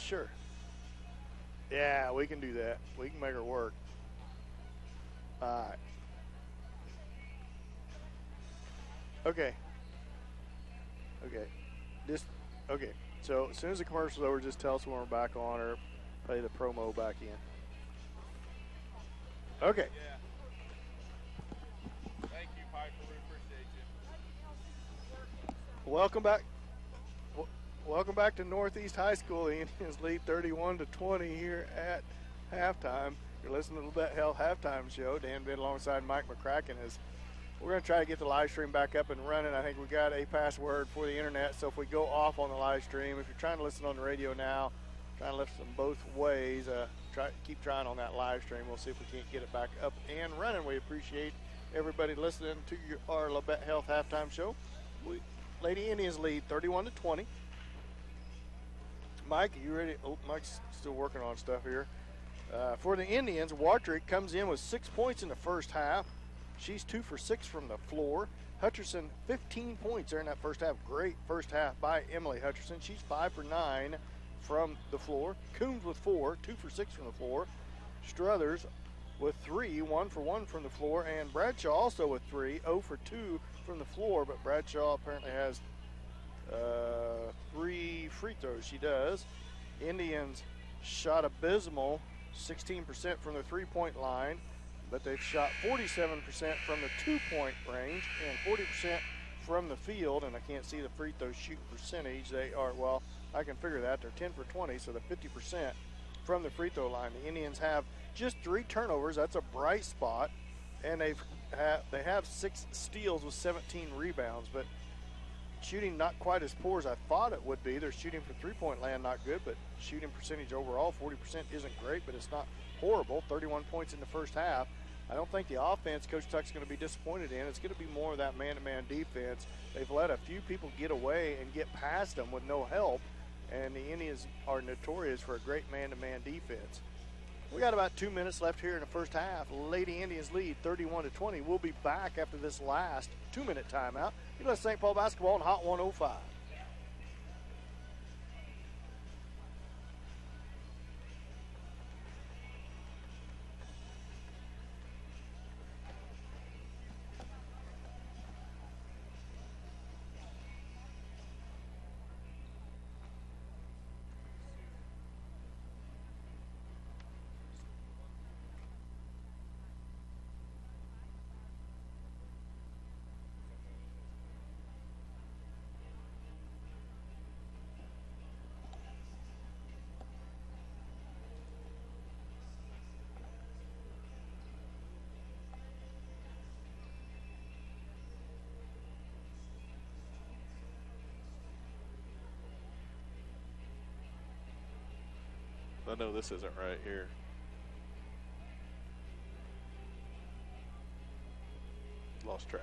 sure. Yeah, we can do that. We can make her work. All right. Okay. Okay. Just okay. So as soon as the commercial's over, just tell us when we're back on or play the promo back in. Okay. Yeah. Thank you, Piper. We appreciate you. Welcome back. Welcome back to Northeast High School. The Indians lead 31-20 here at halftime. You're listening to the Bet Health halftime show. Dan Bidd alongside Mike McCracken. We're going to try to get the live stream back up and running. I think we got a password for the internet, so if we go off on the live stream, if you're trying to listen on the radio now, trying to listen both ways, keep trying on that live stream. We'll see if we can't get it back up and running. We appreciate everybody listening to our Bet Health halftime show. Lady Indians lead 31-20. Mike, are you ready? Oh, Mike's still working on stuff here. For the Indians, Wartrick comes in with 6 points in the first half. She's 2 for 6 from the floor. Hutcherson, 15 points there in that first half. Great first half by Emily Hutcherson. She's 5 for 9 from the floor. Coombs with 4, 2 for 6 from the floor. Struthers with 3, 1 for 1 from the floor. And Bradshaw also with 3, 0 for 2 from the floor. But Bradshaw apparently has 3 free throws. She does. Indians shot abysmal, 16% from the three-point line, but they've shot 47% from the two-point range and 40% from the field, and I can't see the free throw shoot percentage. They are, well, I can figure that. They're 10 for 20, so they're 50% from the free throw line. The Indians have just 3 turnovers. That's a bright spot, and they have 6 steals with 17 rebounds, but shooting not quite as poor as I thought it would be. They're shooting from three-point land not good, but shooting percentage overall, 40% isn't great, but it's not horrible. 31 points in the first half. I don't think the offense Coach Tuck's going to be disappointed in. It's going to be more of that man-to-man defense. They've let a few people get away and get past them with no help, and the Indians are notorious for a great man-to-man defense. We got about 2 minutes left here in the first half. Lady Indians lead 31-20. We'll be back after this last 2-minute timeout. You know, St. Paul basketball on Hot 105. I know this isn't right here. Lost track.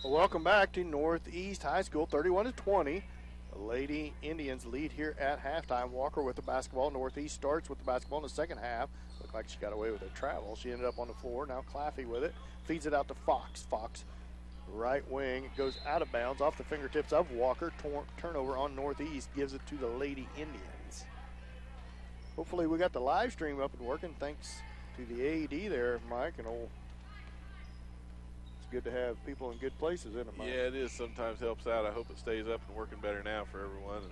Welcome back to Northeast High School, 31-20. The Lady Indians lead here at halftime. Walker with the basketball. Northeast starts with the basketball in the second half. Looked like she got away with her travel. She ended up on the floor. Now Claffey with it. Feeds it out to Fox. Fox, right wing. It goes out of bounds off the fingertips of Walker. Turnover on Northeast. Gives it to the Lady Indians. Hopefully we got the live stream up and working. Thanks to the AED there, Mike, and old. Good to have people in good places in it, Mike. Yeah, it is. Sometimes helps out. I hope it stays up and working better now for everyone.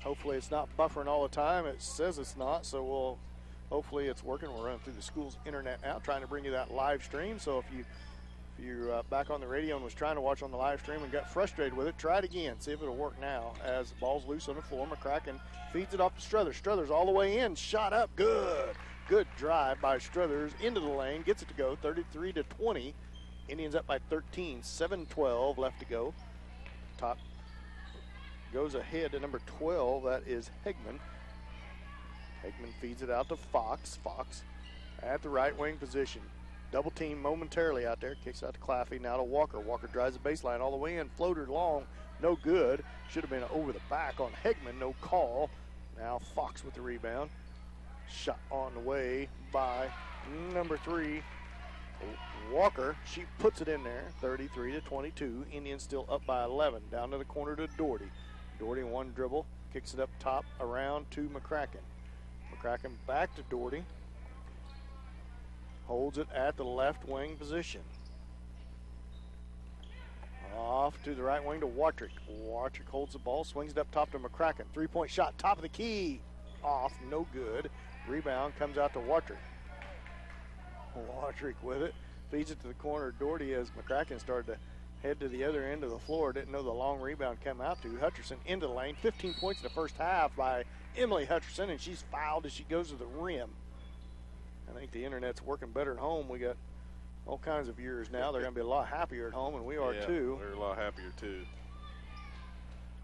Hopefully it's not buffering all the time. It says it's not, so hopefully it's working. We're running through the school's internet now, trying to bring you that live stream. So if you're back on the radio and was trying to watch on the live stream and got frustrated with it, try it again. See if it'll work now. As the ball's loose on the floor, McCracken feeds it off to Struthers. Struthers all the way in, shot up, good. Good drive by Struthers into the lane, gets it to go, 33-20. Indians up by 13, 7-12 left to go. top. Goes ahead to number 12. That is Hegman. Hegman feeds it out to Fox. Fox at the right wing position. Double team momentarily out there. Kicks out to Claffey. Now to Walker. Walker drives the baseline all the way in. Floater long. No good. Should have been over the back on Hegman. No call. Now Fox with the rebound. Shot on the way by number 3, Walker. She puts it in there. 33-22. Indians still up by 11. Down to the corner to Doherty. Doherty one dribble. Kicks it up top around to McCracken. McCracken back to Doherty. Holds it at the left wing position. Off to the right wing to Watrick. Watrick holds the ball, swings it up top to McCracken. 3-point shot, top of the key. Off, no good. Rebound comes out to Watrick. Watrick with it. Feeds it to the corner of Doherty as McCracken started to head to the other end of the floor. Didn't know the long rebound came out to Hutcherson into the lane. 15 points in the first half by Emily Hutcherson, and she's fouled as she goes to the rim. I think the internet's working better at home. We got all kinds of viewers now. They're going to be a lot happier at home, and we are too. They're a lot happier too.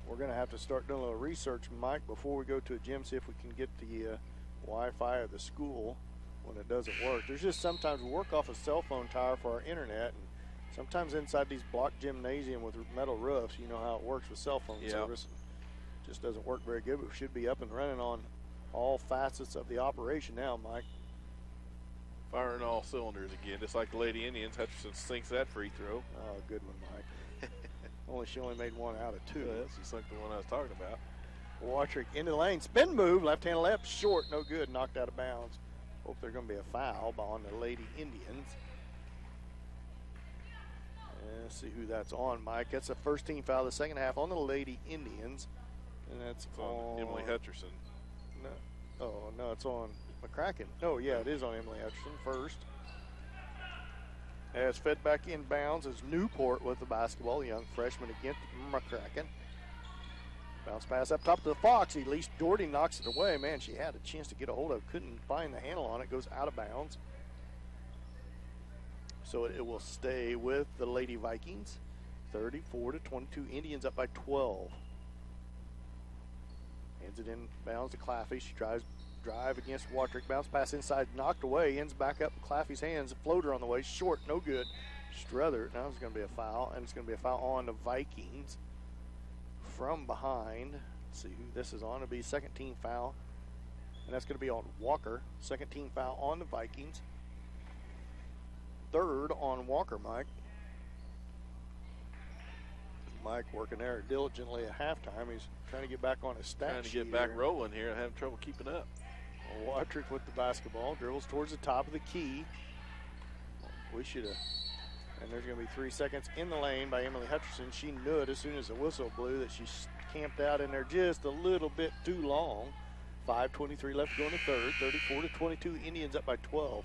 We're going to have to start doing a little research, Mike, before we go to a gym, see if we can get the Wi-Fi of the school when it doesn't work. There's just sometimes we work off a cell phone tower for our internet, and sometimes inside these block gymnasium with metal roofs, you know how it works with cell phone service. It just doesn't work very good, but we should be up and running on all facets of the operation now, Mike. Firing all cylinders again, just like the Lady Indians. Hutcherson sinks that free throw. Oh, good one, Mike. She only made 1 out of 2. Yeah, that's just like the one I was talking about. Watrick into the lane, spin move, left-hand left, short, no good, knocked out of bounds. Hope there's going to be a foul on the Lady Indians. Let's see who that's on, Mike. That's the first team foul of the second half on the Lady Indians. And that's on Emily Hutcherson. No, it's on McCracken. Oh, yeah, it is on Emily Hutcherson first. As fed back inbounds is Newport with the basketball. Young freshman against McCracken. Bounce pass up top to the Fox. At least Doherty knocks it away. Man, she had a chance to get a hold of it. Couldn't find the handle on it. Goes out of bounds. So it will stay with the Lady Vikings. 34-22. Indians up by 12. Hands it in bounds to Claffey. She tries drive against Watrick. Bounce pass inside, knocked away. Ends back up in Claffey's hands. Floater on the way. Short, no good. Struther. Now it's going to be a foul, and it's going to be a foul on the Vikings from behind. Let's see who this is on. It'll be second team foul, and that's going to be on Walker. Second team foul on the Vikings. Third on Walker, Mike. Mike working there diligently at halftime. He's trying to get back on his stat Trying to sheet get back here. rolling here and having trouble keeping up. Watrick with the basketball. Dribbles towards the top of the key. We should have. And there's going to be 3 seconds in the lane by Emily Hutcherson. She knew it as soon as the whistle blew that she camped out in there just a little bit too long. 5:23 left to go in the third. 34-22. Indians up by 12.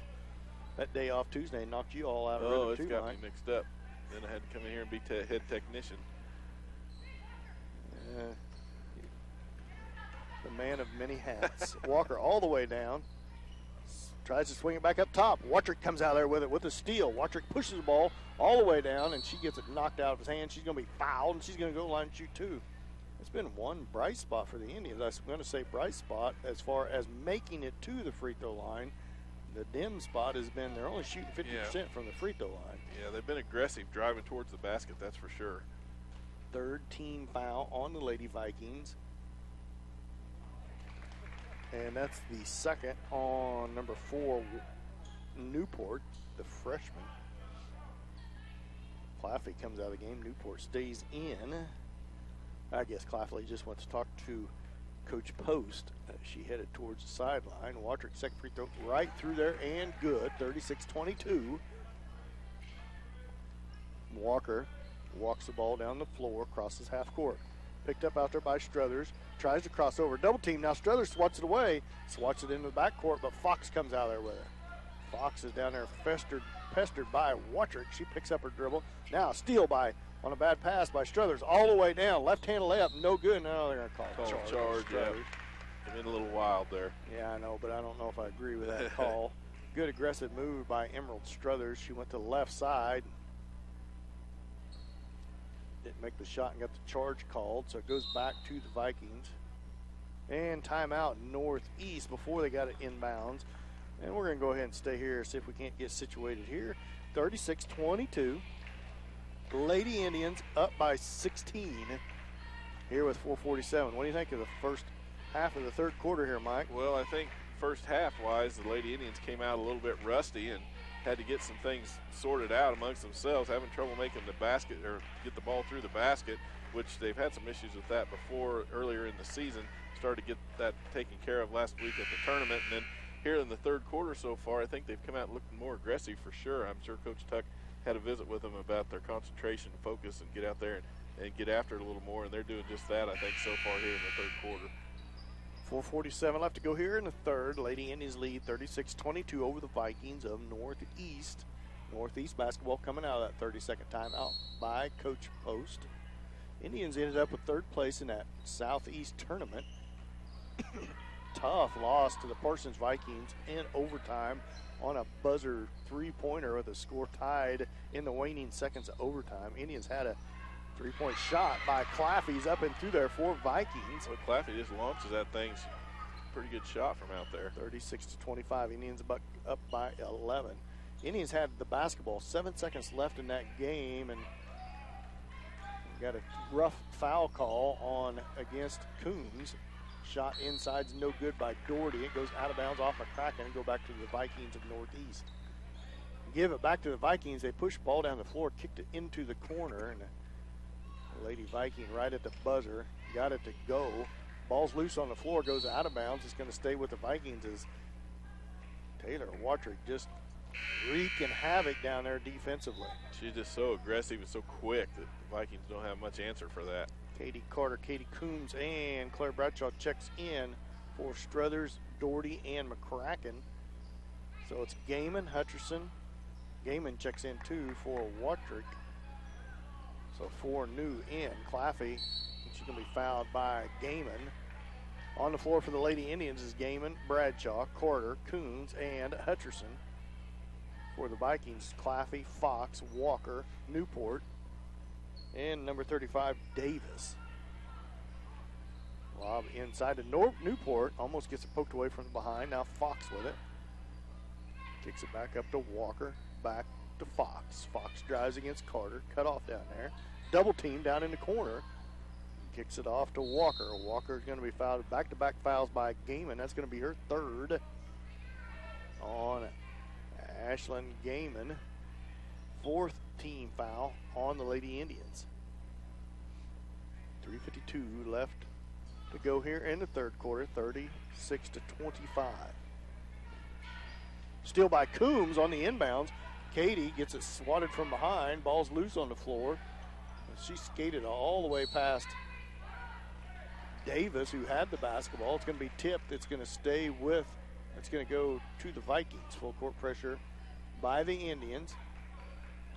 That day off Tuesday knocked you all out of rhythm It's too, got Mike. me mixed up. Then I had to come in here and be head technician. The man of many hats. Walker all the way down. Tries to swing it back up top. Watrick comes out there with it with a steal. Watrick pushes the ball all the way down, and she gets it knocked out of his hand. She's going to be fouled, and she's going to go line and shoot 2. It's been one bright spot for the Indians. I was going to say bright spot as far as making it to the free throw line. The dim spot has been they're only shooting 50% from the free throw line. Yeah, they've been aggressive driving towards the basket, that's for sure. Third team foul on the Lady Vikings. And that's the second on number 4, Newport, the freshman. Claffey comes out of the game. Newport stays in. I guess Claffey just wants to talk to Coach Post. She headed towards the sideline. Watrick second free throw right through there and good. 36-22. Walker walks the ball down the floor, crosses half court. Picked up out there by Struthers. Tries to cross over. Double team. Now Struthers swats it away. Swats it into the backcourt, but Fox comes out there with it. Fox is down there pestered by Watrick. She picks up her dribble. Now steal on a bad pass by Struthers all the way down. Left-hand layup, no good. Now they're going to call Charge, yeah. They've been a little wild there. Yeah, I know, but I don't know if I agree with that call. Good aggressive move by Emerald Struthers. She went to the left side. Didn't make the shot and got the charge called, so it goes back to the Vikings. And timeout Northeast before they got it inbounds. And we're going to go ahead and stay here, see if we can't get situated here. 36-22. Lady Indians up by 16 here with 4:47. What do you think of the first half of the third quarter here, Mike? Well, I think first half-wise, the Lady Indians came out a little bit rusty and had to get some things sorted out amongst themselves, having trouble making the basket or get the ball through the basket, which they've had some issues with that before earlier in the season. Started to get that taken care of last week at the tournament. And then here in the third quarter so far, I think they've come out looking more aggressive for sure. I'm sure Coach Tuck had a visit with them about their concentration and focus and get out there and get after it a little more, and they're doing just that, I think, so far here in the third quarter. 4:47 left to go here in the third. Lady Indians lead 36-22 over the Vikings of Northeast. Northeast basketball coming out of that 32nd timeout by Coach Post. Indians ended up with third place in that Southeast tournament. Tough loss to the Parsons Vikings in overtime on a buzzer three-pointer with a score tied in the waning seconds of overtime. Indians had a three-point shot by Claffey's up and through there for Vikings. Well, Claffey just launches that thing. Pretty good shot from out there. 36-25. Indians up by 11. Indians had the basketball. 7 seconds left in that game, and got a rough foul call on against Coombs. Shot inside's no good by Doherty. It goes out of bounds off McCracken and go back to the Vikings of Northeast. Give it back to the Vikings. They push the ball down the floor, kicked it into the corner, and the Lady Viking right at the buzzer got it to go. Ball's loose on the floor, goes out of bounds. It's going to stay with the Vikings as Taylor Watrick just wreaking havoc down there defensively. She's just so aggressive and so quick that the Vikings don't have much answer for that. Katie Carter, Katie Coombs, and Claire Bradshaw checks in for Struthers, Doherty, and McCracken. So it's Gaiman, Hutcherson. Gaiman checks in too for Watrick. So 4 new in. Claffey, she's going to be fouled by Gaiman. On the floor for the Lady Indians is Gaiman, Bradshaw, Carter, Coombs, and Hutcherson. For the Vikings, Claffey, Fox, Walker, Newport, and number 35, Davis. Lob inside to Newport, almost gets it poked away from behind. Now Fox with it. Kicks it back up to Walker, back to Fox. Fox drives against Carter, cut off down there. Double team down in the corner. Kicks it off to Walker. Walker's going to be fouled. Back-to-back fouls by Gaiman. That's going to be her third on Ashlyn Gaiman. 4th team foul on the Lady Indians. 3:52 left to go here in the third quarter. 36-25. Steal by Coombs on the inbounds. Katie gets it swatted from behind. Ball's loose on the floor. She skated all the way past Davis, who had the basketball. It's going to be tipped. It's going to stay with, it's going to go to the Vikings. Full court pressure by the Indians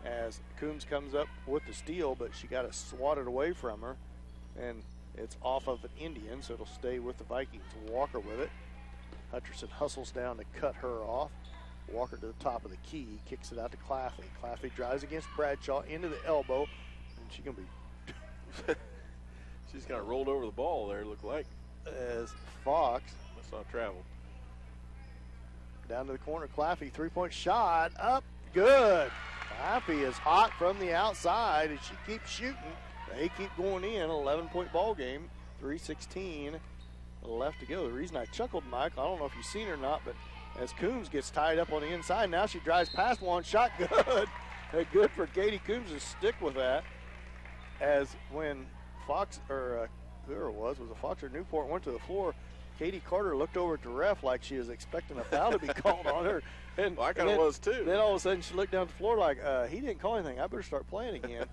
as Coombs comes up with the steal, but she got it swatted away from her, and it's off of an Indian, so it'll stay with the Vikings. Walker with it. Hutcherson hustles down to cut her off. Walker to the top of the key, kicks it out to Claffey. Claffey drives against Bradshaw into the elbow, and she's going to be she's kind of rolled over the ball there, look like. As Fox. That's not travel. Down to the corner, Claffey, three-point shot, up, good. Claffey is hot from the outside, and she keeps shooting. They keep going in, 11-point ball game, 3:16 left to go. The reason I chuckled, Mike, I don't know if you've seen her or not, but as Coombs gets tied up on the inside, now she drives past one, shot good. Good for Katie Coombs to stick with that. As when Fox, or whoever it was it Fox or Newport, went to the floor, Katie Carter looked over at the ref like she was expecting a foul to be called on her. And well, I kind of was too. Then all of a sudden she looked down at the floor like, he didn't call anything. I better start playing again.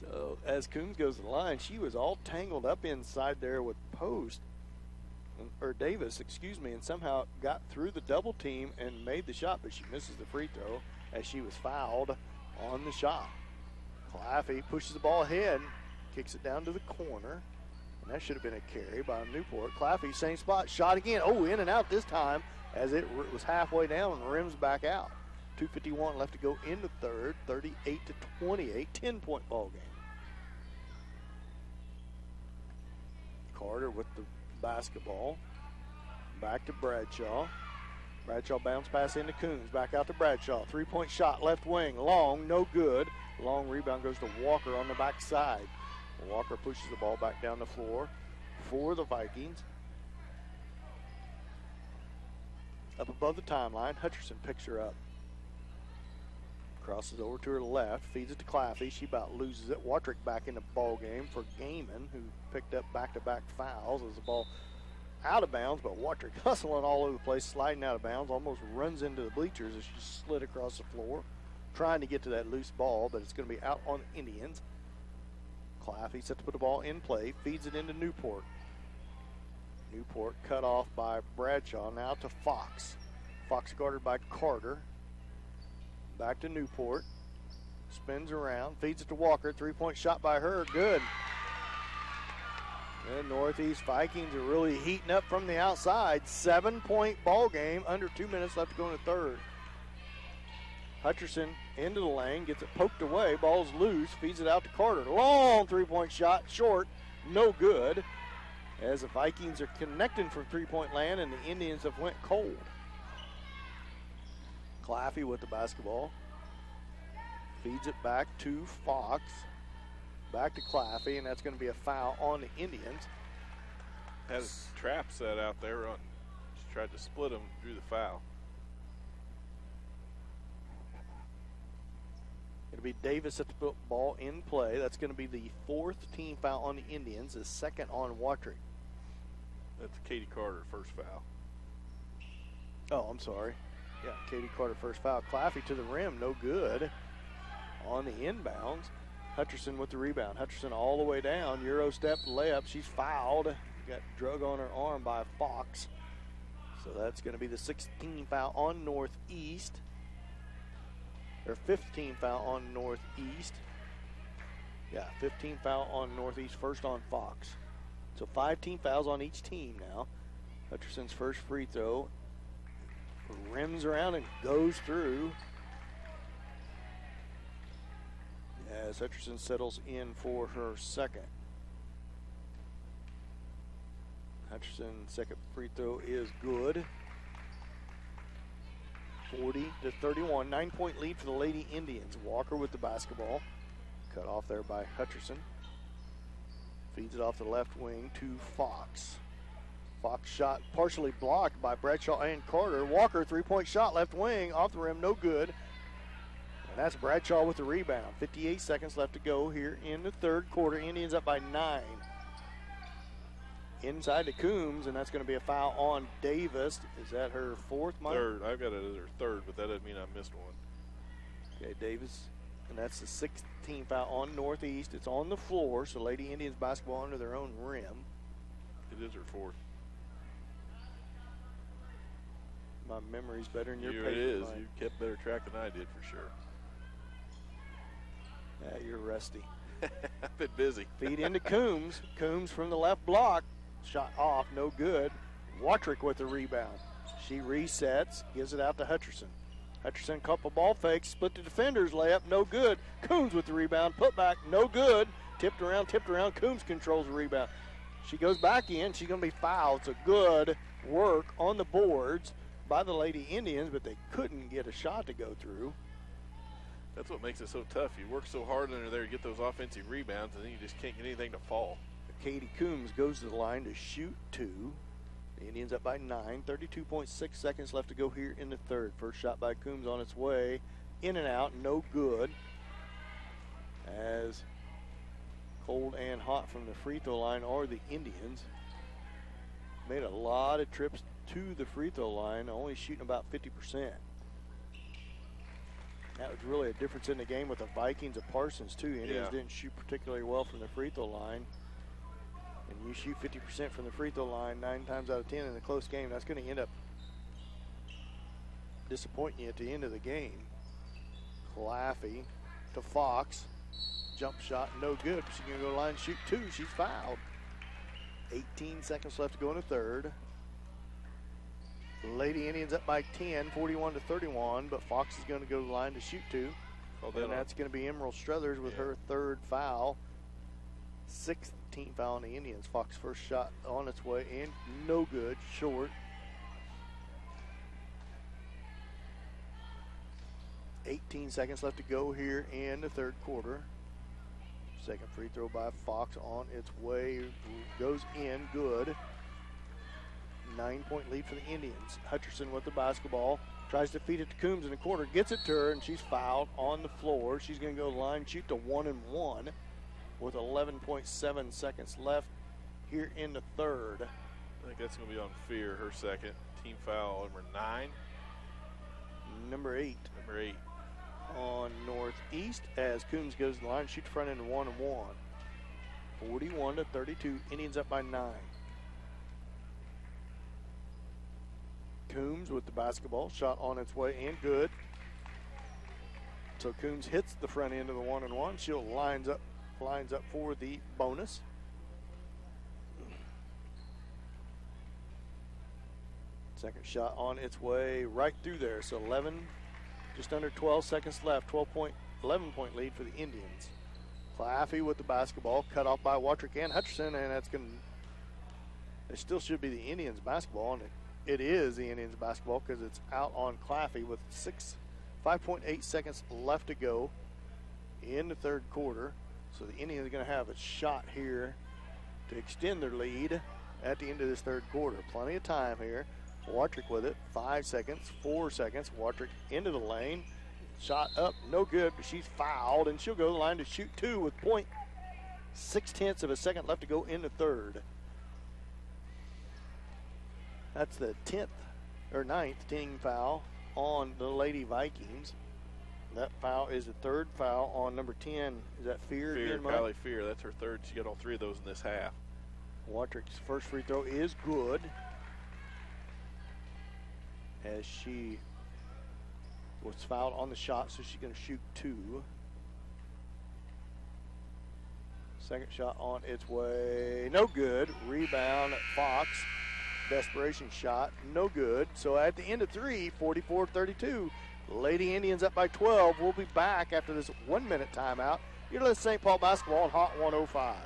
So as Coombs goes to the line, she was all tangled up inside there with Post, or Davis, excuse me, and somehow got through the double team and made the shot, but she misses the free throw as she was fouled on the shot. Claffey pushes the ball ahead, kicks it down to the corner, and that should have been a carry by Newport. Claffey, same spot, shot again. Oh, in and out this time as it was halfway down and rims back out. 2:51 left to go in the third, 38-28, 10-point ball game. Carter with the basketball. Back to Bradshaw. Bradshaw bounce pass into Coombs. Back out to Bradshaw. Three-point shot, left wing. Long, no good. Long rebound goes to Walker on the backside. Walker pushes the ball back down the floor for the Vikings. Up above the timeline, Hutcherson picks her up. Crosses over to her left, feeds it to Claffey. She about loses it. Watrick back in the ball game for Gaiman, who picked up back-to-back fouls as the ball out of bounds, but Watrick hustling all over the place, sliding out of bounds, almost runs into the bleachers as she slid across the floor, trying to get to that loose ball, but it's going to be out on the Indians. Claffey set to put the ball in play, feeds it into Newport. Newport cut off by Bradshaw, now to Fox. Fox guarded by Carter. Back to Newport. Spins around, feeds it to Walker. Three-point shot by her, good. And Northeast Vikings are really heating up from the outside. 7-point ball game, under 2 minutes left to go in the third. Hutcherson into the lane, gets it poked away, ball's loose, feeds it out to Carter. Long three-point shot, short, no good. As the Vikings are connecting from three-point land and the Indians have went cold. Claffey with the basketball. Feeds it back to Fox. Back to Claffey, and that's going to be a foul on the Indians. Had a trap set out there. Just tried to split them, drew the foul. It'll be Davis at the ball in play. That's going to be the fourth team foul on the Indians, the second on Watrick. That's Katie Carter, first foul. Oh, I'm sorry. Yeah, Katie Carter, first foul. Claffey to the rim, no good. On the inbounds, Hutcherson with the rebound. Hutcherson all the way down, Euro step layup. She's fouled. Got drug on her arm by Fox. So that's going to be the 16th foul on Northeast. Or 15th foul on Northeast. Yeah, 15th foul on Northeast, first on Fox. So 5 team fouls on each team now. Hutcherson's first free throw rims around and goes through. As Hutcherson settles in for her second. Hutcherson's second free throw is good. 40-31, 9-point lead for the Lady Indians. Walker with the basketball. Cut off there by Hutcherson. Feeds it off the left wing to Fox. Fox shot partially blocked by Bradshaw and Carter. Walker, three-point shot, left wing, off the rim, no good. And that's Bradshaw with the rebound. 58 seconds left to go here in the third quarter. Indians up by 9. Inside to Coombs, and that's going to be a foul on Davis. Is that her fourth, Mike? Third. I've got it as her third, but that doesn't mean I missed one. Okay, Davis. And that's the 16th foul on Northeast. It's on the floor, so Lady Indians basketball under their own rim. It is her fourth. My memory's better than your Here paper. it is. Mike. You kept better track than I did for sure. Yeah, you're rusty. I've been busy. Feed into Coombs. Coombs from the left block. Shot off, no good. Watrick with the rebound. She resets, gives it out to Hutcherson. Hutcherson, couple ball fakes, split the defenders, layup, no good. Coombs with the rebound, put back, no good. Tipped around. Coombs controls the rebound. She goes back in. She's going to be fouled. It's a good work on the boards by the Lady Indians, but they couldn't get a shot to go through. That's what makes it so tough. You work so hard under there to get those offensive rebounds, and then you just can't get anything to fall. Katie Coombs goes to the line to shoot 2. The Indians up by 9. 32.6 seconds left to go here in the third. First shot by Coombs on its way. In and out, no good. As cold and hot from the free throw line are the Indians. Made a lot of trips to the free throw line, only shooting about 50%. That was really a difference in the game with the Vikings of Parsons, too. Indians didn't shoot particularly well from the free throw line. And you shoot 50% from the free throw line 9 times out of 10 in a close game, that's going to end up disappointing you at the end of the game. Claffey to Fox. Jump shot, no good. She's going to go to the line and shoot 2. She's fouled. 18 seconds left to go in the third. Lady Indians up by 10, 41-31, but Fox is going to go to the line to shoot 2. And that's going to be Emerald Struthers with her third foul. Sixth team foul on the Indians. Fox first shot on its way and no good, short. 18 seconds left to go here in the third quarter. Second free throw by Fox on its way, goes in, good. 9-point lead for the Indians. Hutcherson with the basketball, tries to feed it to Coombs in the corner, gets it to her, and she's fouled on the floor. She's going to go to the line, shoot to 1 and 1 with 11.7 seconds left here in the third. I think that's going to be on Fear, her second. Team foul number 9. Number 8. Number 8. On Northeast as Coombs goes to the line, shoots front end 1 and 1. 41-32, Indians up by 9. Coombs with the basketball, shot on its way and good. So Coombs hits the front end of the 1 and 1. She'll lines up for the bonus. Second shot on its way right through there. So 11, just under 12 seconds left. 11-point lead for the Indians. Claffey with the basketball, cut off by Watrick and Hutcherson, and that's going to, it still should be the Indians basketball, and it is the Indians basketball because it's out on Claffey with 5.8 seconds left to go in the third quarter. So the Indians are going to have a shot here to extend their lead at the end of this third quarter. Plenty of time here. Watrick with it, 5 seconds, 4 seconds. Watrick into the lane, shot up, no good, but she's fouled, and she'll go to the line to shoot 2 with 0.6 of a second left to go in the third. That's the 9th team foul on the Lady Vikings. That foul is the third foul on number 10. Is that Fear? Fear, Callie Fear. That's her third. She got all 3 of those in this half. Watrick's first free throw is good, as she was fouled on the shot, so she's going to shoot 2. Second shot on its way, no good. Rebound, Fox. Desperation shot, no good. So at the end of 3, 44-32, Lady Indians up by 12. We'll be back after this 1-minute timeout. You're listening to St. Paul basketball on Hot 105.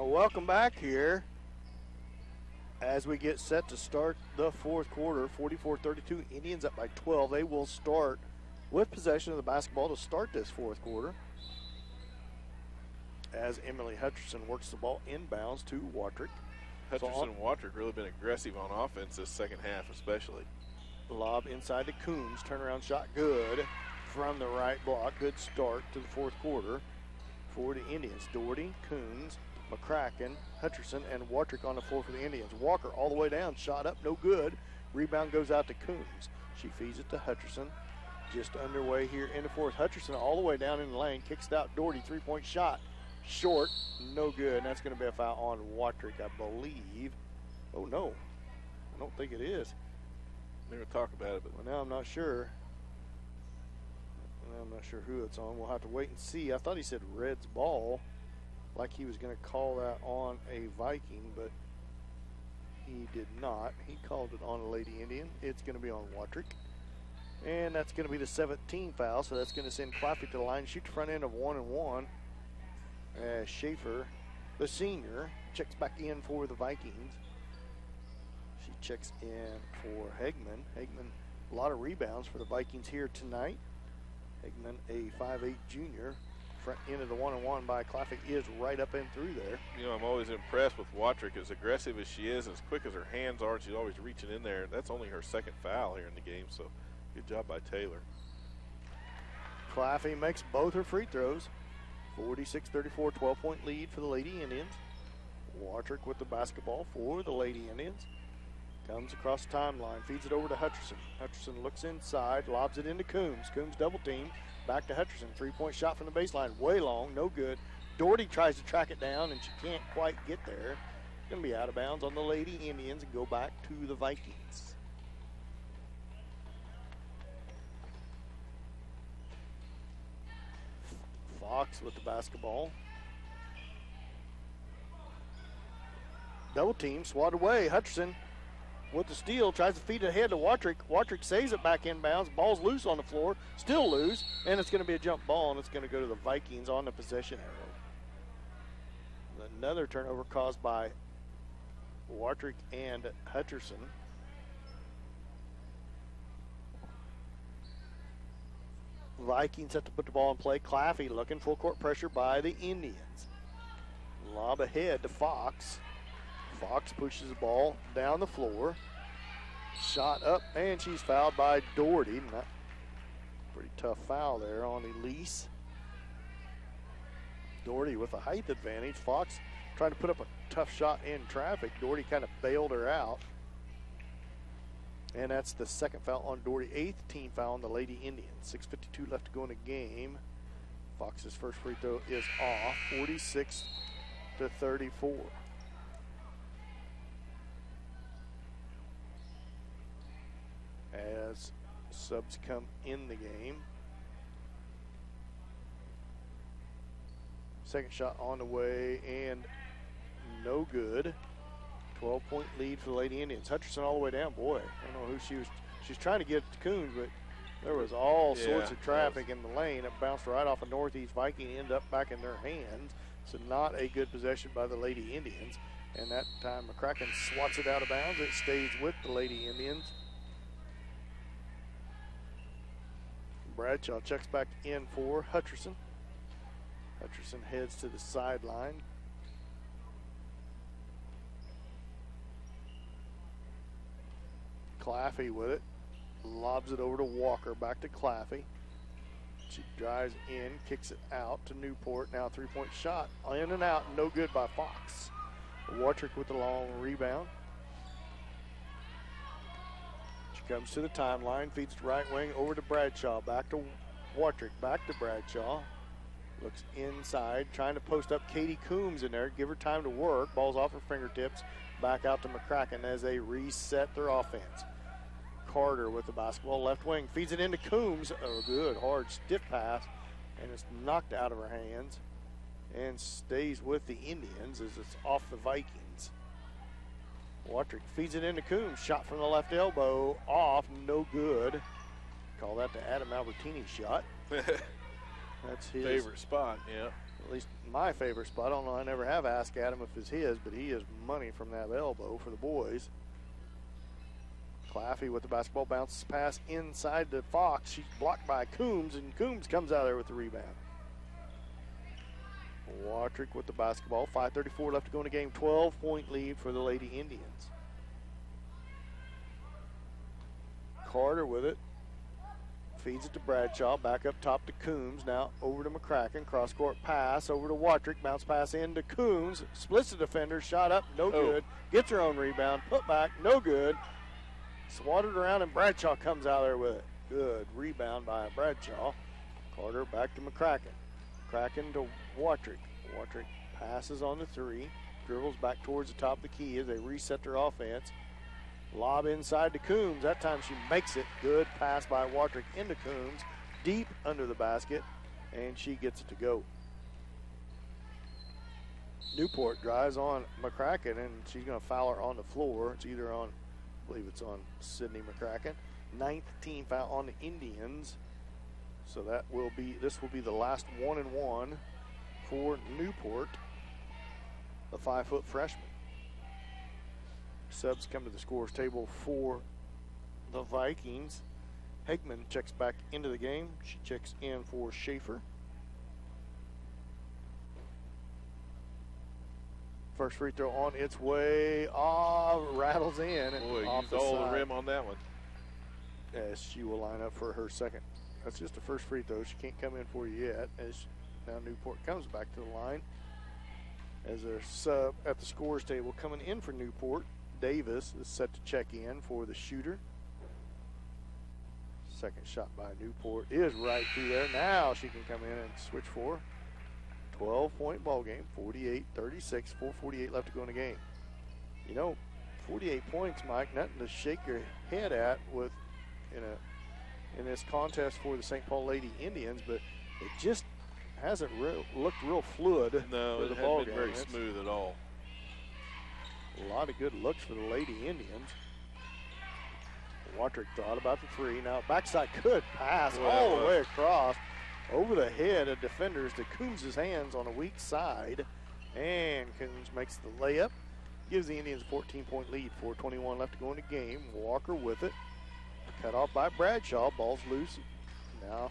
Welcome back here as we get set to start the fourth quarter. 44-32, Indians up by 12. They will start with possession of the basketball to start this fourth quarter, as Emily Hutcherson works the ball inbounds to Watrick. Hutcherson and Watrick really been aggressive on offense this second half especially. Lob inside to Coombs, turnaround shot good from the right block. Good start to the fourth quarter for the Indians. Doherty, Coombs, McCracken, Hutcherson, and Watrick on the floor for the Indians. Walker all the way down, shot up, no good. Rebound goes out to Coombs. She feeds it to Hutcherson. Just underway here in the fourth. Hutcherson all the way down in the lane, kicks it out. Doherty, three-point shot, short, no good. And that's going to be a foul on Watrick, I believe. Oh, no. I don't think it is. Never talk about it, but well, now I'm not sure. I'm not sure who it's on. We'll have to wait and see. I thought he said Red's ball, like he was going to call that on a Viking, but he did not. He called it on a Lady Indian. It's going to be on Watrick. And that's going to be the 17th foul, so that's going to send Claffey to the line. Shoot the front end of 1-and-1. Schaefer, the senior, checks back in for the Vikings. She checks in for Hegman. Hegman A lot of rebounds for the Vikings here tonight. Higman, a 5'8 junior. Front end of the one-on-one by Claffey is right up and through there. You know, I'm always impressed with Watrick. As aggressive as she is, as quick as her hands are, she's always reaching in there. That's only her second foul here in the game, so good job by Taylor. Claffey makes both her free throws. 46-34, 12-point lead for the Lady Indians. Watrick with the basketball for the Lady Indians. Comes across the timeline, feeds it over to Hutcherson. Hutcherson looks inside, lobs it into Coombs. Coombs double team, back to Hutcherson. 3-point shot from the baseline, way long, no good. Doherty tries to track it down, and she can't quite get there. Going to be out of bounds on the Lady Indians and go back to the Vikings. Fox with the basketball. Double team, swatted away. Hutcherson with the steal, tries to feed it ahead to Watrick. Watrick saves it back inbounds. Ball's loose on the floor, still loose, and it's going to be a jump ball, and it's going to go to the Vikings on the possession arrow. Another turnover caused by Watrick and Hutcherson. Vikings have to put the ball in play. Claffey looking full court pressure by the Indians. Lob ahead to Fox. Fox pushes the ball down the floor. Shot up, and she's fouled by Doherty. Pretty tough foul there on Elise. Doherty with a height advantage. Fox trying to put up a tough shot in traffic. Doherty kind of bailed her out. And that's the second foul on Doherty. 8th team foul on the Lady Indians. 6:52 left to go in the game. Fox's first free throw is off. 46-34. As subs come in the game. Second shot on the way and no good. 12-point lead for the Lady Indians. Hutcherson all the way down. Boy, I don't know who she was. She's trying to get to Coons, but there was all sorts of traffic in the lane. It bounced right off a Northeast Viking, ended up back in their hands. So not a good possession by the Lady Indians. And that time McCracken swats it out of bounds. It stays with the Lady Indians. Bradshaw checks back in for Hutcherson. Hutcherson heads to the sideline. Claffey with it. Lobs it over to Walker. Back to Claffey. She drives in, kicks it out to Newport. Now 3-point shot. In and out. No good by Fox. Watrick with the long rebound. She comes to the timeline. Feeds to right wing over to Bradshaw. Back to Watrick. Back to Bradshaw. Looks inside. Trying to post up Katie Coombs in there. Give her time to work. Ball's off her fingertips. Back out to McCracken as they reset their offense. Carter with the basketball, left wing, feeds it into Coombs. Oh, good, hard, stiff pass, and it's knocked out of her hands and stays with the Indians as it's off the Vikings. Watrick feeds it into Coombs. Shot from the left elbow, off, no good. Call that the Adam Albertini shot. That's his favorite spot, yeah. At least my favorite spot. I don't know, I never have asked Adam if it's his, but he is money from that elbow for the boys. Claffey with the basketball, bounces pass inside to Fox. She's blocked by Coombs, and Coombs comes out there with the rebound. Watrick with the basketball. 5:34 left to go in the game. 12-point lead for the Lady Indians. Carter with it. Feeds it to Bradshaw. Back up top to Coombs. Now over to McCracken. Cross-court pass over to Watrick. Bounce pass into Coombs. Splits the defender. Shot up. No good. Gets her own rebound. Put back. No good. Swatted around, and Bradshaw comes out there with it. Good rebound by Bradshaw. Carter back to McCracken. McCracken to Watrick. Watrick passes on the three. Dribbles back towards the top of the key as they reset their offense. Lob inside to Coombs. That time she makes it. Good pass by Watrick into Coombs. Deep under the basket, and she gets it to go. Newport drives on McCracken, and she's going to foul her on the floor. It's either on, I believe it's on Sydney McCracken. 9th team foul on the Indians. So this will be the last 1-and-1 for Newport, the 5-foot freshman. Subs come to the scores table for the Vikings. Hegman checks back into the game. She checks in for Schaefer. First free throw on its way. Rattles in. And Boy, off used the all side. the rim on that one. As she will line up for her second. That's just the first free throw. She can't come in for you yet. As now Newport comes back to the line. As their sub at the scores table coming in for Newport, Davis is set to check in for the shooter. Second shot by Newport is right through there. Now she can come in and switch for 12-point ball game, 48-36, 4:48 left to go in the game. You know, 48 points, Mike, nothing to shake your head at with in this contest for the St. Paul Lady Indians, but it just hasn't looked real fluid. No, for it the hasn't ball been game. very It's smooth at all. a lot of good looks for the Lady Indians. Watrick thought about the three. Now backside good pass all the way across over the head of defenders to Coombs' hands on a weak side. And Coombs makes the layup. Gives the Indians a 14-point lead. 4:21 left to go in the game. Walker with it. Cut off by Bradshaw. Ball's loose. Now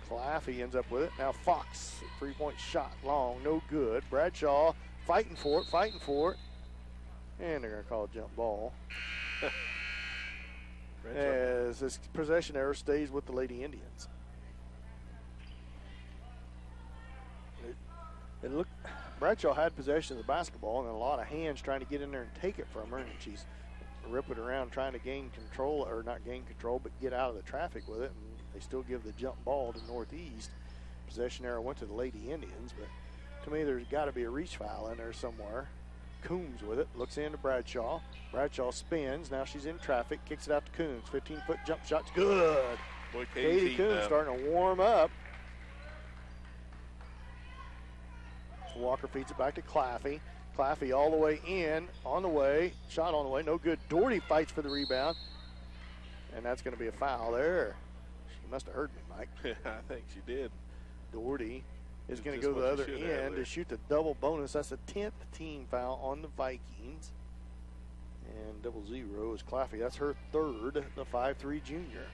Claffey ends up with it. Now Fox, three-point shot long, no good. Bradshaw fighting for it. And they're going to call a jump ball. As this possession error stays with the Lady Indians. It looked, Bradshaw had possession of the basketball and a lot of hands trying to get in there and take it from her, and she's ripping around trying to gain control, or not gain control, but get out of the traffic with it, and they still give the jump ball to Northeast. Possession error went to the Lady Indians, but to me there's got to be a reach foul in there somewhere. Coombs with it, looks into Bradshaw. Bradshaw spins, now she's in traffic, kicks it out to Coombs. 15-foot jump shot's good. Boy, Katie Coombs starting to warm up. Walker feeds it back to Claffey. Claffey all the way in, on the way, shot on the way, no good. Doherty fights for the rebound, and that's going to be a foul there. She must have heard me, Mike. I think she did. Doherty is going to go to the other end to shoot the double bonus. That's the 10th team foul on the Vikings. And 0-0 is Claffey. That's her third, the 5'3" junior.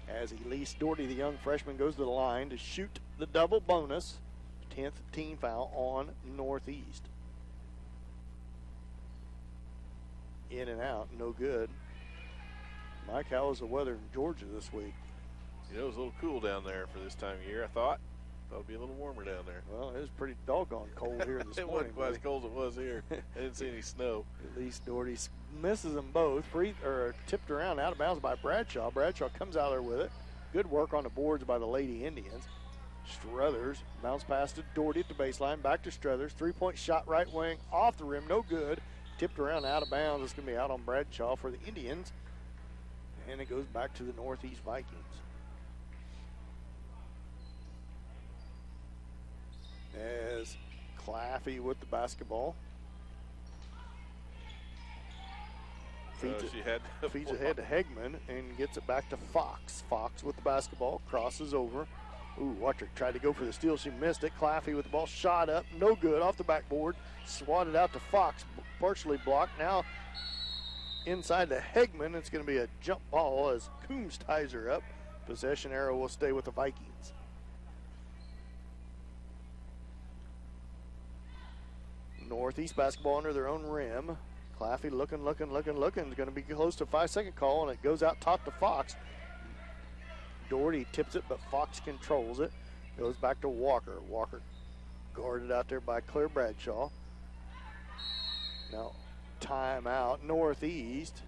As Elise Doherty, the young freshman, goes to the line to shoot the double bonus. 10th team foul on Northeast. In and out, no good. Mike, how was the weather in Georgia this week? You know, it was a little cool down there for this time of year, I thought. Thought it'd be a little warmer down there. Well, it was pretty doggone cold here this It morning. wasn't quite as cold as it was here. I didn't see any snow. Elise Doherty misses them both. Tipped around out of bounds by Bradshaw. Bradshaw comes out there with it. Good work on the boards by the Lady Indians. Struthers bounce pass to Doherty at the baseline. Back to Struthers. Three-point shot right wing off the rim. No good. Tipped around out of bounds. It's going to be out on Bradshaw for the Indians. And it goes back to the Northeast Vikings. As Claffey with the basketball. Feeds it ahead to Hegman and gets it back to Fox. Fox with the basketball, crosses over. Ooh, Watrick tried to go for the steal. She missed it. Claffey with the ball, shot up, no good, off the backboard. Swatted out to Fox, partially blocked. Now inside to Hegman. It's going to be a jump ball as Coombs ties her up. Possession arrow will stay with the Vikings. Northeast basketball under their own rim. Claffey looking. It's going to be close to a 5-second call, and it goes out top to Fox. Doherty tips it, but Fox controls it. Goes back to Walker. Walker guarded out there by Claire Bradshaw. Now, timeout, Northeast.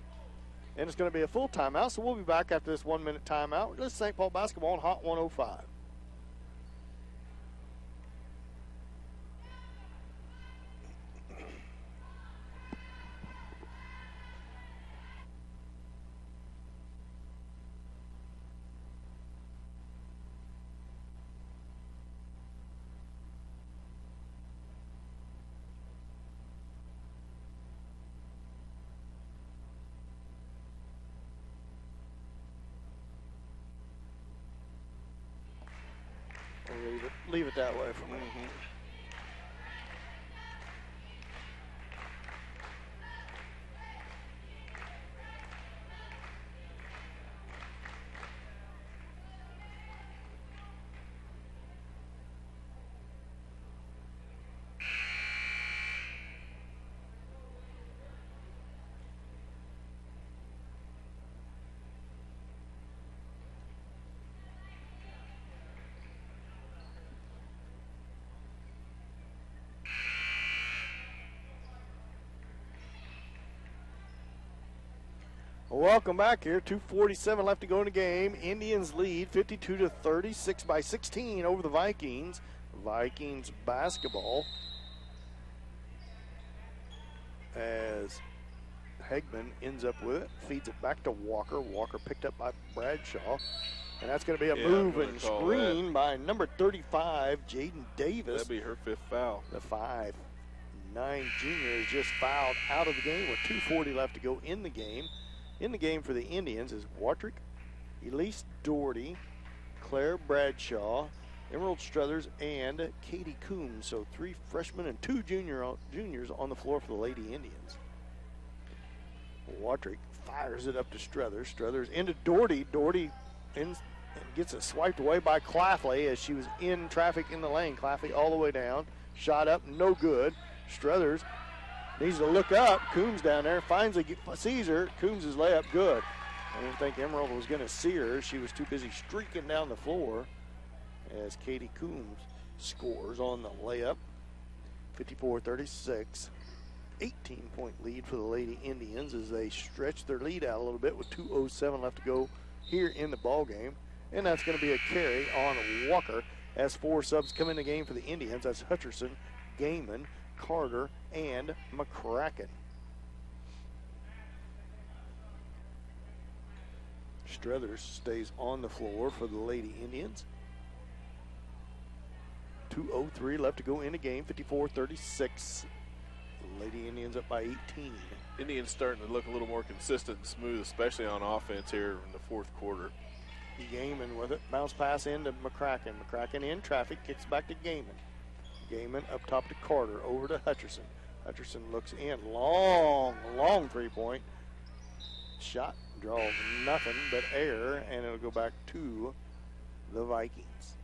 And it's going to be a full timeout, so we'll be back after this 1-minute timeout. This is St. Paul basketball on Hot 105. Leave it that way for me. Welcome back here. 2:47 left to go in the game. Indians lead 52-36 by 16 over the Vikings. Vikings basketball as Hegman ends up with it, feeds it back to Walker. Walker picked up by Bradshaw. And that's going to be a move and screen by number 35, Jaden Davis. That'd be her 5th foul. The 5'9" junior is just fouled out of the game with 2:40 left to go in the game. In the game for the Indians is Watrick, Elise Doherty, Claire Bradshaw, Emerald Struthers, and Katie Coombs. So 3 freshmen and 2 juniors on the floor for the Lady Indians. Watrick fires it up to Struthers. Struthers into Doherty. Doherty gets it swiped away by Claffley as she was in traffic in the lane. Claffley all the way down. Shot up, no good. Struthers needs to look up. Coombs down there sees her. Coombs' layup good. I didn't think Emerald was going to see her. She was too busy streaking down the floor as Katie Coombs scores on the layup. 54-36. 18-point lead for the Lady Indians as they stretch their lead out a little bit with 2:07 left to go here in the ball game. And that's going to be a carry on Walker as 4 subs come in the game for the Indians. That's Hutcherson, Gaiman, Carter, and McCracken. Struthers stays on the floor for the Lady Indians. 2:03 left to go in the game, 54-36. The Lady Indians up by 18. Indians starting to look a little more consistent and smooth, especially on offense here in the 4th quarter. Gaiman with it. Bounce pass into McCracken. McCracken in traffic. Kicks back to Gaiman. Gaiman up top to Carter. Over to Hutcherson. Hutcherson looks in. Long 3-point. Shot draws nothing but air, and it'll go back to the Vikings.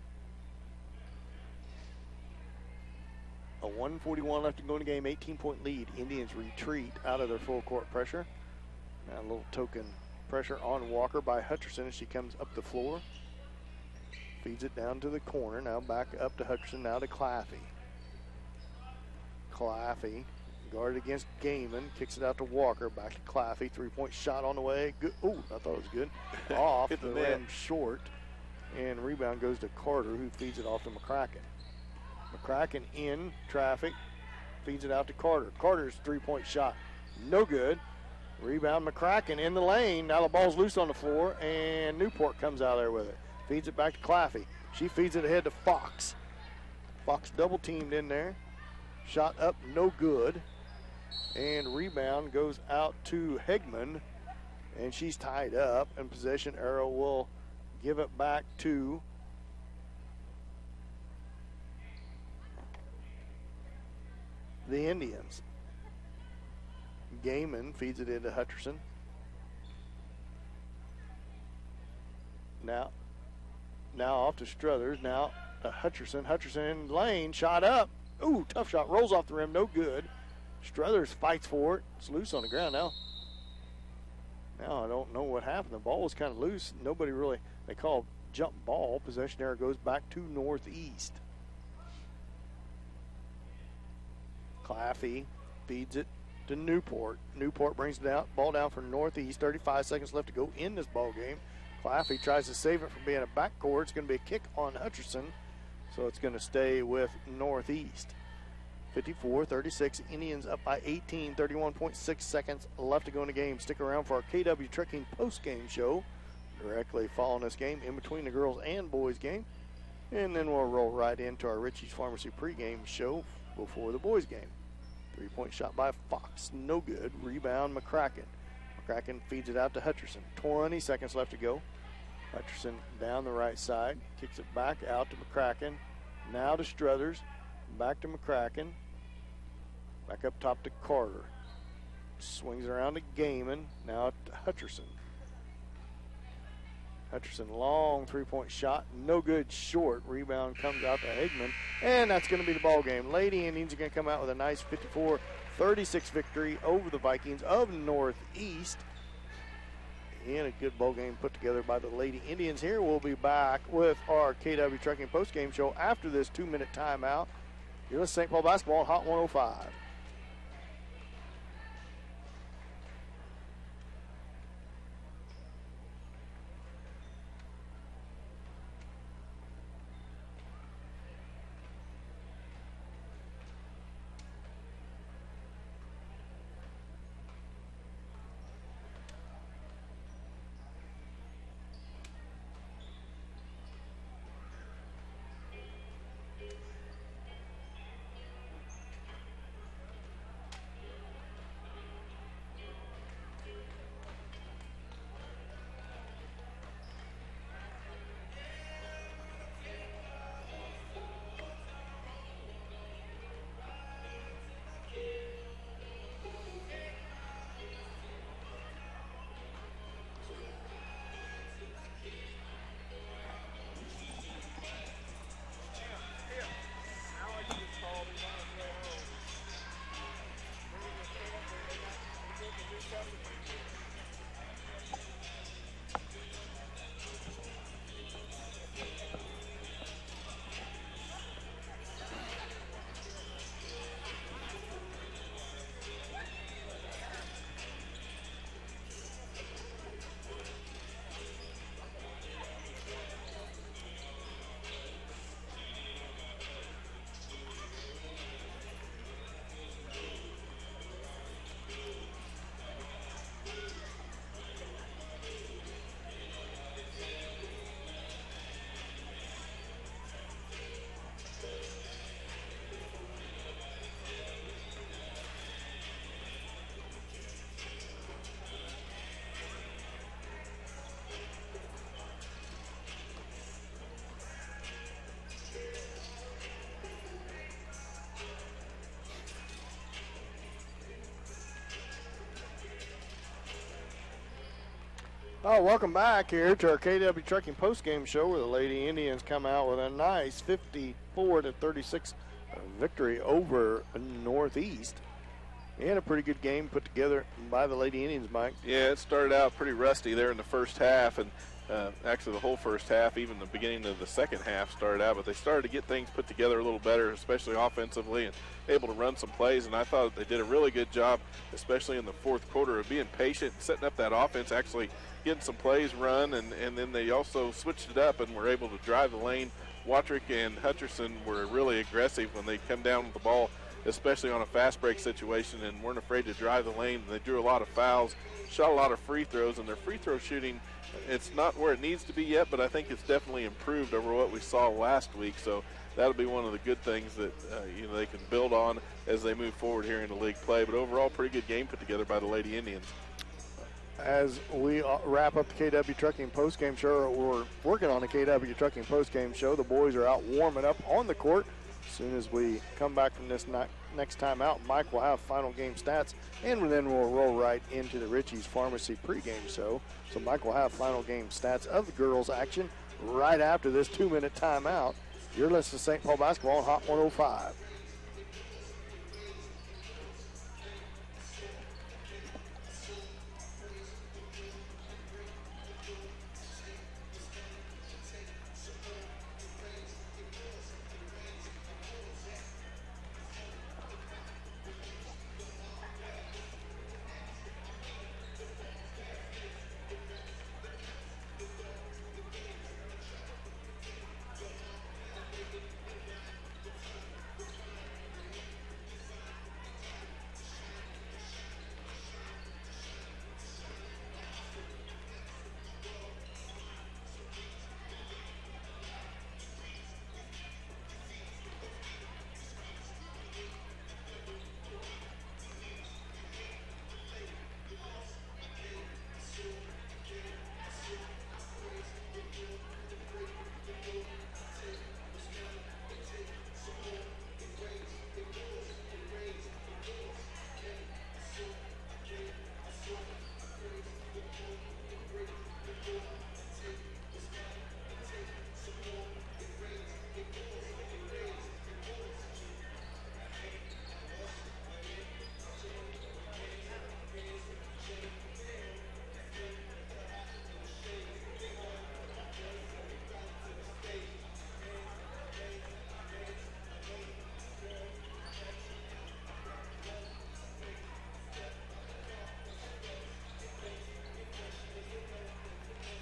A 1:41 left to go in the game. 18-point lead. Indians retreat out of their full court pressure. Now a little token pressure on Walker by Hutcherson as she comes up the floor. Feeds it down to the corner. Now back up to Hutcherson. Now to Claffey. Claffey guarded against Gaiman. Kicks it out to Walker. Back to Claffey. 3-point shot on the way. Good. Oh, I thought it was good. Off the rim short. And rebound goes to Carter, who feeds it off to McCracken. McCracken in traffic. Feeds it out to Carter. Carter's 3-point shot. No good. Rebound McCracken in the lane. Now the ball's loose on the floor, and Newport comes out there with it. Feeds it back to Claffey. She feeds it ahead to Fox. Fox double teamed in there. Shot up, no good. And rebound goes out to Hegman, and she's tied up, and possession arrow will give it back to the Indians. Gaiman feeds it into Hutcherson. Now off to Struthers. Now to Hutcherson. Hutcherson in lane. Shot up. Ooh, tough shot. Rolls off the rim. No good. Struthers fights for it. It's loose on the ground now. Now I don't know what happened. The ball was kind of loose. Nobody really, they call jump ball. Possession error goes back to Northeast. Claffey feeds it to Newport. Newport brings it out. Ball down for Northeast. 35 seconds left to go in this ball game. Claffey tries to save it from being a backcourt. It's going to be a kick on Hutcherson. So it's going to stay with Northeast. 54-36. Indians up by 18. 31.6 seconds left to go in the game. Stick around for our KW Trucking post-game show. Directly following this game in between the girls and boys game. And then we'll roll right into our Richie's Pharmacy pregame show before the boys game. 3-point shot by Fox. No good. Rebound McCracken. McCracken feeds it out to Hutcherson. 20 seconds left to go. Hutcherson down the right side. Kicks it back out to McCracken. Now to Struthers. Back to McCracken. Back up top to Carter. Swings around to Gaiman. Now to Hutcherson. Hutcherson, long 3-point shot. No good, short. Rebound comes out to Hegman. And that's going to be the ball game. Lady Indians are going to come out with a nice 54-36 victory over the Vikings of Northeast. And a good ball game put together by the Lady Indians here. We'll be back with our KW Trucking postgame show after this 2-minute timeout. You're listening to St. Paul Basketball on Hot 105. Oh, welcome back here to our KW Trucking postgame show where the Lady Indians come out with a nice 54-36 victory over Northeast. And a pretty good game put together by the Lady Indians, Mike. Yeah, it started out pretty rusty there in the first half, and actually the whole first half, even the beginning of the second half started out, but they started to get things put together a little better, especially offensively, and able to run some plays, and I thought they did a really good job, especially in the fourth quarter, of being patient and setting up that offense, actually getting some plays run, and then they also switched it up and were able to drive the lane. Watrick and Hutcherson were really aggressive when they come down with the ball, especially on a fast break situation, and weren't afraid to drive the lane. They drew a lot of fouls, shot a lot of free throws, and their free throw shooting, it's not where it needs to be yet, but I think it's definitely improved over what we saw last week. So that'll be one of the good things that they can build on as they move forward here into league play. But overall, pretty good game put together by the Lady Indians. As we wrap up the KW Trucking postgame show, we're working on the KW Trucking postgame show. The boys are out warming up on the court. As soon as we come back from this next time out, Mike will have final game stats, and then we'll roll right into the Ritchie's Pharmacy pregame show. So Mike will have final game stats of the girls' action right after this 2-minute timeout. You're listening to St. Paul Basketball on Hot 105.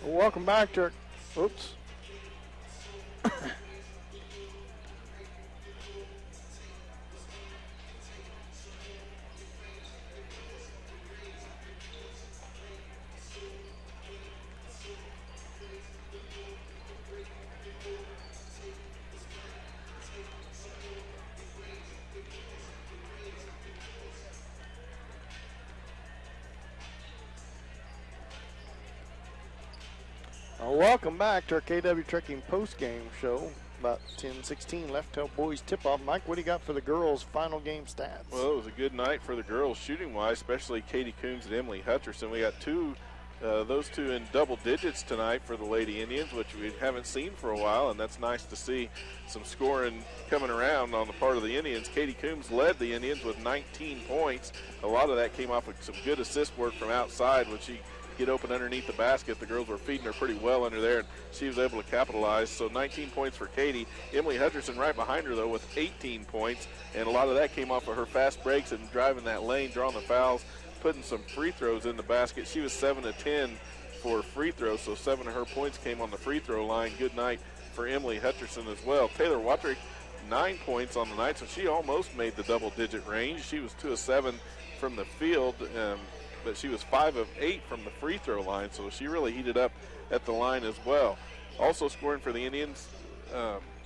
Welcome back to, oops. Welcome back to our KW Trucking post-game show. About 10-16 left till boys tip-off. Mike, what do you got for the girls' final game stats? Well, it was a good night for the girls shooting-wise, especially Katie Coombs and Emily Hutcherson. We got those two in double digits tonight for the Lady Indians, which we haven't seen for a while, and that's nice to see some scoring coming around on the part of the Indians. Katie Coombs led the Indians with 19 points. A lot of that came off of some good assist work from outside when she get open underneath the basket. The girls were feeding her pretty well under there, and she was able to capitalize. So 19 points for Katie. Emily Hutcherson right behind her, though, with 18 points, and a lot of that came off of her fast breaks and driving that lane, drawing the fouls, putting some free throws in the basket. She was 7 of 10 for free throws, so 7 of her points came on the free throw line. Good night for Emily Hutcherson as well. Taylor Watrick, 9 points on the night, so she almost made the double-digit range. She was 2 of 7 from the field, but she was 5 of 8 from the free throw line, so she really heated up at the line as well. Also scoring for the Indians,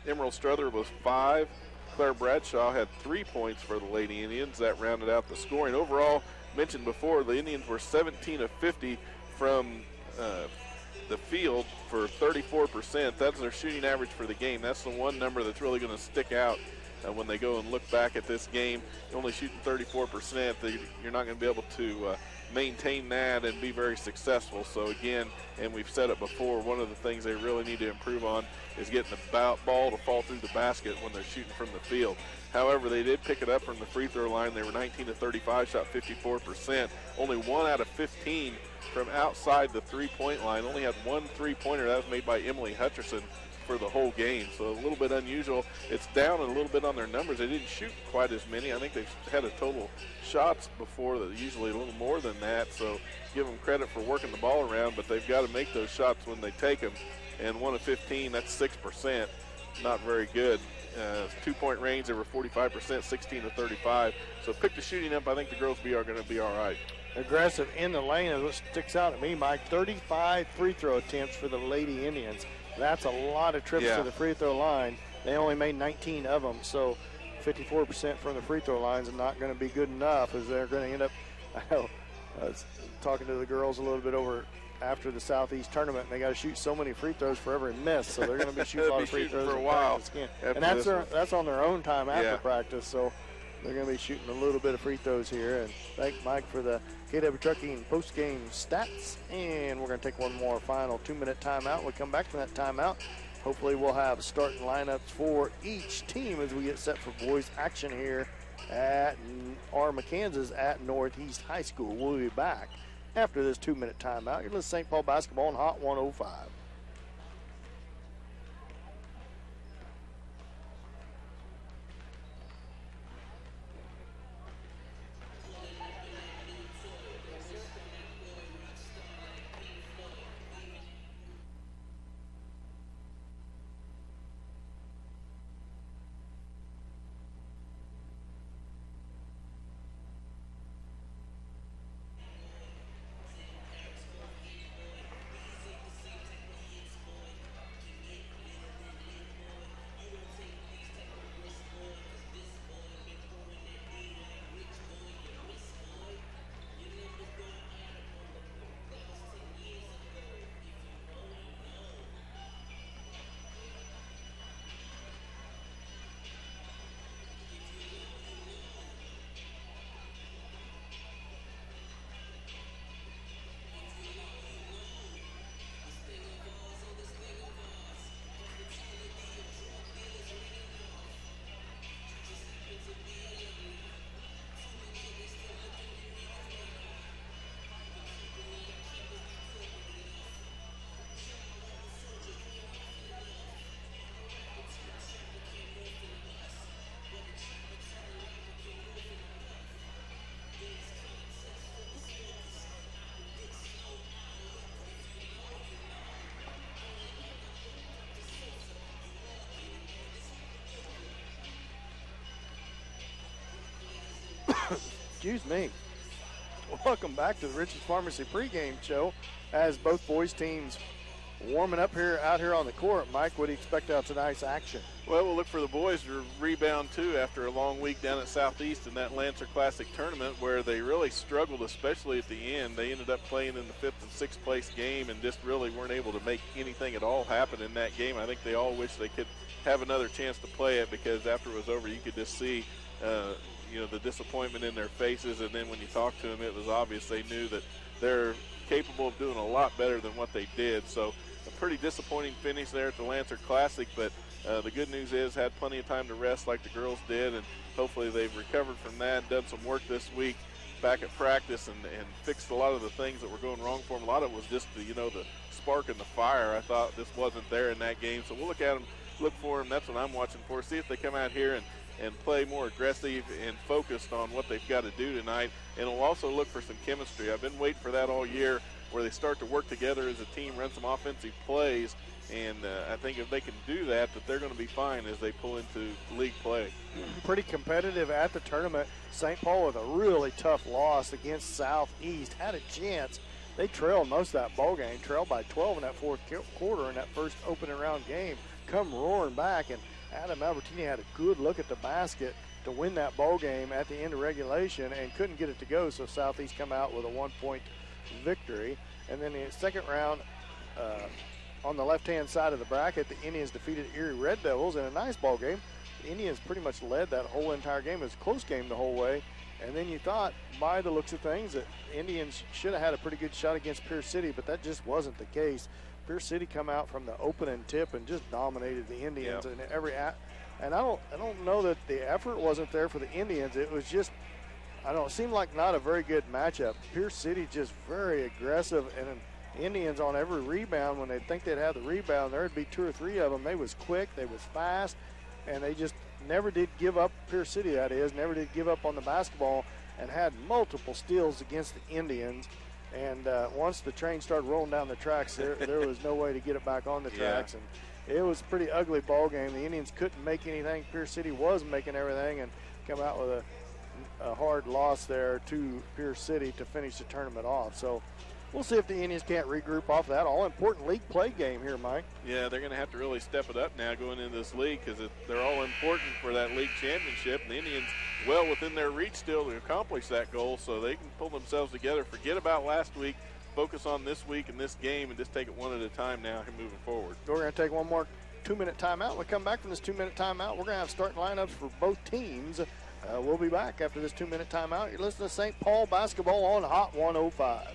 Emerald Strother was 5. Claire Bradshaw had 3 points for the Lady Indians. That rounded out the scoring. Overall, mentioned before, the Indians were 17 of 50 from the field for 34%. That's their shooting average for the game. That's the one number that's really going to stick out when they go and look back at this game. Only shooting 34%, you're not going to be able to maintain that and be very successful. So again, and we've said it before, one of the things they really need to improve on is getting the ball to fall through the basket when they're shooting from the field. However, they did pick it up from the free throw line. They were 19 to 35, shot 54%. Only 1 out of 15 from outside the three-point line. Only had one three-pointer. That was made by Emily Hutcherson for the whole game. So a little bit unusual. It's down a little bit on their numbers. They didn't shoot quite as many. I think they've had a total shots before that, usually a little more than that. So give them credit for working the ball around, but they've got to make those shots when they take them. And 1 of 15, that's 6%. Not very good. 2-point range, they were 45%, 16 to 35. So pick the shooting up. I think the girls are going to be all right. Aggressive in the lane is what sticks out at me, Mike. 35 free throw attempts for the Lady Indians. That's a lot of trips to the free throw line. They only made 19 of them, so 54% from the free throw lines is not going to be good enough, as they're going to end up talking to the girls a little bit over after the Southeast tournament, and they got to shoot so many free throws for every miss, so they're going to be shooting a lot of free throws for a while. And that's on their own time after practice, so they're going to be shooting a little bit of free throws here. And thank Mike for the KW Trucking post-game stats. And we're going to take one more final 2-minute timeout. We'll come back from that timeout. Hopefully we'll have starting lineups for each team as we get set for boys action here at Arma, Kansas at Northeast High School. We'll be back after this 2-minute timeout. You're listening to St. Paul basketball on Hot 105. Excuse me. Welcome back to the Richards Pharmacy pregame show as both boys teams warming up out here on the court. Mike, what do you expect out of tonight's action? Well, we'll look for the boys to rebound, too, after a long week down at Southeast in that Lancer Classic tournament where they really struggled, especially at the end. They ended up playing in the 5th and 6th place game and just really weren't able to make anything at all happen in that game. I think they all wish they could have another chance to play it, because after it was over, you could just see the disappointment in their faces. And then when you talk to them, it was obvious they knew that they're capable of doing a lot better than what they did. So a pretty disappointing finish there at the Lancer Classic, but the good news is had plenty of time to rest like the girls did, and hopefully they've recovered from that and done some work this week back at practice and fixed a lot of the things that were going wrong for them. A lot of it was just the spark and the fire. I thought this wasn't there in that game, so we'll look at them, look for them. That's what I'm watching for. See if they come out here and play more aggressive and focused on what they've got to do tonight. And we'll also look for some chemistry. I've been waiting for that all year, where they start to work together as a team, run some offensive plays, and I think if they can do that, they're going to be fine as they pull into league play. Pretty competitive at the tournament. St. Paul with a really tough loss against Southeast. Had a chance. They trailed most of that ball game, trailed by 12 in that fourth quarter in that first opening round game. Come roaring back, and Adam Albertini had a good look at the basket to win that ball game at the end of regulation and couldn't get it to go, so Southeast come out with a 1-point victory. And then the second round, on the left-hand side of the bracket, the Indians defeated Erie Red Devils in a nice ball game. The Indians pretty much led that whole entire game. It was a close game the whole way. And then you thought, by the looks of things, that Indians should have had a pretty good shot against Pierce City, but that just wasn't the case. Pierce City come out from the opening tip and just dominated the Indians. Yep. And I don't know that the effort wasn't there for the Indians. It was just, it seemed like not a very good matchup. Pierce City just very aggressive, and Indians on every rebound, when they'd think they'd have the rebound, there'd be 2 or 3 of them. They was quick, they was fast, and they just never did give up. Pierce City, that is, never did give up on the basketball, and had multiple steals against the Indians. And once the train started rolling down the tracks, there was no way to get it back on the tracks. And it was a pretty ugly ball game. The Indians couldn't make anything. Pierce City was making everything, and come out with a hard loss there to Pierce City to finish the tournament off. So we'll see if the Indians can't regroup off that all-important league play game here, Mike. Yeah, they're going to have to really step it up now going into this league, because they're all important for that league championship. And the Indians well within their reach still to accomplish that goal, so they can pull themselves together, forget about last week, focus on this week and this game, and just take it one at a time now and moving forward. We're going to take one more 2-minute timeout. When we come back from this 2-minute timeout, we're going to have starting lineups for both teams. We'll be back after this 2-minute timeout. You're listening to St. Paul basketball on Hot 105.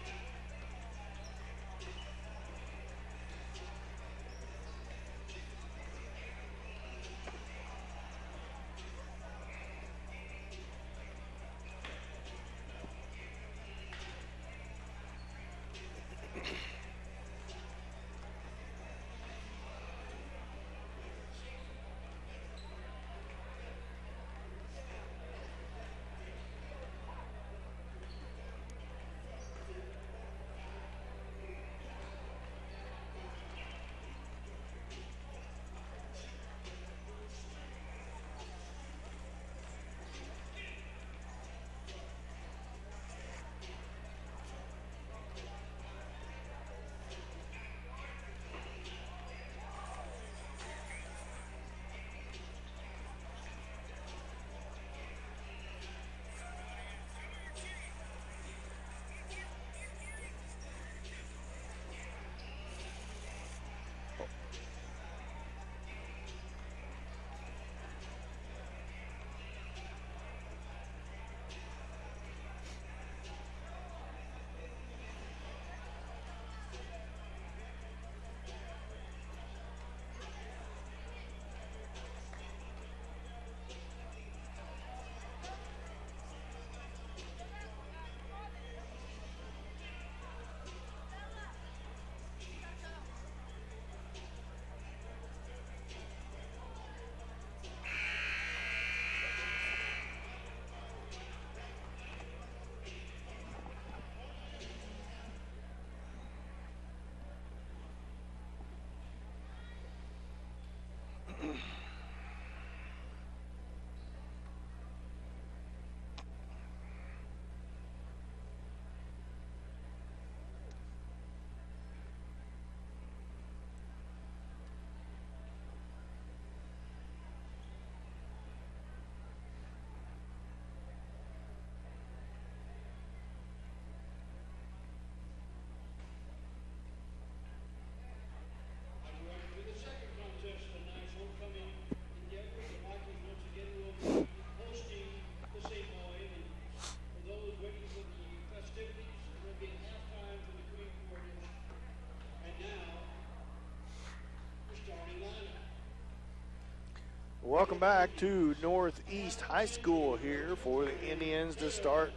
Welcome back to Northeast High School here for the Indians to start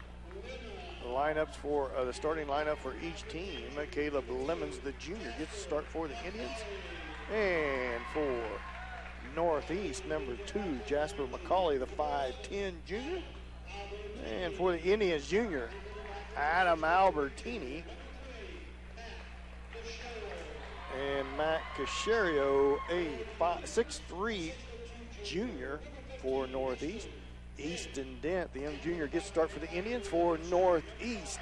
the lineups for the starting lineup for each team. Caleb Lemons, the junior, gets to start for the Indians. And for Northeast, number 2, Jasper McCauley, the 5'10 junior. And for the Indians junior, Adam Albertini. And Matt Casherio, a 6'3 junior for Northeast. Easton Dent, the young junior, gets to start for the Indians for Northeast.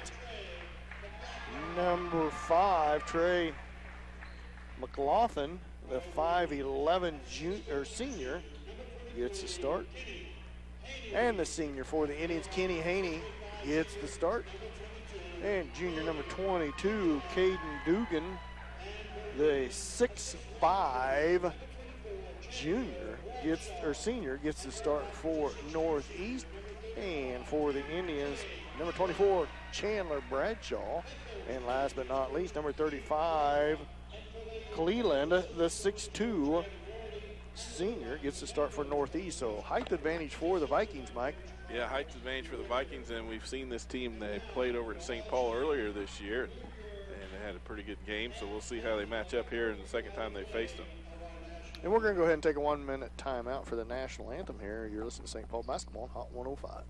Number 5, Trey McLaughlin, the 5'11 senior, gets the start. And the senior for the Indians, Kenny Haney, gets the start. And junior number 22, Caden Dugan, the 6'5 senior, gets the start for Northeast. And for the Indians, number 24, Chandler Bradshaw. And last but not least, number 35, Cleland, the 6'2" senior, gets to start for Northeast. So height advantage for the Vikings, Mike. Yeah, height advantage for the Vikings, and we've seen this team. They played over at St. Paul earlier this year, and they had a pretty good game. So we'll see how they match up here in the second time they faced them. And we're going to go ahead and take a 1-minute timeout for the national anthem here. You're listening to St. Paul Basketball on Hot 105.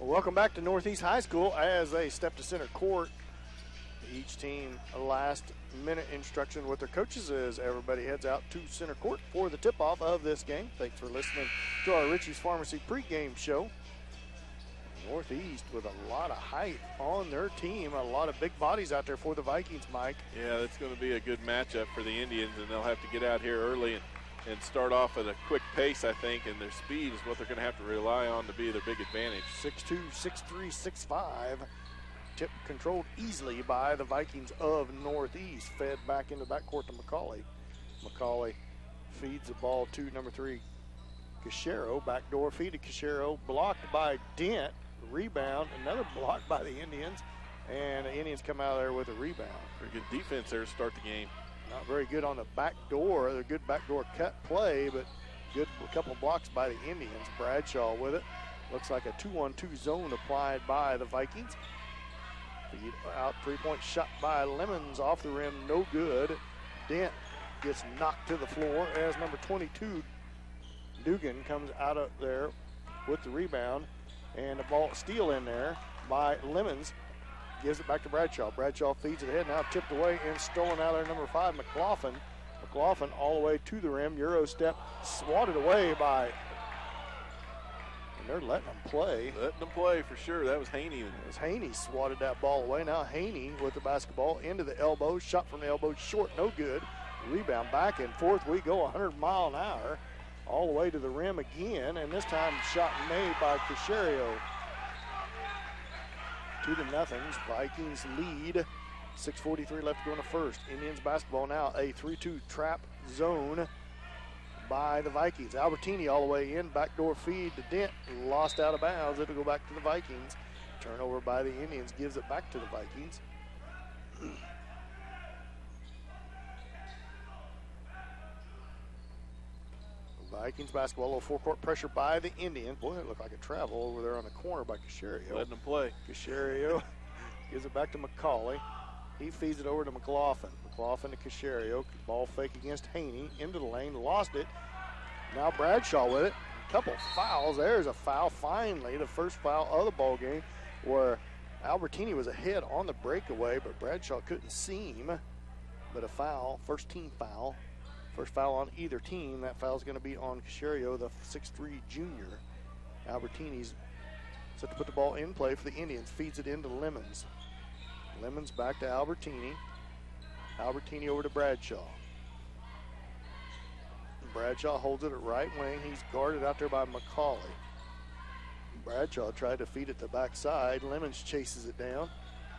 Well, welcome back to Northeast High School as they step to center court. Each team a last-minute instruction with their coaches as everybody heads out to center court for the tip-off of this game. Thanks for listening to our Richie's Pharmacy pregame show. Northeast with a lot of height on their team, a lot of big bodies out there for the Vikings, Mike. Yeah, that's going to be a good matchup for the Indians, and they'll have to get out here early and start off at a quick pace, I think, and their speed is what they're going to have to rely on to be their big advantage. 6'2", 6'3", 6'5". Tip controlled easily by the Vikings of Northeast. Fed back into backcourt to McCauley. McCauley feeds the ball to number 3, Cachero. Backdoor feed to Cachero. Blocked by Dent. Rebound. Another block by the Indians. And the Indians come out of there with a rebound. Pretty good defense there to start the game. Not very good on the back door. They're good backdoor cut play, but good couple blocks by the Indians. Bradshaw with it. Looks like a 2-on-2 zone applied by the Vikings. Feed out, three-point shot by Lemons off the rim, no good. Dent gets knocked to the floor as number 22, Dugan, comes out of there with the rebound. And the ball steal in there by Lemons. Gives it back to Bradshaw. Bradshaw feeds it ahead, now tipped away and stolen out of there, number 5, McLaughlin. McLaughlin all the way to the rim. Euro step swatted away by, and they're letting them play. Letting them play for sure. That was Haney. Haney swatted that ball away. Now Haney with the basketball into the elbow. Shot from the elbow, short, no good. Rebound back and forth. We go 100 mile an hour all the way to the rim again. And this time shot made by Cachero. 2-0. Vikings lead. 6:43 left to go in the first. Indians basketball now. A 3-2 trap zone by the Vikings. Albertini all the way in. Backdoor feed to Dent. Lost out of bounds. It'll go back to the Vikings. Turnover by the Indians gives it back to the Vikings. Vikings basketball, a little four-court pressure by the Indians. Boy, it looked like a travel over there on the corner by Cachero. Letting them play. Cachero gives it back to McCauley. He feeds it over to McLaughlin. McLaughlin to Cachero. Ball fake against Haney. Into the lane. Lost it. Now Bradshaw with it. Couple fouls. There's a foul finally. The first foul of the ball game where Albertini was ahead on the breakaway, but Bradshaw couldn't see him. But a foul. First team foul First foul on either team. That foul is going to be on Caserio, the 6'3 junior. Albertini's set to put the ball in play for the Indians. Feeds it into Lemons. Lemons back to Albertini. Albertini over to Bradshaw. Bradshaw holds it at right wing. He's guarded out there by McCauley. Bradshaw tried to feed it to the backside. Lemons chases it down.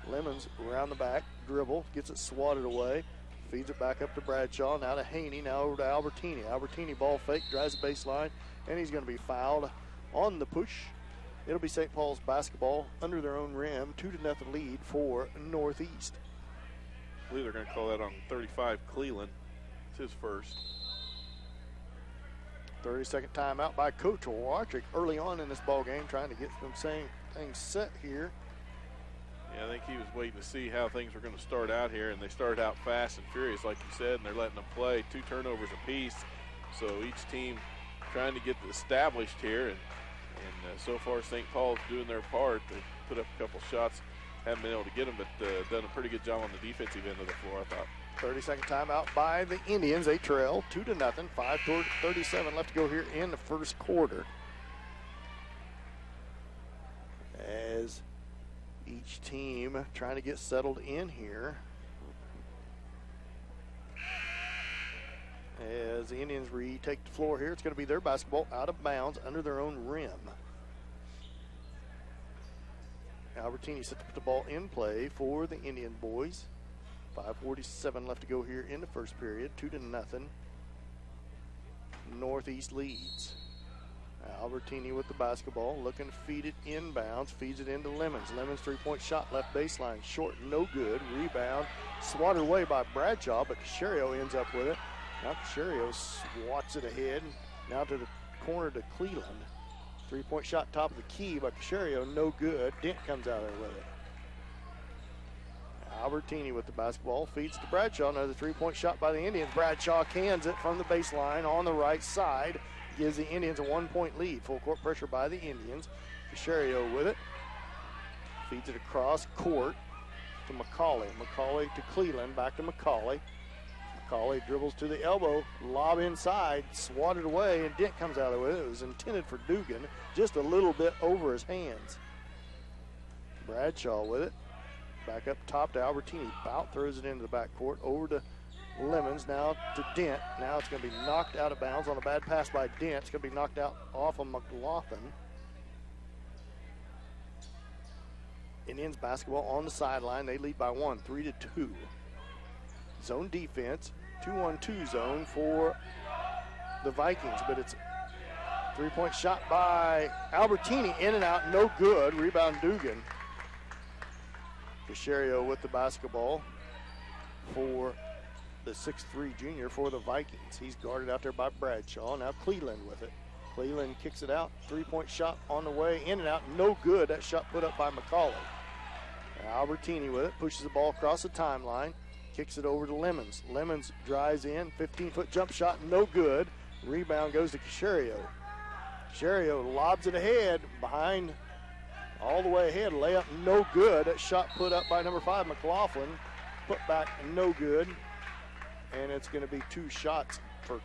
Lemons around the back, dribble, gets it swatted away. Feeds it back up to Bradshaw. Now to Haney. Now over to Albertini. Albertini ball fake, drives the baseline, and he's going to be fouled on the push. It'll be St. Paul's basketball under their own rim. 2-0 lead for Northeast. I believe they're going to call that on 35 Cleveland. It's his first. 30-second timeout by Coach Wartrick early on in this ball game, trying to get some things set here. Yeah, I think he was waiting to see how things were going to start out here, and they started out fast and furious, like you said, and they're letting them play 2 turnovers apiece. So each team trying to get established here, and so far St. Paul's doing their part. They put up a couple shots, haven't been able to get them, but done a pretty good job on the defensive end of the floor, I thought. 30-second timeout by the Indians. They trail 2-0. 5:37 left to go here in the first quarter. As each team trying to get settled in here. As the Indians retake the floor here, it's going to be their basketball out of bounds under their own rim. Albertini set to put the ball in play for the Indian boys. 5:47 left to go here in the first period. 2-0. Northeast leads. Albertini with the basketball, looking to feed it inbounds, feeds it into Lemons. Lemons 3-point shot, left baseline, short, no good. Rebound, swatted away by Bradshaw, but Caserio ends up with it. Now Caserio swats it ahead, now to the corner to Cleveland. 3-point shot, top of the key by Caserio, no good. Dent comes out there with it. Albertini with the basketball, feeds to Bradshaw. Another 3-point shot by the Indians. Bradshaw cans it from the baseline on the right side. Gives the Indians a 1-point lead. Full court pressure by the Indians. Caserio with it. Feeds it across court to McCauley. McCauley to Cleveland. Back to McCauley. McCauley dribbles to the elbow. Lob inside. Swatted away. And Dent comes out of it with it. It was intended for Dugan. Just a little bit over his hands. Bradshaw with it. Back up top to Albertini. Bout throws it into the backcourt. Over to Lemons. Now to Dent. Now it's going to be knocked out of bounds on a bad pass by Dent. It's going to be knocked out off of McLaughlin. Indians basketball on the sideline. They lead by 1, 3-2. Zone defense. 2-1-2 zone for the Vikings. But it's a 3-point shot by Albertini. In and out. No good. Rebound Dugan. Caserio with the basketball for the 6'3 junior for the Vikings. He's guarded out there by Bradshaw. Now Cleveland with it. Cleveland kicks it out. 3-point shot on the way. In and out. No good. That shot put up by McCauley. Albertini with it. Pushes the ball across the timeline. Kicks it over to Lemons. Lemons drives in. 15-foot jump shot. No good. Rebound goes to Caserio. Caserio lobs it ahead behind. All the way ahead, layup no good. That shot put up by number 5, McLaughlin. Put back no good. And it's going to be 2 shots for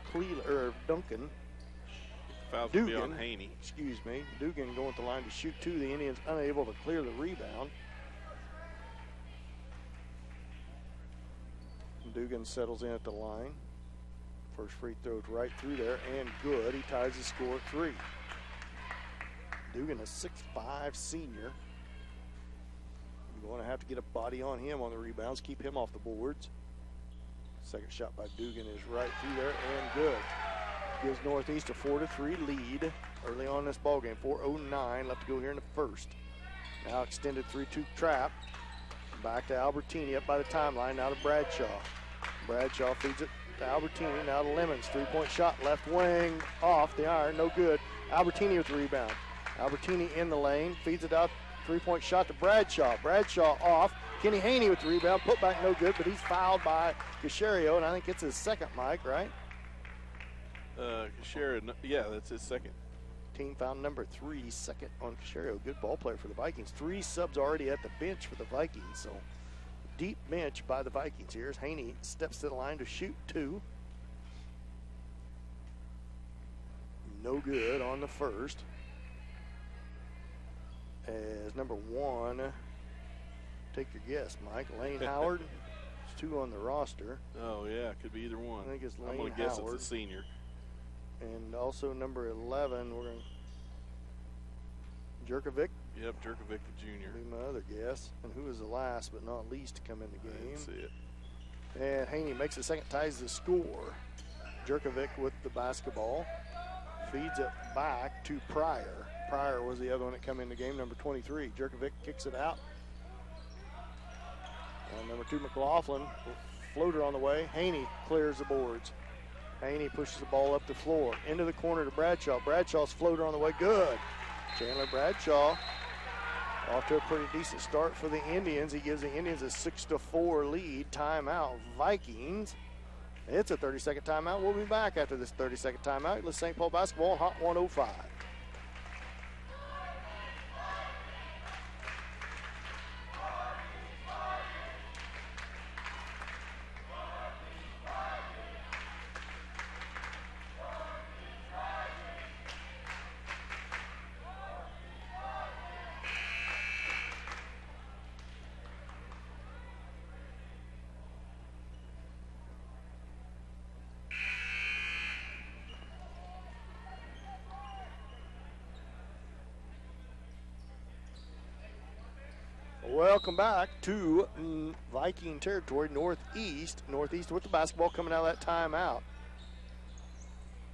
Duncan. Foul's going to be on Haney. Excuse me. Dugan going to the line to shoot 2. The Indians unable to clear the rebound. Dugan settles in at the line. First free throw right through there and good. He ties the score at 3. Dugan, a 6'5 senior. You're going to have to get a body on him on the rebounds, keep him off the boards. Second shot by Dugan is right through there and good. Gives Northeast a 4-3 lead early on in this ballgame. 4:09 left to go here in the first. Now extended 3-2 trap. Back to Albertini up by the timeline. Now to Bradshaw. Bradshaw feeds it to Albertini. Now to Lemons. 3-point shot left wing off the iron. No good. Albertini with the rebound. Albertini in the lane, feeds it out, 3-point shot to Bradshaw. Bradshaw off. Kenny Haney with the rebound, put back no good, but he's fouled by Caserio, and I think it's his second, Mike, right? Caserio, yeah, that's his second. Team foul number 3, second on Caserio. Good ball player for the Vikings. 3 subs already at the bench for the Vikings, so deep bench by the Vikings here as Haney steps to the line to shoot 2. no good on the first. As number 1, take your guess, Mike, Lane Howard. There's 2 on the roster. Oh, yeah, could be either one. I think it's Lane I'm going to guess Howard. it's a senior. And also number 11, we're going to Jerkovic. Yep, Jerkovic the junior. Be my other guess. And who was the last but not least to come in the I game? didn't see it. And Haney makes the second, ties the score. Jerkovic with the basketball. Feeds it back to Pryor. Pryor was the other one that come in the game, number 23. Jerkovic kicks it out. And number 2, McLaughlin. Floater on the way. Haney clears the boards. Haney pushes the ball up the floor. Into the corner to Bradshaw. Bradshaw's floater on the way. Good. Chandler Bradshaw off to a pretty decent start for the Indians. He gives the Indians a 6-4 lead. Timeout, Vikings. It's a 30-second timeout. We'll be back after this 30-second timeout. Let's St. Paul basketball on Hot 105. Welcome back to Viking territory, Northeast. Northeast with the basketball coming out of that timeout.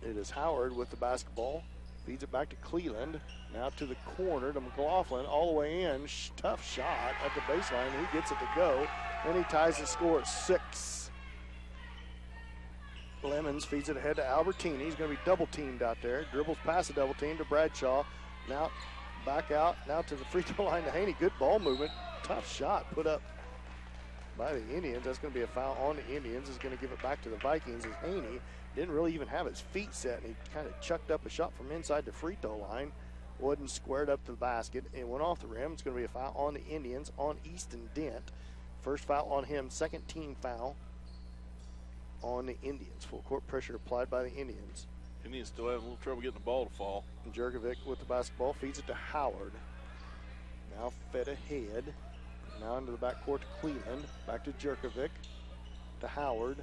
It is Howard with the basketball. Feeds it back to Cleland. Now to the corner to McLaughlin. All the way in. Tough shot at the baseline. He gets it to go. And he ties the score at 6. Lemons feeds it ahead to Albertini. He's going to be double teamed out there. Dribbles past the double team to Bradshaw. Now back out. Now to the free throw line to Haney. Good ball movement. Tough shot put up by the Indians. That's going to be a foul on the Indians. Is going to give it back to the Vikings as Haney didn't really even have his feet set, and he kind of chucked up a shot from inside the free throw line. Wasn't squared up to the basket. It went off the rim. It's going to be a foul on the Indians on Easton Dent. First foul on him, second team foul on the Indians. Full court pressure applied by the Indians. Indians still having a little trouble getting the ball to fall. And Jerkovic with the basketball feeds it to Howard. Now fed ahead. Now into the backcourt to Cleveland. Back to Jerkovic. To Howard.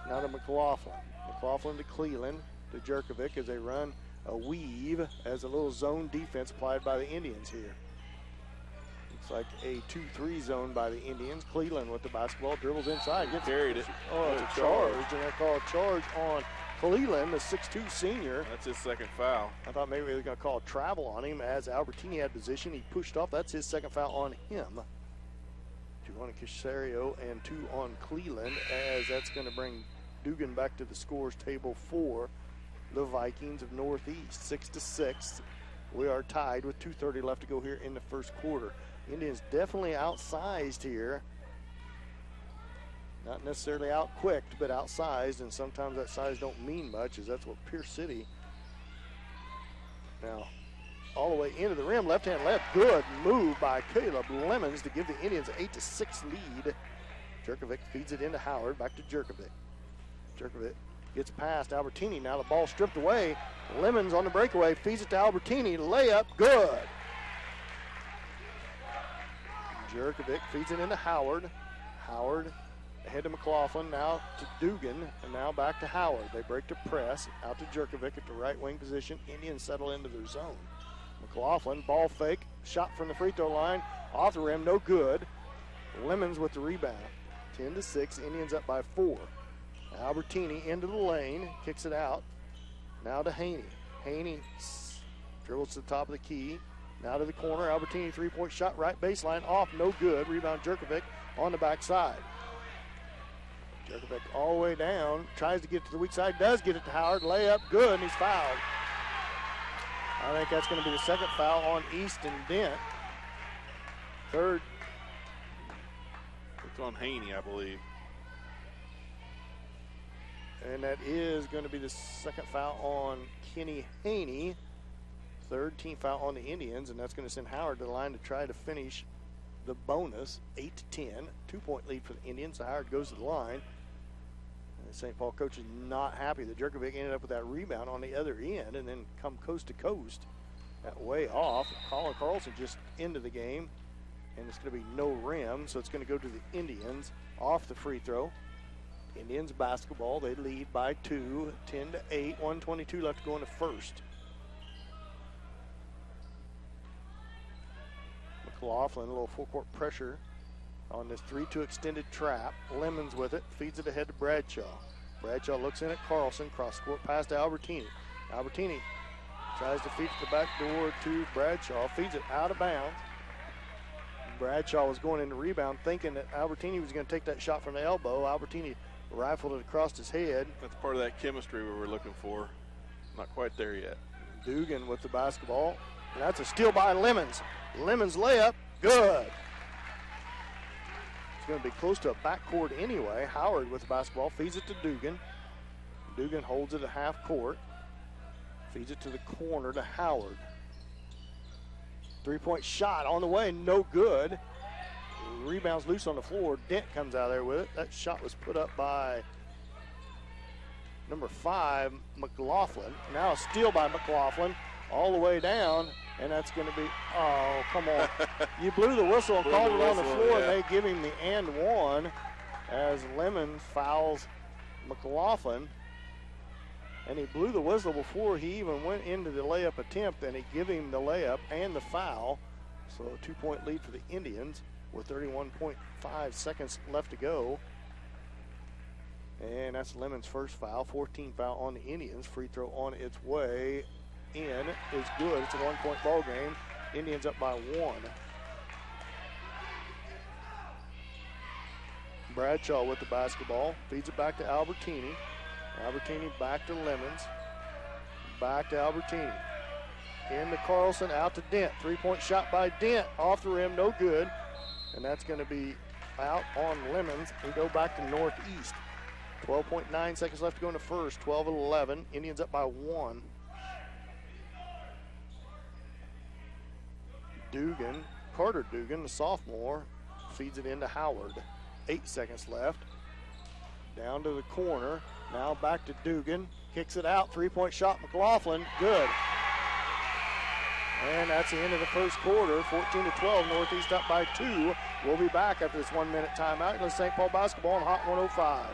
Now to McLaughlin. McLaughlin to Cleveland. To Jerkovic as they run a weave as a little zone defense applied by the Indians here. Looks like a 2-3 zone by the Indians. Cleveland with the basketball. Dribbles inside. Gets carried it. Oh, it's a charge. And they call a charge on Cleveland, the 6'2 senior. That's his second foul. I thought maybe they were going to call a travel on him as Albertini had position. He pushed off. That's his second foul on him. 2 on Casario and 2 on Cleveland, as that's going to bring Dugan back to the scores table for the Vikings of Northeast. 6-6. We are tied with 2:30 left to go here in the first quarter. Indians definitely outsized here. Not necessarily out-quicked, but outsized, and sometimes that size don't mean much, as that's what Pierce City. Now, all the way into the rim, left-hand left, good move by Caleb Lemons to give the Indians an 8-6 lead. Jerkovic feeds it into Howard, back to Jerkovic. Jerkovic gets past Albertini, now the ball stripped away. Lemons on the breakaway, feeds it to Albertini, layup, good. Jerkovic feeds it into Howard. Howard ahead to McLaughlin, now to Dugan, and now back to Howard. They break to press, out to Jerkovic at the right wing position. Indians settle into their zone. McLaughlin, ball fake, shot from the free throw line, off the rim, no good. Lemons with the rebound. 10-6, Indians up by 4. Albertini into the lane, kicks it out. Now to Haney. Haney dribbles to the top of the key. Now to the corner, Albertini three-point shot, right baseline, off, no good. Rebound Jerkovic on the backside. Jerkovic all the way down, tries to get to the weak side, does get it to Howard, layup, good, and he's fouled. I think that's going to be the second foul on Easton Dent. Third. It's on Haney, I believe. And that is going to be the second foul on Kenny Haney. Third team foul on the Indians, and that's going to send Howard to the line to try to finish the bonus, 8-10. 2-point lead for the Indians. So Howard goes to the line. St. Paul coach is not happy that Jerkovic ended up with that rebound on the other end and then come coast to coast. That way off. Colin Carlson just into the game, and it's going to be no rim, so it's going to go to the Indians off the free throw. Indians basketball, they lead by 2, 10-8, 1:22 left to go in the first. McLaughlin, a little full court pressure on this 3-2 extended trap. Lemons with it, feeds it ahead to Bradshaw. Bradshaw looks in at Carlson, cross court pass to Albertini. Albertini tries to feed it the back door to Bradshaw, feeds it out of bounds. Bradshaw was going in the rebound thinking that Albertini was going to take that shot from the elbow. Albertini rifled it across his head. That's part of that chemistry we were looking for. Not quite there yet. Dugan with the basketball. And that's a steal by Lemons. Lemons layup, good. It's going to be close to a backcourt anyway. Howard with the basketball, feeds it to Dugan. Dugan holds it at half court. Feeds it to the corner to Howard. 3-point shot on the way, no good. Rebounds loose on the floor. Dent comes out there with it. That shot was put up by number 5, McLaughlin. Now a steal by McLaughlin all the way down, and that's going to be, oh, come on. You blew the whistle and called it on the floor, and they give him the and one as Lemon fouls McLaughlin. And he blew the whistle before he even went into the layup attempt, and he gave him the layup and the foul. So a 2-point lead for the Indians with 31.5 seconds left to go. And that's Lemon's first foul, 14 foul on the Indians. Free throw on its way in is good. It's a 1-point ball game. Indians up by 1. Bradshaw with the basketball, feeds it back to Albertini. Albertini back to Lemons. Back to Albertini. Into Carlson, out to Dent. 3-point shot by Dent. Off the rim, no good. And that's going to be out on Lemons. We go back to Northeast. 12.9 seconds left to go in the first. 12-11. Indians up by 1. Dugan, Carter Dugan, the sophomore, feeds it into Howard. 8 seconds left. Down to the corner. Now back to Dugan. Kicks it out. 3-point shot. McLaughlin. Good. And that's the end of the first quarter. 14-12. Northeast up by 2. We'll be back after this 1-minute timeout. It's St. Paul basketball on Hot 105.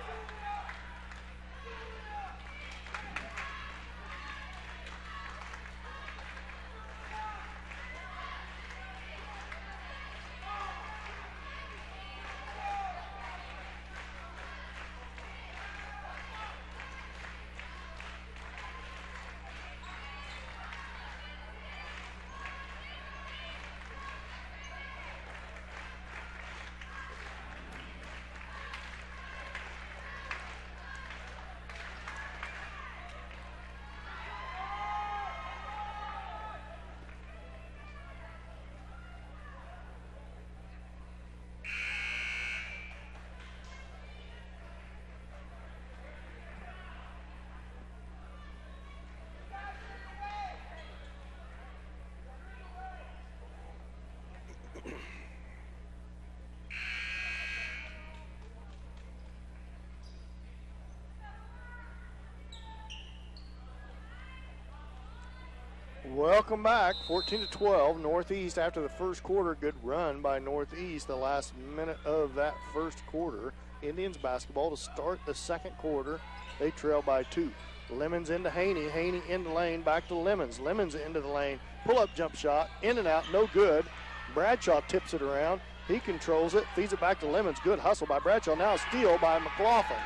Welcome back, 14-12, Northeast after the first quarter. Good run by Northeast the last minute of that first quarter. Indians basketball to start the second quarter. They trail by 2. Lemons into Haney. Haney into lane, back to Lemons. Lemons into the lane. Pull-up jump shot, in and out, no good. Bradshaw tips it around. He controls it, feeds it back to Lemons. Good hustle by Bradshaw. Now a steal by McLaughlin.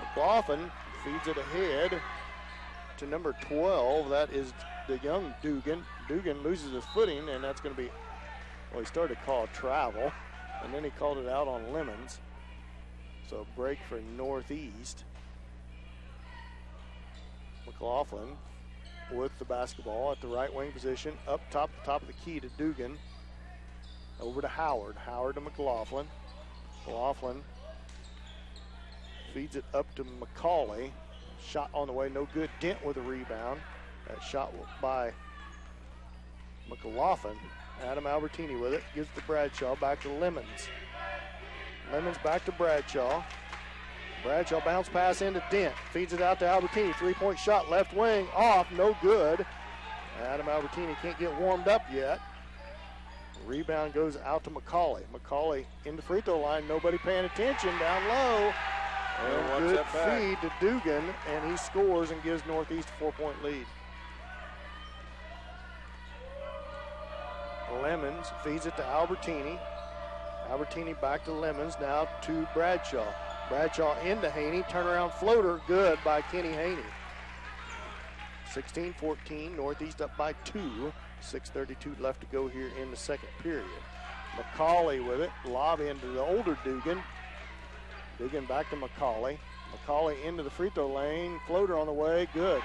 McLaughlin feeds it ahead to number 12. That is the young Dugan. Dugan loses his footing, and that's going to be, well, he started to call travel, and then he called it out on Lemons. So break for Northeast. McLaughlin with the basketball at the right wing position, up top of the key to Dugan. Over to Howard. Howard to McLaughlin. McLaughlin feeds it up to McCauley. Shot on the way, no good. Dent with a rebound. That shot by McLaughlin. Adam Albertini with it. Gives to Bradshaw. Back to Lemons. Lemons back to Bradshaw. Bradshaw bounce pass into Dent. Feeds it out to Albertini. Three-point shot, left wing, off, no good. Adam Albertini can't get warmed up yet. Rebound goes out to McCauley. McCauley in the free throw line. Nobody paying attention. Down low. And good feed to Dugan, and he scores and gives Northeast a 4-point lead. Lemons feeds it to Albertini. Albertini back to Lemons, now to Bradshaw. Bradshaw into Haney. Turnaround floater, good by Kenny Haney. 16-14, Northeast up by 2. 6:32 left to go here in the second period. McCauley with it, lob into the older Dugan. Dugan back to McCauley. McCauley into the free throw lane, floater on the way, good.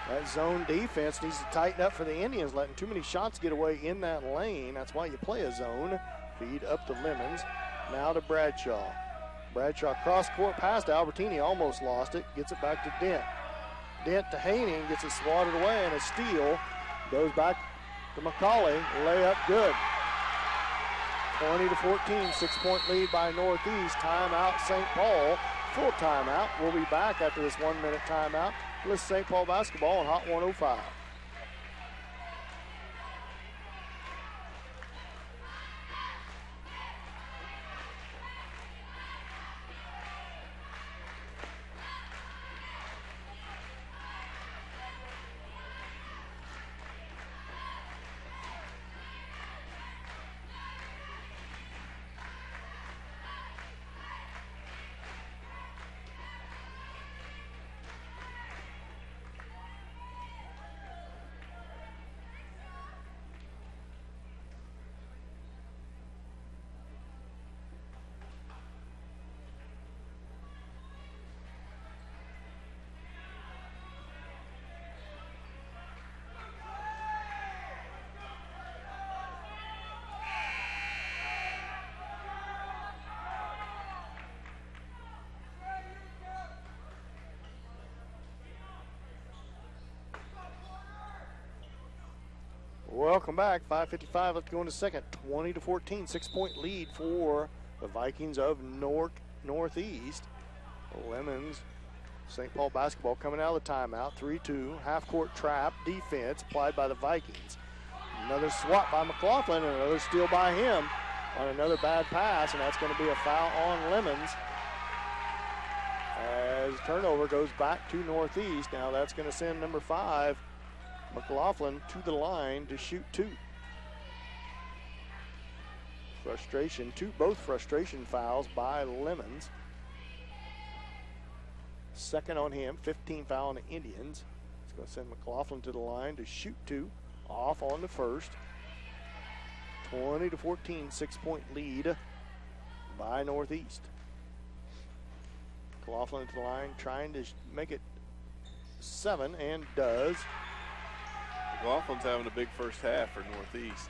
That zone defense needs to tighten up for the Indians, letting too many shots get away in that lane. That's why you play a zone. Feed up to Lemons, now to Bradshaw. Bradshaw cross court pass to Albertini, almost lost it, gets it back to Dent. Dent to Haney, gets it swatted away, and a steal. Goes back to McCauley, layup good. 20-14, 6-point lead by Northeast. Timeout St. Paul, full timeout. We'll be back after this 1-minute timeout. With St. Paul basketball on Hot 105. Welcome back. 5:55 left to go in the second. 20-14, 6-point lead for the Vikings of Northeast. Lemons, St. Paul basketball coming out of the timeout. 3-2, half-court trap defense applied by the Vikings. Another swat by McLaughlin and another steal by him on another bad pass, and that's going to be a foul on Lemons. As turnover goes back to Northeast. Now that's going to send number 5, McLaughlin, to the line to shoot 2. Both frustration fouls by Lemons. Second on him, 15 foul on the Indians. It's going to send McLaughlin to the line to shoot 2. Off on the first. 20-14, 6-point lead by Northeast. McLaughlin to the line, trying to make it 7, and does. McLaughlin's having a big first half for Northeast.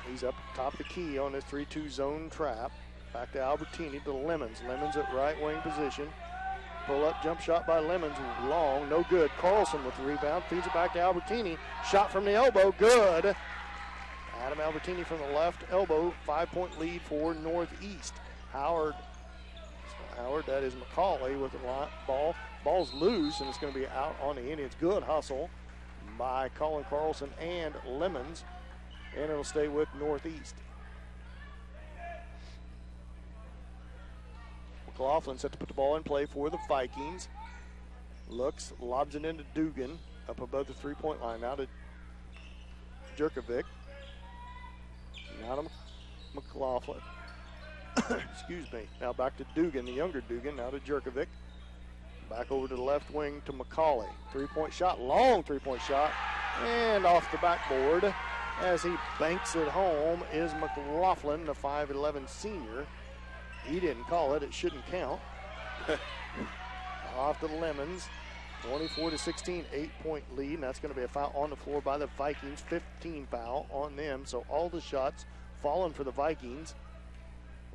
He's up top of the key on this 3-2 zone trap. Back to Albertini to Lemons. Lemons at right wing position. Pull up jump shot by Lemons, long, no good. Carlson with the rebound, feeds it back to Albertini. Shot from the elbow, good. Adam Albertini from the left elbow, 5-point lead for Northeast. Howard, that is McCauley with the ball. Ball's loose, and it's going to be out on the Indians. Good hustle by Colin Carlson and Lemons, and it'll stay with Northeast. McLaughlin set to put the ball in play for the Vikings. Looks, lobs it into Dugan up above the three-point line. Now to Jerkovic. Now to McLaughlin. Excuse me. Now back to Dugan, the younger Dugan. Now to Jerkovic. Back over to the left wing to McCauley. Three-point shot, long three-point shot, and off the backboard as he banks it home is McLaughlin, the 5'11 senior. He didn't call it. It shouldn't count. Off to the Lemons. 24-16, 8-point lead, and that's going to be a foul on the floor by the Vikings. 15 foul on them, so all the shots falling for the Vikings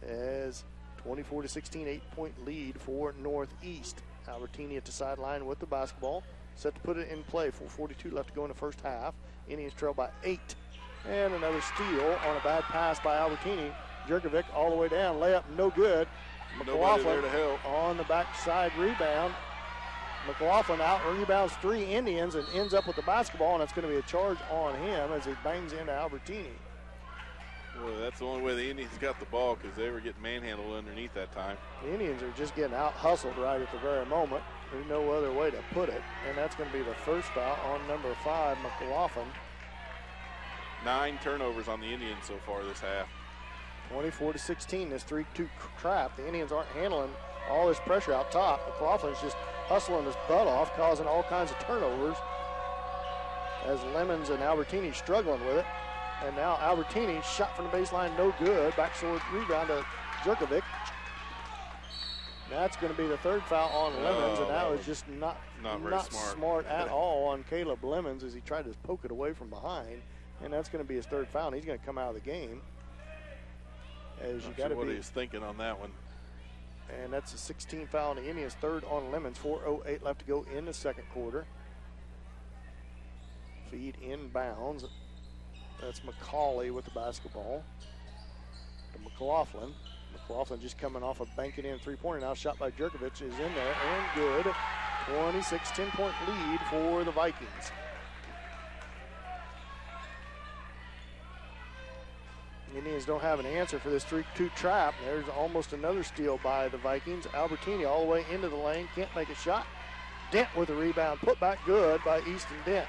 as 24-16, 8-point lead for Northeast. Albertini at the sideline with the basketball. Set to put it in play. 4:42 left to go in the first half. Indians trail by 8. And another steal on a bad pass by Albertini. Jerkovic all the way down. Layup no good. Nobody there McLaughlin to help. on the backside rebound. McLaughlin out rebounds 3 Indians and ends up with the basketball, and it's going to be a charge on him as he bangs into Albertini. Boy, that's the only way the Indians got the ball because they were getting manhandled underneath that time. The Indians are just getting out hustled right at the very moment. There's no other way to put it, and that's going to be the first foul on number 5, McLaughlin. 9 turnovers on the Indians so far this half. 24-16, this 3-2 trap. The Indians aren't handling all this pressure out top. McLaughlin's just hustling his butt off, causing all kinds of turnovers as Lemons and Albertini struggling with it. And now Albertini shot from the baseline, no good. Backsword rebound to Jerkovic. That's going to be the 3rd foul on Lemons, and that was just not very smart at all on Caleb Lemons as he tried to poke it away from behind. And that's going to be his 3rd foul, and he's going to come out of the game. As you got to what be he's thinking on that one. And that's a 16 foul on the Indians, 3rd on Lemons. 4:08 left to go in the second quarter. Feed inbounds. That's McCauley with the basketball to McLaughlin. McLaughlin just coming off a banking in 3-pointer. Now shot by Jerkovic is in there and good. 26, 10-point lead for the Vikings. The Indians don't have an answer for this 3-2 trap. There's almost another steal by the Vikings. Albertini all the way into the lane, can't make a shot. Dent with a rebound, put back good by Easton Dent.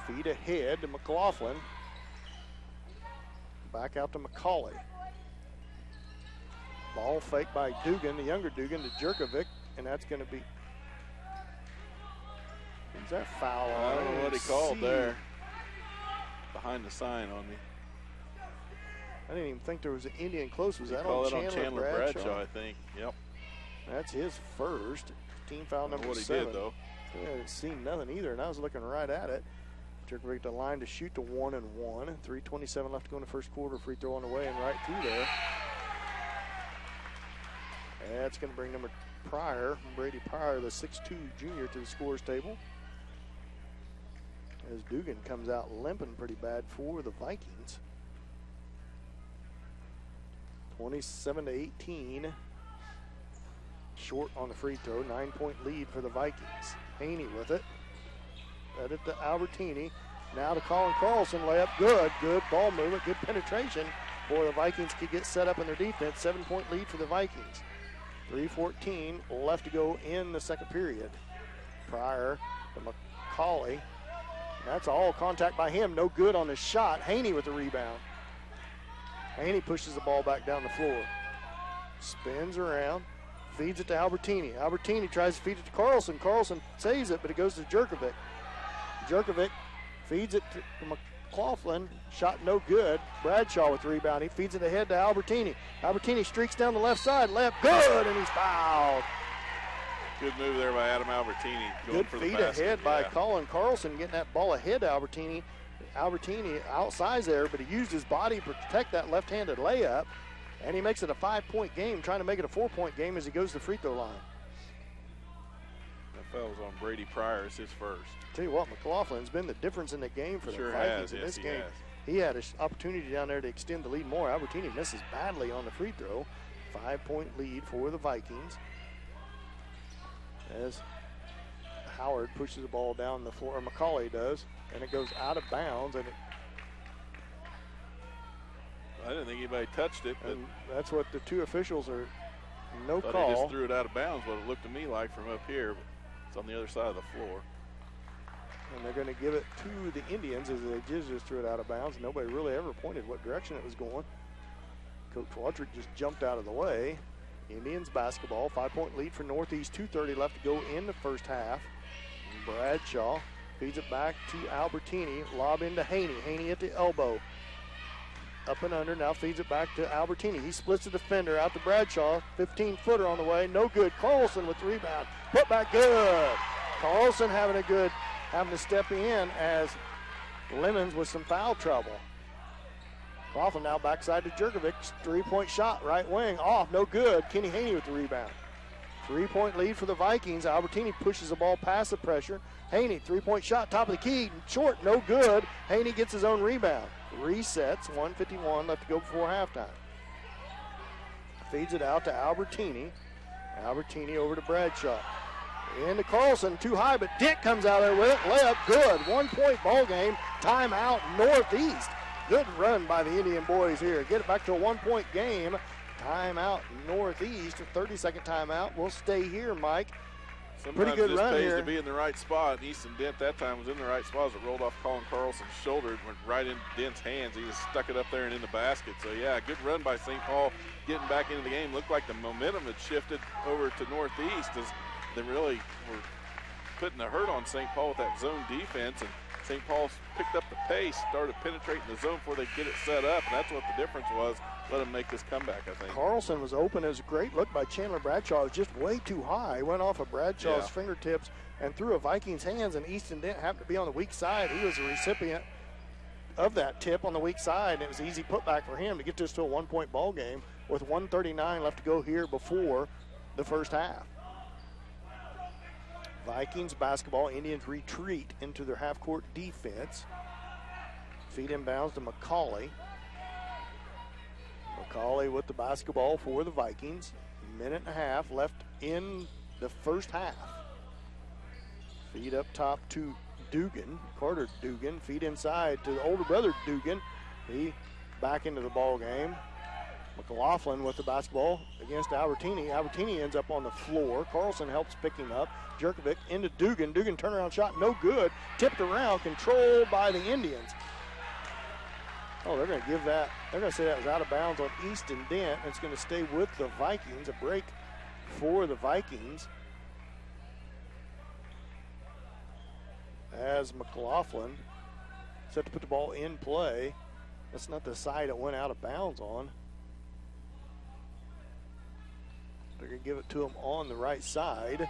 Feed ahead to McLaughlin. Back out to McCauley. Ball fake by Dugan, the younger Dugan, to Jerkovic, and that's going to be. Who's that foul on? I don't know what he called there. Behind the sign on me. I didn't even think there was an Indian close. Was that on Chandler, Chandler Bradshaw, I think. Yep. That's his first. Team foul number 7. What he did, though. I hadn't seen nothing either, and I was looking right at it. Jerkovic the line to shoot to 1-1. 3:27 left to go in the first quarter. Free throw on the way and right through there. That's going to bring number Brady Pryor, the 6'2 junior, to the scorer's table. As Dugan comes out limping pretty bad for the Vikings. 27-18. Short on the free throw. 9-point lead for the Vikings. Haney with it. At it to Albertini. Now to Colin Carlson. Layup good. Good ball movement. Good penetration. Boy, the Vikings could get set up in their defense. 7-point lead for the Vikings. 3:14 left to go in the second period. Pryor to McCauley. That's all contact by him. No good on the shot. Haney with the rebound. Haney pushes the ball back down the floor. Spins around. Feeds it to Albertini. Albertini tries to feed it to Carlson. Carlson saves it, but it goes to Jerkovic. Jerkovic feeds it to McLaughlin. Shot no good. Bradshaw with the rebound. He feeds it ahead to Albertini. Albertini streaks down the left side. Layup good, and he's fouled. Good move there by Adam Albertini. Good feed ahead by Colin Carlson, getting that ball ahead to Albertini. Albertini outsides there, but he used his body to protect that left-handed layup, and he makes it a 5-point game, trying to make it a 4-point game as he goes to the free throw line. That foul was on Brady Pryor. It's his first. Tell you what, McLaughlin's been the difference in the game for the Sure Vikings has. in Yes, this game. He had an opportunity down there to extend the lead more. Albertini misses badly on the free throw. 5-point lead for the Vikings. As Howard pushes the ball down the floor, or McCauley does, and it goes out of bounds. And I didn't think anybody touched it, but that's what the two officials are. No thought call. He just threw it out of bounds. What it looked to me like from up here, but it's on the other side of the floor. And they're going to give it to the Indians as they just threw it out of bounds. Nobody really ever pointed what direction it was going. Coach Wadrick just jumped out of the way. Indians basketball, 5-point lead for Northeast. 2:30 left to go in the first half. Bradshaw feeds it back to Albertini. Lob into Haney. Haney at the elbow. Up and under, now feeds it back to Albertini. He splits the defender out to Bradshaw. 15-footer on the way, no good. Carlson with the rebound. Put back good. Carlson having to step in as Lemons with some foul trouble. Coughlin now backside to Jerkovic. 3-point shot, right wing, off, no good. Kenny Haney with the rebound. 3-point lead for the Vikings. Albertini pushes the ball past the pressure. Haney, 3-point shot, top of the key, short, no good. Haney gets his own rebound. Resets, 1:51 left to go before halftime. feeds it out to Albertini. Albertini over to Bradshaw. Into Carlson, too high, but Dent comes out there with it. Layup, good. 1 point ball game. Timeout, Northeast. Good run by the Indian boys here. Get it back to a 1 point game. Timeout, Northeast. A 30-second timeout. We'll stay here, Mike. Sometimes pretty good it just run pays here. to be in the right spot. Easton Dent that time was in the right spot as it rolled off Colin Carlson's shoulder. It went right into Dent's hands. He just stuck it up there and in the basket. So, yeah, good run by St. Paul getting back into the game. Looked like the momentum had shifted over to Northeast as they really were putting the hurt on St. Paul with that zone defense. And St. Paul picked up the pace, started penetrating the zone before they get it set up. And that's what the difference was. Let them make this comeback, I think. Carlson was open. It was a great look by Chandler Bradshaw. It was just way too high. Went off of Bradshaw's fingertips and through a Vikings' hands, and Easton Dent happened to be on the weak side. He was a recipient of that tip on the weak side, and it was an easy putback for him to get this to a 1 point ball game with 1:39 left to go here before the first half. Vikings basketball. Indians retreat into their half-court defense. Feed inbounds to McCauley. McCauley with the basketball for the Vikings. Minute and a half left in the first half. Feed up top to Dugan, Carter Dugan. Feed inside to the older brother Dugan. He back into the ball game. McLaughlin with the basketball against Albertini. Albertini ends up on the floor. Carlson helps pick him up. Jerkovic into Dugan. Dugan turnaround shot, no good. Tipped around, controlled by the Indians. Oh, they're going to give that. They're going to say that was out of bounds on Easton Dent. It's going to stay with the Vikings. A break for the Vikings. As McLaughlin set to put the ball in play. That's not the side it went out of bounds on. They're going to give it to him on the right side.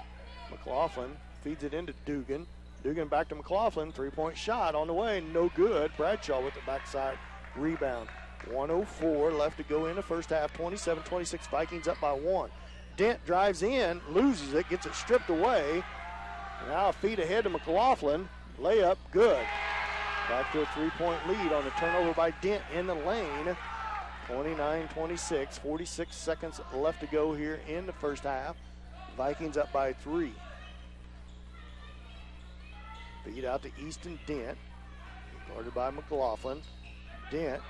McLaughlin feeds it into Dugan. Dugan back to McLaughlin. Three-point shot on the way. No good. Bradshaw with the backside rebound. 1:04 left to go in the first half. 27-26. Vikings up by 1. Dent drives in, loses it, gets it stripped away. Now a feed ahead to McLaughlin. Layup, good. Back to a three-point lead on the turnover by Dent in the lane. 29-26, 46 seconds left to go here in the first half. Vikings up by 3. Feed out to Easton Dent. Guarded by McLaughlin. Dent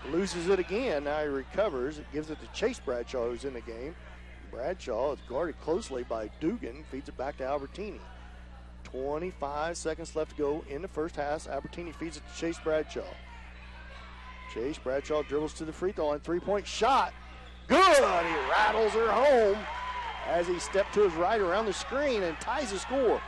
loses it again. Now he recovers. It gives it to Chase Bradshaw, who's in the game. Bradshaw is guarded closely by Dugan. Feeds it back to Albertini. 25 seconds left to go in the first half. Albertini feeds it to Chase Bradshaw. Chase Bradshaw dribbles to the free throw line. Three-point shot. Good. He rattles her home as he stepped to his right around the screen and ties the score.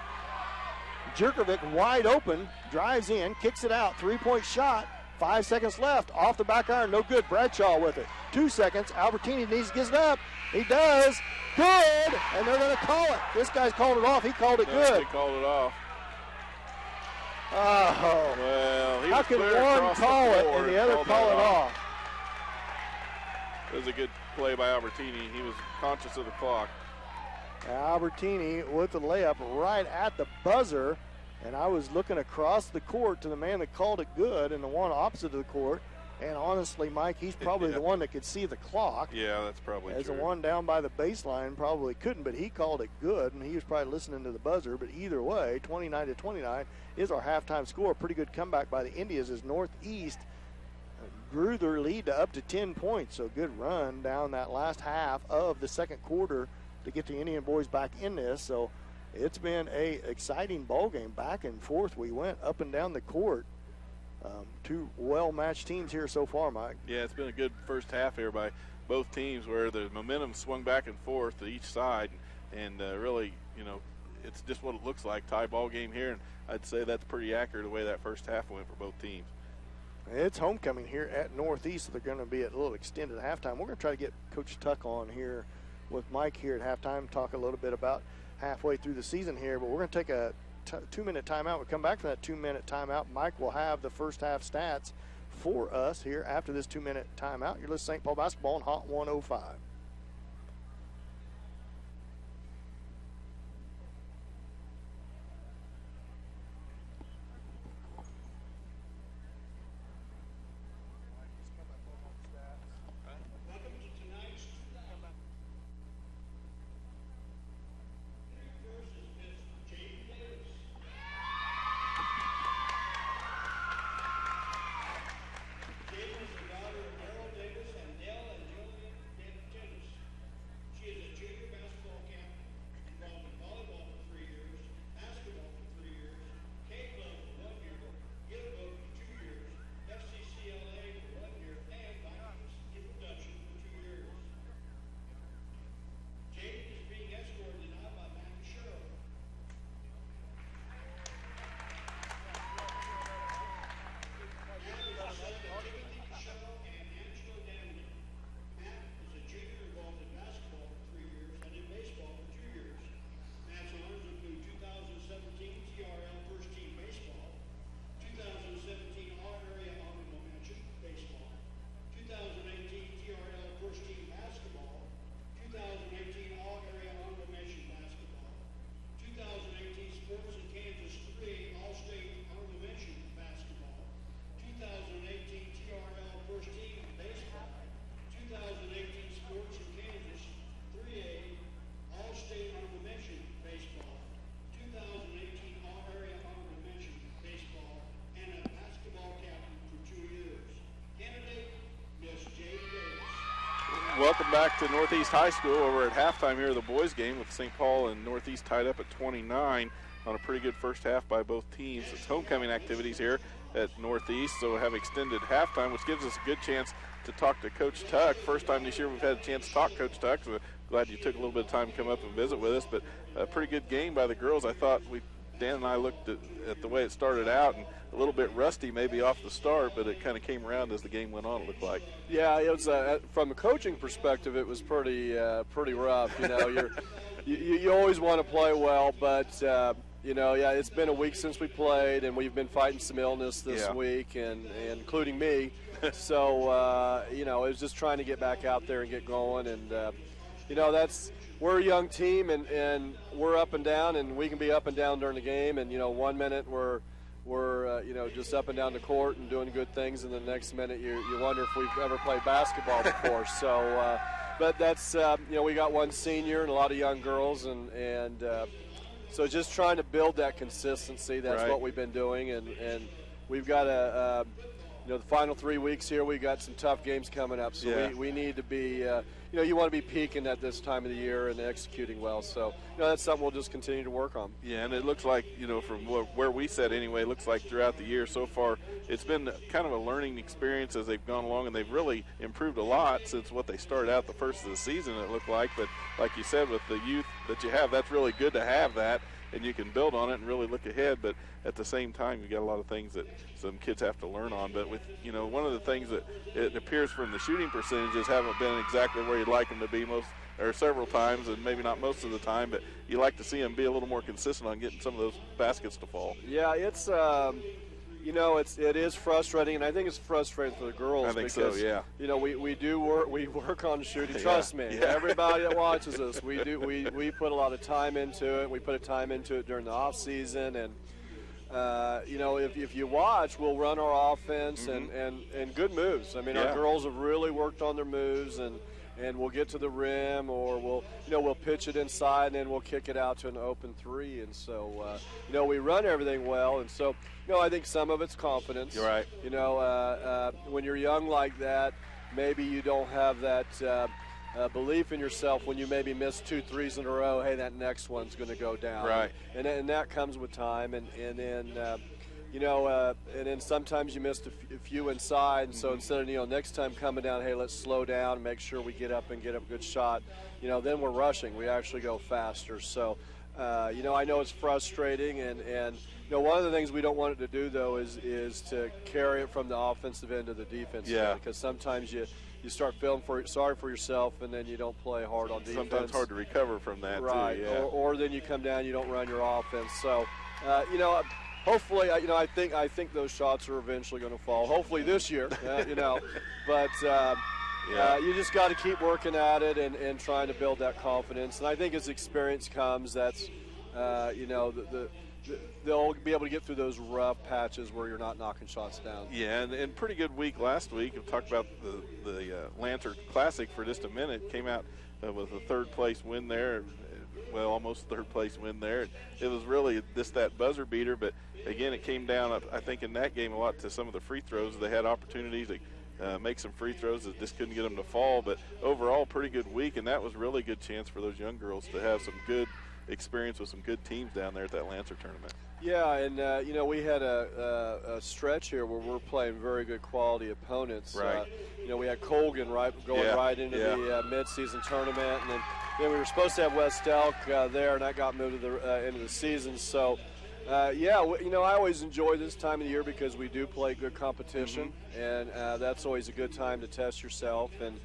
Jerkovic wide open. Drives in. Kicks it out. Three-point shot. 5 seconds left. Off the back iron. No good. Bradshaw with it. 2 seconds. Albertini needs to get it up. He does. Good. And they're going to call it. This guy's called it off. He called it good. They called it off. Oh. Well, he how was can clear one across call the it floor and the other call it off? It was a good play by Albertini. He was conscious of the clock. Albertini with the layup right at the buzzer. And I was looking across the court to the man that called it good and the one opposite of the court. And honestly, Mike, he's probably the one that could see the clock. Yeah, that's probably As true. the one down by the baseline probably couldn't, but he called it good, and he was probably listening to the buzzer. But either way, 29-29 is our halftime score. Pretty good comeback by the Indians as Northeast grew their lead to up to 10 points. So good run down that last half of the second quarter to get the Indian boys back in this. So it's been a exciting ball game. Back and forth we went up and down the court. Two well-matched teams here so far, Mike. Yeah, it's been a good first half here by both teams where the momentum swung back and forth to each side. And really, you know, it's just what it looks like, tie ball game here. And I'd say that's pretty accurate the way that first half went for both teams. It's homecoming here at Northeast, so they're going to be at a little extended halftime. We're going to try to get Coach Tuck on here with Mike here at halftime, talk a little bit about halfway through the season here. But we're going to take a 2-minute timeout. We come back from that 2-minute timeout. Mike will have the first half stats for us here after this 2-minute timeout. You're listening to St. Paul Basketball on Hot 105. welcome back to Northeast High School. We're at halftime here of the boys' game with St. Paul and Northeast tied up at 29 on a pretty good first half by both teams. It's homecoming activities here at Northeast, so we'll have extended halftime, which gives us a good chance to talk to Coach Tuck. First time this year we've had a chance to talk to Coach Tuck, so glad you took a little bit of time to come up and visit with us. But a pretty good game by the girls. I thought Dan and I looked at the way it started out, and a little bit rusty maybe off the start, but it kind of came around as the game went on, it looked like. Yeah, it was from a coaching perspective, it was pretty rough. You know, you always want to play well, but it's been a week since we played, and we've been fighting some illness this week, and including me. So it was just trying to get back out there and get going, and we're a young team, and we're up and down, and we can be up and down during the game, and 1 minute we're just up and down the court and doing good things, and the next minute you wonder if we've ever played basketball before. So, but that's we got one senior and a lot of young girls, and so just trying to build that consistency. That's what we've been doing, and we've got the final 3 weeks here, we got some tough games coming up, so we need to be, you want to be peaking at this time of the year and executing well. So, that's something we'll just continue to work on. Yeah, and it looks like, from where we sat anyway, it looks like throughout the year so far, it's been kind of a learning experience as they've gone along, and they've really improved a lot since what they started out the first of the season, it looked like. But like you said, with the youth that you have, that's really good to have that, and you can build on it and really look ahead. But at the same time, you've got a lot of things that some kids have to learn on. But with, one of the things that it appears from the shooting percentages haven't been exactly where you'd like them to be several times, and maybe not most of the time, but you like to see them be a little more consistent on getting some of those baskets to fall. Yeah, it's it is frustrating, and I think it's frustrating for the girls. I think because, so, yeah. We work on shooting. Trust me, everybody that watches us, we put a lot of time into it. We put time into it during the off season, and if you watch, we'll run our offense and good moves. I mean, our girls have really worked on their moves, and we'll get to the rim, or we'll pitch it inside, and then we'll kick it out to an open three. And so, we run everything well. And so, I think some of it's confidence. You're right. When you're young like that, maybe you don't have that belief in yourself when you maybe miss 2 threes in a row. Hey, that next one's going to go down. Right. And that comes with time. And then and then sometimes you missed a few inside, and so instead of, next time coming down, hey, let's slow down and make sure we get up and get a good shot, then we're rushing. We actually go faster. So, I know it's frustrating, and one of the things we don't want it to do, though, is to carry it from the offensive end to the defensive end, because sometimes you start feeling sorry for yourself, and then you don't play hard on defense. Sometimes hard to recover from that, right. too. Yeah. Or then you come down, you don't run your offense. So, hopefully, I think those shots are eventually going to fall. Hopefully this year, but you just got to keep working at it and trying to build that confidence. And I think as experience comes, that's they'll be able to get through those rough patches where you're not knocking shots down. Yeah, and pretty good week last week. We'll talk about the Lancer Classic for just a minute. Came out with a third-place win there. Well, almost third-place win there. It was really just that buzzer beater, but, again, it came down, I think, in that game a lot to some of the free throws. They had opportunities to make some free throws that just couldn't get them to fall, but overall, pretty good week, and that was really a good chance for those young girls to have some good experience with some good teams down there at that Lancer tournament. Yeah, and, we had a stretch here where we're playing very good quality opponents. Right. We had Colgan going right into the mid-season tournament, and then we were supposed to have West Elk there, and that got moved to the end of the season. So, I always enjoy this time of the year because we do play good competition, and that's always a good time to test yourself. And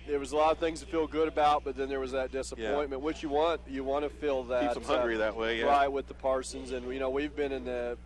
it was a lot of things to feel good about, but then there was that disappointment, which you want to feel that. Keeps them hungry that way, right, with the Parsons. And, we've been in the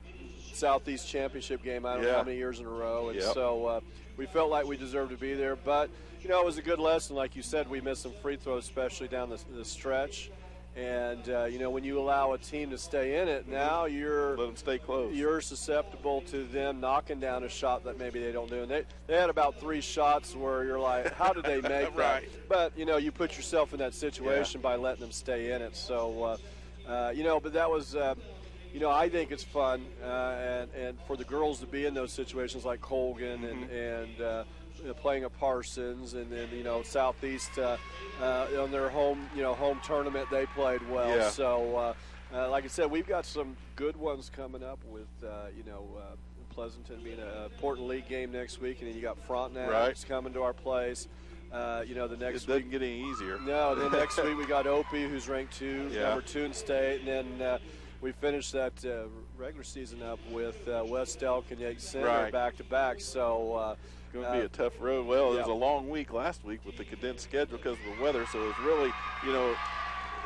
Southeast Championship game, I don't know how many years in a row, and so we felt like we deserved to be there. But, it was a good lesson. Like you said, we missed some free throws, especially down the stretch. And, when you allow a team to stay in it, now let them stay close. You're susceptible to them knocking down a shot that maybe they don't do. And they had about 3 shots where you're like, how did they make right. that? But, you put yourself in that situation by letting them stay in it. So, but that was, I think it's fun and for the girls to be in those situations like Colgan and playing at Parsons, and then Southeast on their home tournament they played well. Yeah. So like I said, we've got some good ones coming up with Pleasanton being an important league game next week, and then you got Frontenac Right. coming to our place. The next It doesn't get any easier. No, then next week we got Opie, who's ranked number 2 in state, and then we finished that regular season up with West Elk and Yates Center back to back. So it's going to be a tough road. Well, it was a long week last week with the condensed schedule because of the weather, so it was really,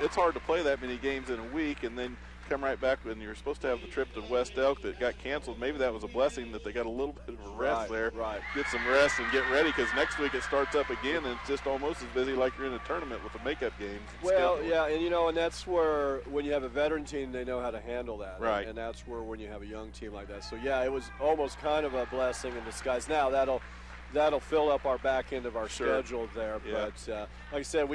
it's hard to play that many games in a week and then come right back when you're supposed to have the trip to West Elk that got canceled. Maybe that was a blessing that they got a little bit of a rest there. Right. Get some rest and get ready, because next week it starts up again, and it's just almost as busy like you're in a tournament with the makeup games. Well, yeah, and that's where when you have a veteran team, they know how to handle that. Right. And that's where when you have a young team like that. So yeah, it was almost kind of a blessing in disguise. Now that'll fill up our back end of our schedule there. Yeah. But like I said,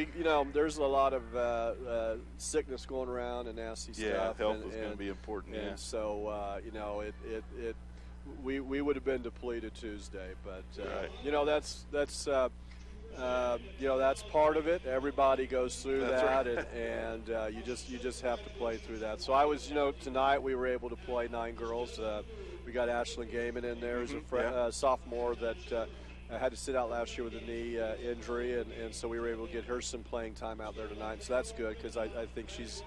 there's a lot of sickness going around and nasty stuff. Yeah, health is going to be important. And so we would have been depleted Tuesday, but that's part of it. Everybody goes through that, and you just have to play through that. So I was, tonight we were able to play 9 girls. We got Ashlyn Gaiman in there as a sophomore that had to sit out last year with a knee injury, and so we were able to get her some playing time out there tonight. So that's good, because I think she's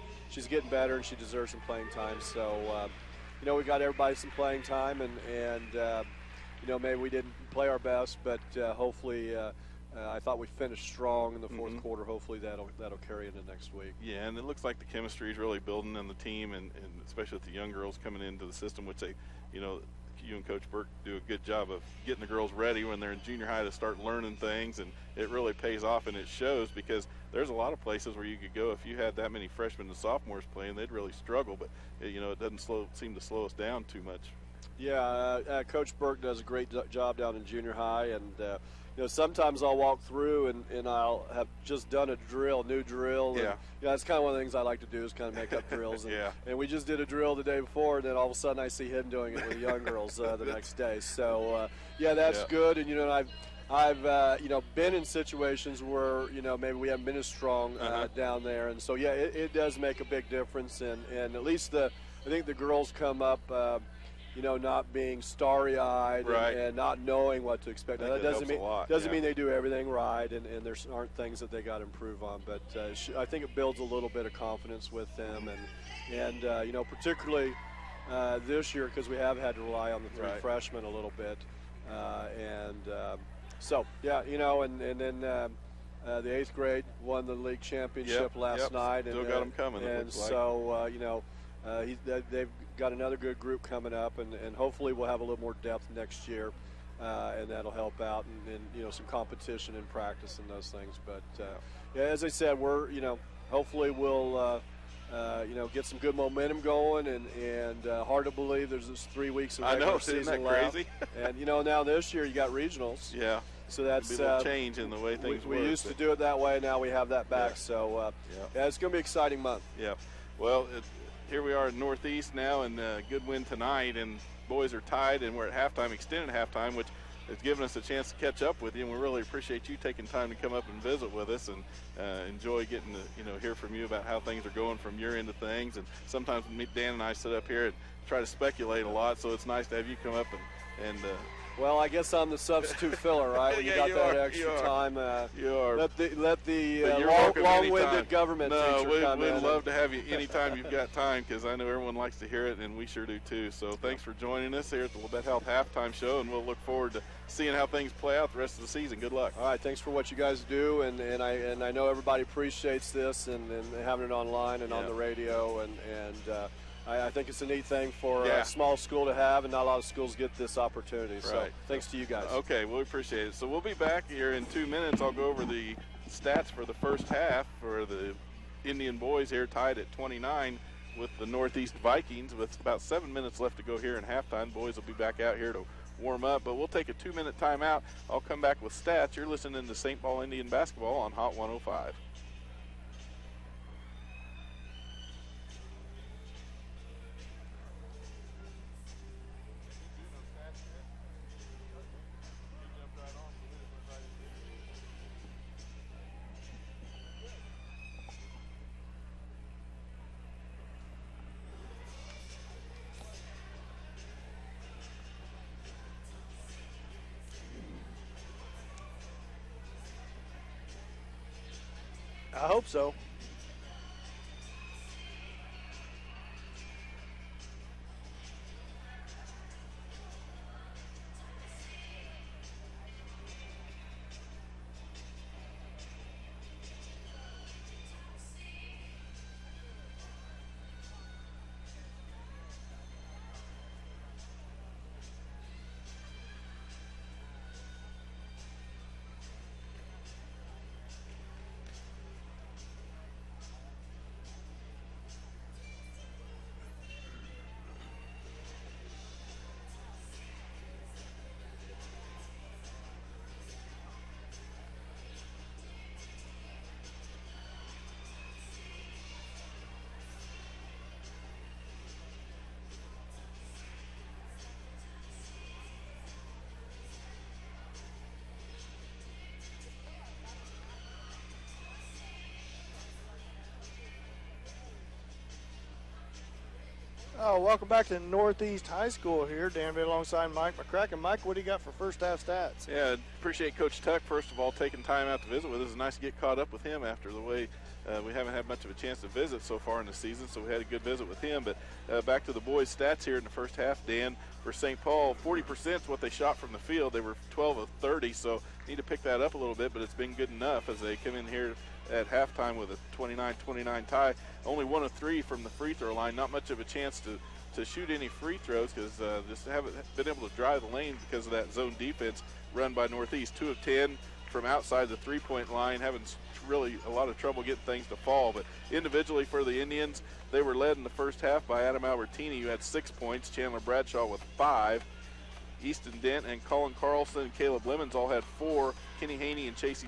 getting better and she deserves some playing time. So we got everybody some playing time, and maybe we didn't play our best, but hopefully I thought we finished strong in the fourth quarter. Hopefully that'll carry into next week. Yeah, and it looks like the chemistry is really building in the team, and especially with the young girls coming into the system, which they, you and Coach Burke do a good job of getting the girls ready when they're in junior high to start learning things, and it really pays off, and it shows, because there's a lot of places where you could go if you had that many freshmen and sophomores playing, they'd really struggle, but it doesn't seem to slow us down too much. Yeah, Coach Burke does a great job down in junior high, and sometimes I'll walk through and I'll have just done a new drill. And, that's kind of one of the things I like to do, is kind of make up drills. And, and we just did a drill the day before, and then all of a sudden I see him doing it with the young girls the next day. So that's good. And I've been in situations where maybe we haven't been as strong down there, and so it does make a big difference. And at least I think the girls come up. Not being starry-eyed and not knowing what to expect. Now, that doesn't mean they do everything right, and there aren't things that they got to improve on. But I think it builds a little bit of confidence with them, and particularly this year, because we have had to rely on the 3 freshmen a little bit, and then the 8th grade won the league championship last night, Still got them coming. And so they've got another good group coming up, and hopefully we'll have a little more depth next year, and that'll help out, and some competition in practice and those things. But as I said, we're hopefully we'll get some good momentum going, and hard to believe there's just 3 weeks of regular season left. Crazy? And now this year you got regionals. Yeah. So that's a little change in the way things work. We used to do it that way. Now we have that back. So it's going to be an exciting month. Yeah. Well, here we are in Northeast now, and good win tonight, and boys are tied, and we're at halftime, extended halftime, which has given us a chance to catch up with you, and we really appreciate you taking time to come up and visit with us, and enjoy getting to hear from you about how things are going from your end of things. And sometimes Dan and I sit up here and try to speculate a lot, so it's nice to have you come up and well, I guess I'm the substitute filler, right? When you got that extra time. You are. Let the long-winded government teacher come in. We'd love to have you anytime you've got time, because I know everyone likes to hear it, and we sure do too. So thanks for joining us here at the Labette Health Halftime Show, and we'll look forward to seeing how things play out the rest of the season. Good luck. All right, thanks for what you guys do, and I know everybody appreciates this, and having it online and on the radio, and I think it's a neat thing for a small school to have, and not a lot of schools get this opportunity. So thanks to you guys. Okay, well, we appreciate it. So we'll be back here in 2 minutes. I'll go over the stats for the first half for the Indian boys here, tied at 29 with the Northeast Vikings, with about 7 minutes left to go here in halftime. Boys will be back out here to warm up, but we'll take a 2-minute timeout. I'll come back with stats. You're listening to St. Paul Indian basketball on Hot 105. I hope so. Oh, welcome back to Northeast High School here. Dan Vitt alongside Mike McCracken. Mike, what do you got for first half stats? Yeah, appreciate Coach Tuck, first of all, taking time out to visit with us. It's nice to get caught up with him after the way we haven't had much of a chance to visit so far in the season, so we had a good visit with him. But back to the boys' stats here in the first half, Dan, for St. Paul, 40% is what they shot from the field. They were 12 of 30, so need to pick that up a little bit, but it's been good enough as they come in here at halftime with a 29-29 tie. Only 1 of 3 from the free throw line. Not much of a chance to shoot any free throws because just haven't been able to drive the lane because of that zone defense run by Northeast. 2 of 10 from outside the three-point line, having really a lot of trouble getting things to fall. But individually for the Indians, they were led in the first half by Adam Albertini, who had 6 points, Chandler Bradshaw with 5, Easton Dent and Colin Carlson and Caleb Lemons all had 4, Kenny Haney and Chase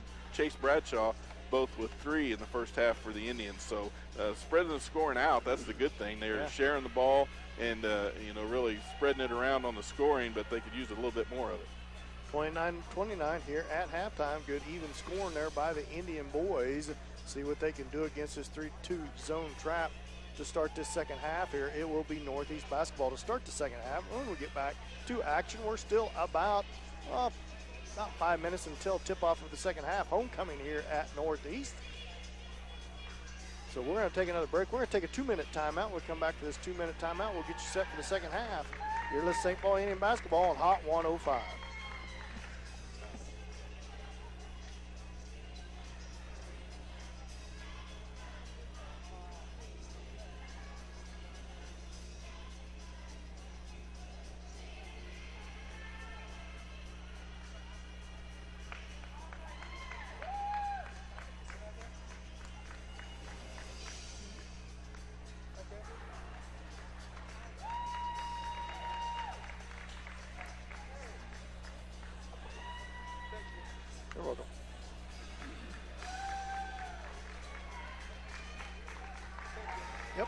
Bradshaw both with 3 in the first half for the Indians. So spreading the scoring out, that's the good thing. They're sharing the ball and really spreading it around on the scoring, but they could use a little bit more of it. 29-29 here at halftime. Good even scoring there by the Indian boys. See what they can do against this 3-2 zone trap to start this second half here. It will be Northeast basketball to start the second half. When we get back to action, we're still about 5 minutes until tip-off of the second half. Homecoming here at Northeast. So we're going to take another break. We're going to take a 2-minute timeout. We'll come back to this 2-minute timeout. We'll get you set for the second half. You're listening to St. Paul Indian basketball on Hot 105. You're welcome. Yep.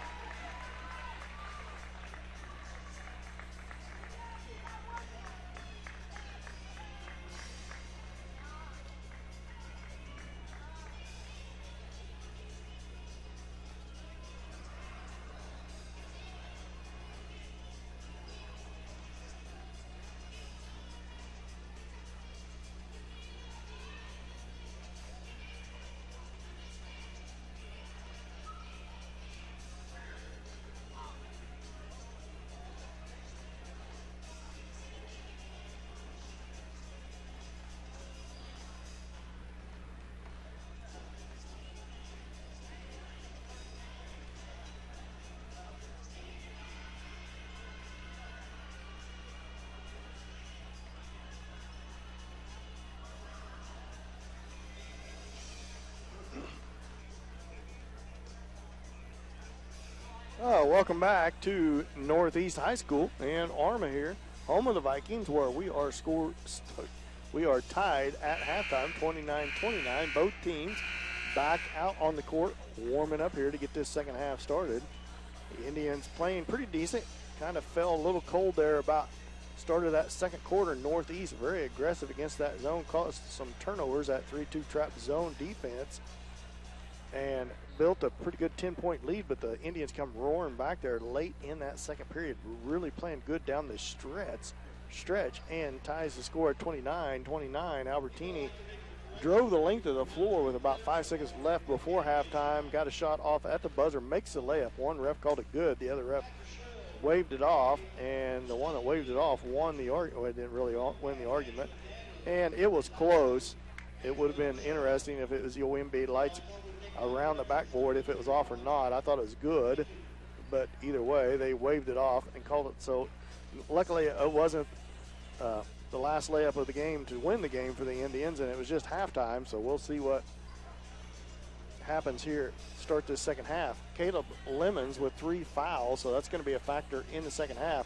Oh, welcome back to Northeast High School in Arma here, home of the Vikings, where we are tied at halftime, 29-29. Both teams back out on the court, warming up here to get this second half started. The Indians playing pretty decent. Kind of fell a little cold there about start of that second quarter. Northeast very aggressive against that zone, caused some turnovers, that 3-2 trap zone defense, and built a pretty good 10-point lead, but the Indians come roaring back there late in that second period, really playing good down the stretch and ties the score at 29-29. Albertini drove the length of the floor with about 5 seconds left before halftime, got a shot off at the buzzer, makes the layup. One ref called it good, the other ref waved it off, and the one that waved it off won the argument. Well, it didn't really win the argument, and it was close. It would have been interesting if it was the OMB lights around the backboard, if it was off or not. I thought it was good, but either way, they waved it off and called it. So luckily it wasn't the last layup of the game to win the game for the Indians, and it was just halftime, so we'll see what happens here. Start this second half. Caleb Lemons with 3 fouls, so that's going to be a factor in the second half.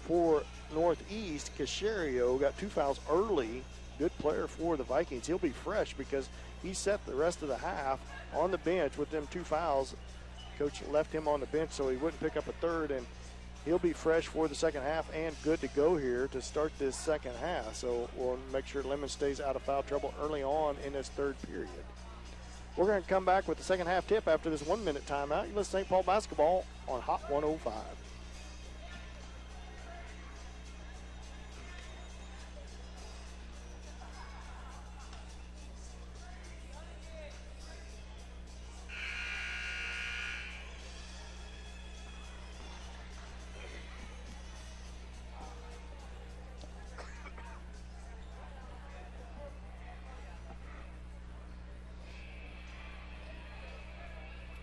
For Northeast, Casario got 2 fouls early. Good player for the Vikings. He'll be fresh because he set the rest of the half on the bench with them 2 fouls. Coach left him on the bench so he wouldn't pick up a third, and he'll be fresh for the second half and good to go here to start this second half. So we'll make sure Lemons stays out of foul trouble early on in this third period. We're going to come back with the second half tip after this 1-minute timeout. You listen to St. Paul basketball on Hot 105.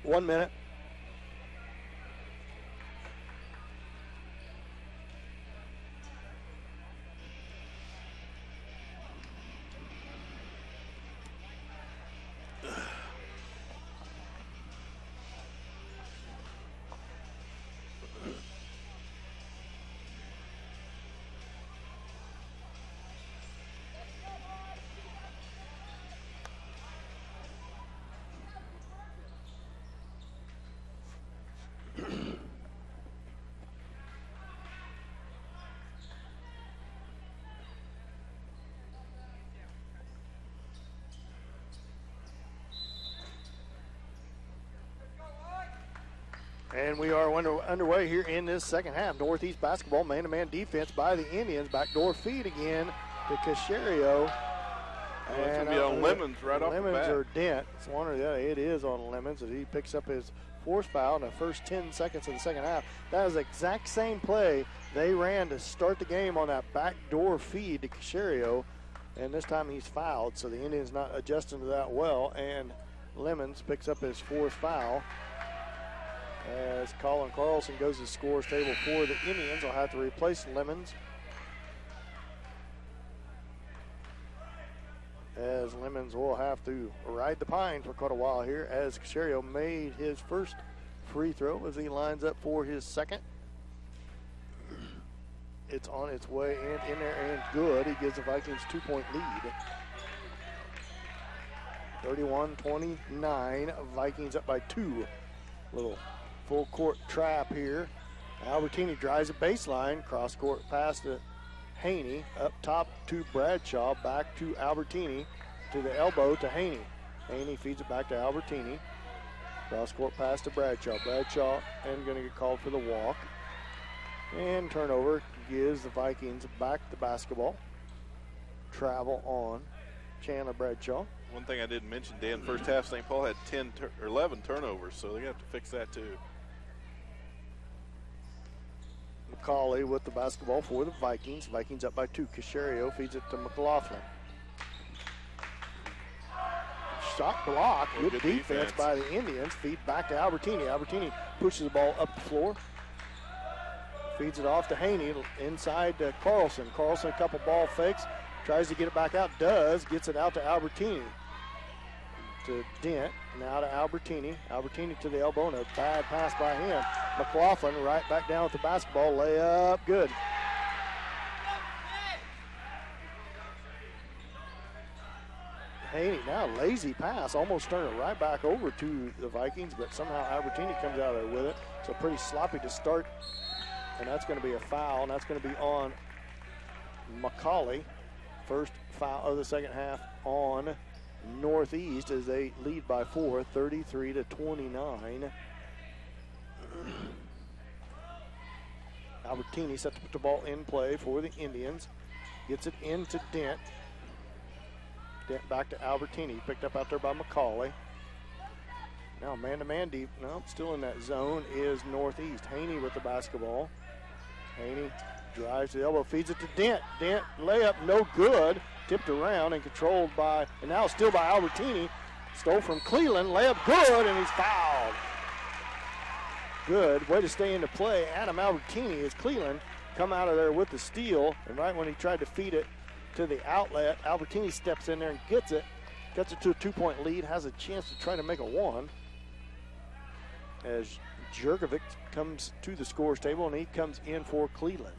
One minute. And we are underway here in this second half. Northeast basketball, man-to-man defense by the Indians. Backdoor feed again to Casario. Well, it's going to be on Lemons right off the bat. Lemons or Dent. It's one or the other. It is on Lemons as he picks up his 4th foul in the first 10 seconds of the second half. That is the exact same play they ran to start the game on that backdoor feed to Casario. And this time he's fouled, so the Indians not adjusting to that well. And Lemons picks up his 4th foul. As Colin Carlson goes to the scores table for the Indians, will have to replace Lemons. As Lemons will have to ride the pine for quite a while here, as Casario made his first free throw as he lines up for his second. It's on its way and in there and good. He gives the Vikings 2-point lead. 31-29, Vikings up by 2. Little full court trap here. Albertini drives a baseline, cross court pass to Haney, up top to Bradshaw, back to Albertini, to the elbow to Haney. Haney feeds it back to Albertini. Cross court pass to Bradshaw. Bradshaw and going to get called for the walk. And turnover gives the Vikings back the basketball. Travel on Chandler Bradshaw. One thing I didn't mention, Dan, first half St. Paul had 11 turnovers, so they're going to have to fix that too. McCauley with the basketball for the Vikings. Vikings up by 2. Casario feeds it to McLaughlin. Shot block. Good defense by the Indians. Feed back to Albertini. Albertini pushes the ball up the floor. Feeds it off to Haney inside to Carlson. Carlson, a couple ball fakes. Tries to get it back out. Does. Gets it out to Albertini. To Dent. Now to Albertini. Albertini to the elbow and a bad pass by him. McLaughlin right back down with the basketball. Layup. Good. Haney now lazy pass. Almost turned it right back over to the Vikings, but somehow Albertini comes out of there with it. So pretty sloppy to start. And that's going to be a foul. And that's going to be on McCauley. First foul of the second half on Northeast as they lead by 4, 33-29. Albertini set to put the ball in play for the Indians. Gets it into Dent. Back to Albertini. Picked up out there by McCauley. Now man-to-man deep. No, still in that zone is Northeast. Haney with the basketball. Haney drives to the elbow, feeds it to Dent. Dent layup, no good. Tipped around and controlled by, and now still by Albertini. Stole from Cleland. Layup good, and he's fouled. Good. Way to stay into play. Adam Albertini as Cleland come out of there with the steal. And right when he tried to feed it to the outlet, Albertini steps in there and gets it. Gets it to a 2-point lead. Has a chance to try to make a one. As Jerkovic comes to the scores table, and he comes in for Cleveland.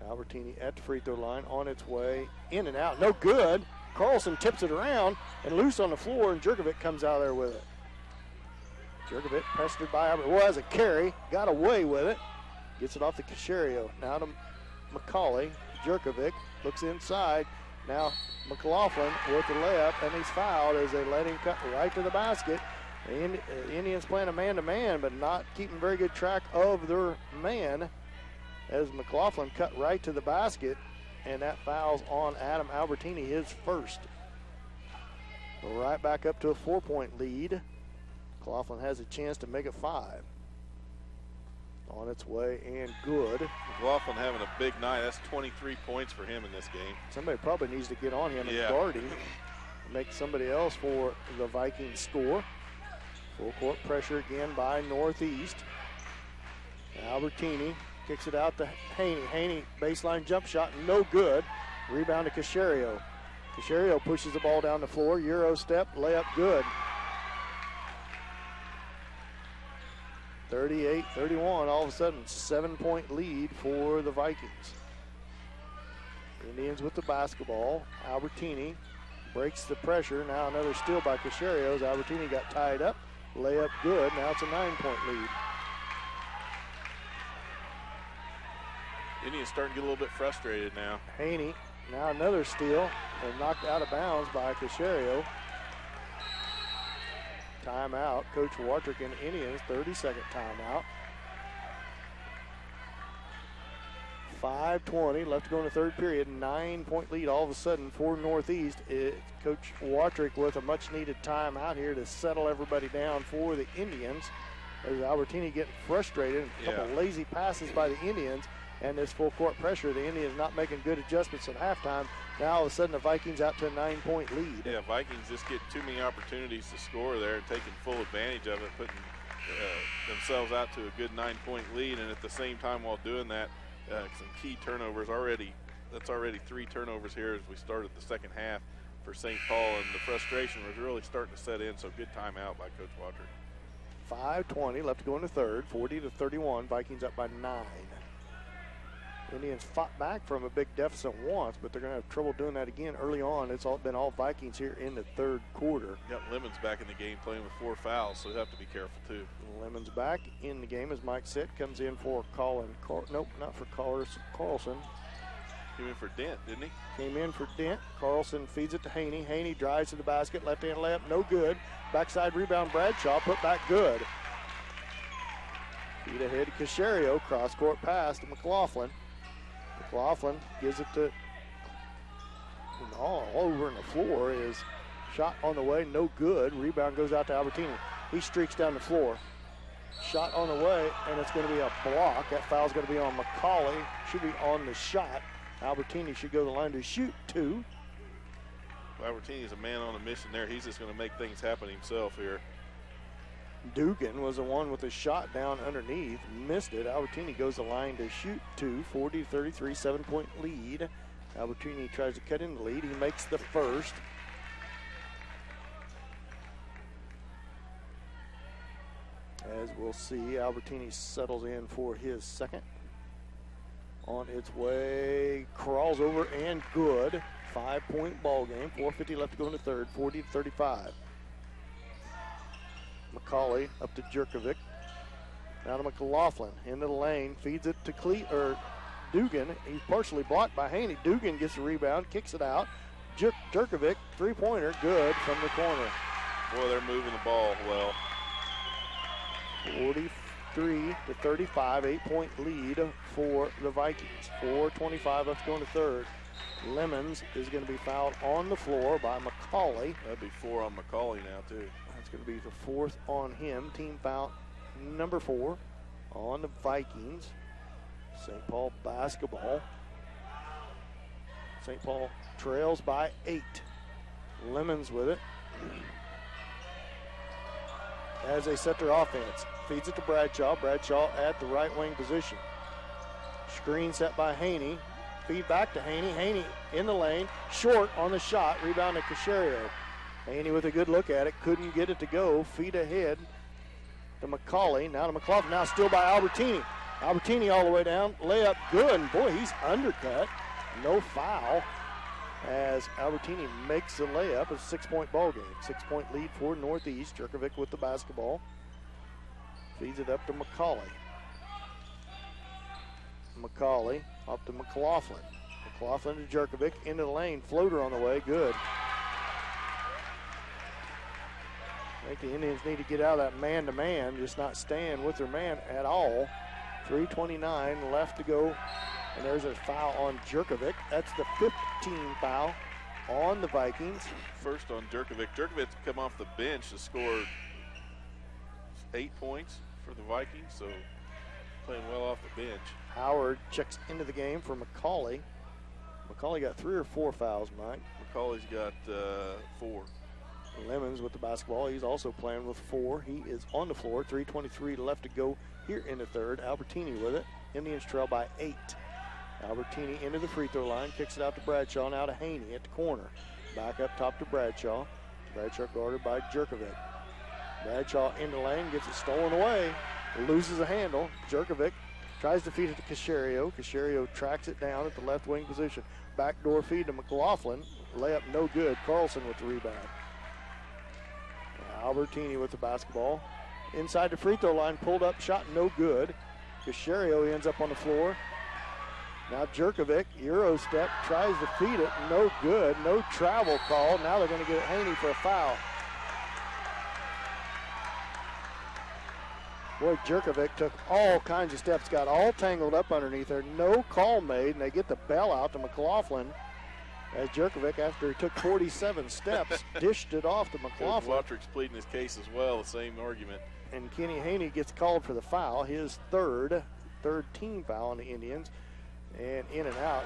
Albertini at the free throw line, on its way, in and out, no good. Carlson tips it around and loose on the floor, and Jerkovic comes out there with it. Jerkovic pestered by Albert, well, as a carry, got away with it. Gets it off to Casario. Now to McCauley. Jerkovic looks inside. Now McLaughlin with the layup, and he's fouled as they let him cut right to the basket. The Indians playing a man-to-man, but not keeping very good track of their man as McLaughlin cut right to the basket, and that fouls on Adam Albertini, his first. Right back up to a 4-point lead. McLaughlin has a chance to make it 5. On its way and good. McLaughlin having a big night. That's 23 points for him in this game. Somebody probably needs to get on him and guard him. Make somebody else for the Vikings score. Full court pressure again by Northeast. Albertini kicks it out to Haney. Haney baseline jump shot, no good. Rebound to Casario. Casario pushes the ball down the floor. Euro step, layup good. 38-31, all of a sudden 7-point lead for the Vikings. Indians with the basketball. Albertini breaks the pressure. Now another steal by Casario. Albertini got tied up. Layup good. Now it's a 9-point lead. Indians starting to get a little bit frustrated now. Haney, now another steal, and knocked out of bounds by Casario. Timeout. Coach Wartrick and Indians, 30-second timeout. 5:20 left to go in the third period. 9-point lead all of a sudden for Northeast. Coach Wartrick with a much-needed timeout here to settle everybody down for the Indians. There's Albertini getting frustrated. A couple lazy passes by the Indians. And this full court pressure, the Indians not making good adjustments at halftime. Now all of a sudden the Vikings out to a 9-point lead. Yeah, Vikings just get too many opportunities to score there and taking full advantage of it, putting themselves out to a good 9-point lead. And at the same time while doing that, some key turnovers already. That's already 3 turnovers here as we started the second half for St. Paul. And the frustration was really starting to set in, so good timeout by Coach Watcher. 5:20 left to go in the third, 40-31. Vikings up by 9. Indians fought back from a big deficit once, but they're going to have trouble doing that again early on. It's all been all Vikings here in the third quarter. Got Lemons back in the game playing with 4 fouls, so they have to be careful too. Lemons back in the game as Mike Sitt comes in for nope, not for Carlson. Came in for Dent, didn't he? Came in for Dent. Carlson feeds it to Haney. Haney drives to the basket, left-hand layup, no good. Backside rebound, Bradshaw, put back good. Feed ahead to Casario, cross-court pass to McLaughlin. McLaughlin gives it to all over on the floor. Is shot on the way, no good. Rebound goes out to Albertini. He streaks down the floor. Shot on the way, and it's going to be a block. That foul's going to be on McCauley. Should be on the shot. Albertini should go to the line to shoot 2. Albertini's a man on a mission there. He's just going to make things happen himself here. Dugan was the one with a shot down underneath, missed it. Albertini goes the line to shoot 2, 40-33, 7-point lead. Albertini tries to cut in the lead. He makes the first. As we'll see, Albertini settles in for his second. On its way, crawls over and good. 5-point ball game. 4:50 left to go in the third. 40-35. McCauley up to Jerkovic. Now to McLaughlin into the lane, feeds it to Dugan. He's partially blocked by Haney. Dugan gets the rebound, kicks it out. Jerkovic, 3-pointer, good from the corner. Boy, they're moving the ball well. 43-35, 8-point lead for the Vikings. 4:25 left to go in the third. Lemons is going to be fouled on the floor by McCauley. That'd be 4 on McCauley now, too. That's going to be the fourth on him. Team foul number 4 on the Vikings. St. Paul basketball. St. Paul trails by 8. Lemons with it. As they set their offense. Feeds it to Bradshaw. Bradshaw at the right wing position. Screen set by Haney. Feed back to Haney. Haney in the lane. Short on the shot. Rebound to Caserio. Haney with a good look at it. Couldn't get it to go. Feed ahead to McCauley. Now to McLaughlin. Now still by Albertini. Albertini all the way down. Layup good. And boy, he's undercut. No foul. As Albertini makes the layup. It's a 6-point ball game. 6-point lead for Northeast. Jerkovic with the basketball. Feeds it up to McCauley. McCauley up to McLaughlin. McLaughlin to Jerkovic into the lane. Floater on the way. Good. I think the Indians need to get out of that man-to-man, just not stand with their man at all. 3:29 left to go. And there's a foul on Jerkovic. That's the 15th foul on the Vikings. First on Jerkovic. Jerkovic's come off the bench to score 8 points for the Vikings, so playing well off the bench. Howard checks into the game for McCauley. McCauley got 3 or 4 fouls, Mike. McCauley's got 4. Lemons with the basketball. He's also playing with 4. He is on the floor. 3:23 left to go here in the third. Albertini with it. Indians trail by 8. Albertini into the free throw line. Kicks it out to Bradshaw. Now to Haney at the corner. Back up top to Bradshaw. Bradshaw guarded by Jerkovic. Bradshaw in the lane. Gets it stolen away. Loses a handle. Jerkovic tries to feed it to Caserio. Caserio tracks it down at the left wing position. Backdoor feed to McLaughlin. Layup no good. Carlson with the rebound. Albertini with the basketball. Inside the free throw line. Pulled up. Shot no good. Caserio ends up on the floor. Now Jerkovic, Euro step, tries to feed it. No good. No travel call. Now they're going to get Haney for a foul. Boy, Jerkovic took all kinds of steps, got all tangled up underneath there. No call made, and they get the bell out to McLaughlin. As Jerkovic, after he took 47 steps, dished it off to McLaughlin. Watrick's pleading his case as well, the same argument. And Kenny Haney gets called for the foul, his third team foul on the Indians. And in and out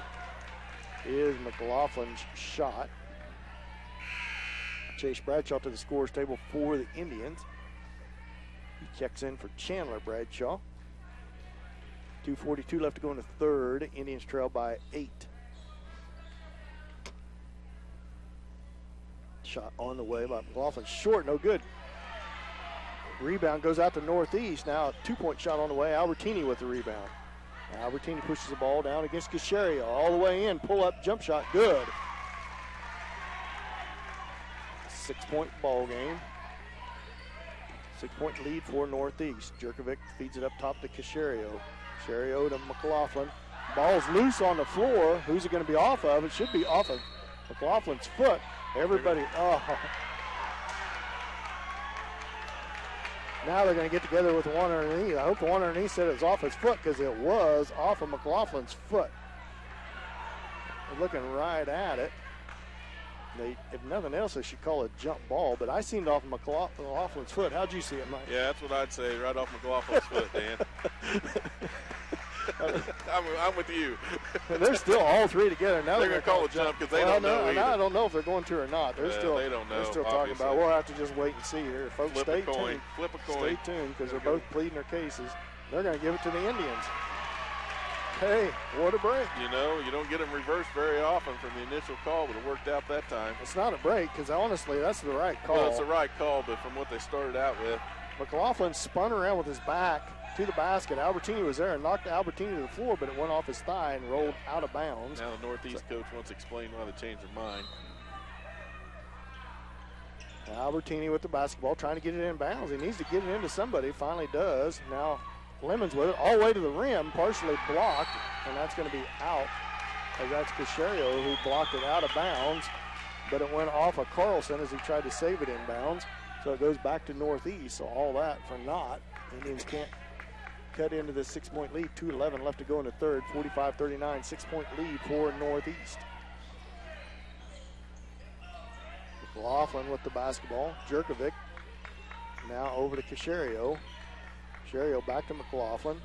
is McLaughlin's shot. Chase Bradshaw to the scores table for the Indians. He checks in for Chandler Bradshaw. 2:42 left to go in the third. Indians trail by 8. Shot on the way by McLaughlin. Short, no good. Rebound goes out to Northeast. Now a 2-point shot on the way. Albertini with the rebound. Albertini pushes the ball down against Caserio. All the way in. Pull up jump shot. Good. 6-point ball game. 6-point lead for Northeast. Jerkovic feeds it up top to Caserio. Caserio to McLaughlin. Ball's loose on the floor. Who's it going to be off of? It should be off of McLaughlin's foot. Everybody, Now they're going to get together with the one underneath. I hope the one underneath said it was off his foot, because it was off of McLaughlin's foot. They're looking right at it. If nothing else, they should call it a jump ball, but I seen it off of McLaughlin's foot. How'd you see it, Mike? Yeah, that's what I'd say, right off McLaughlin's foot, Dan. I'm with you. And they're still all three together. Now they're going to call it jump because they don't know either. I don't know if they're going to or not. They don't know. They're still talking about it. We'll have to just wait and see here. Folks, stay tuned. Flip a coin. Stay tuned, because they're both pleading their cases. They're going to give it to the Indians. Hey, what a break. You know, you don't get them reversed very often from the initial call, but it worked out that time. It's not a break, because honestly, that's the right call. Well, it's the right call, but from what they started out with. McLaughlin spun around with his back to the basket. Albertini was there and knocked Albertini to the floor, but it went off his thigh and rolled out of bounds. Now the Northeast coach wants to explain why they changed their mind. Albertini with the basketball, trying to get it in bounds. He needs to get it into somebody. Finally does. Now Lemons with it all the way to the rim, partially blocked, and that's going to be out. As that's Caserio who blocked it out of bounds, but it went off of Carlson as he tried to save it in bounds. So it goes back to Northeast. So all that for naught. Indians can't cut into the 6-point lead. 2:11 left to go in the third. 45-39, 6-point lead for Northeast. McLaughlin with the basketball. Jerkovic now over to Casario. Casario back to McLaughlin.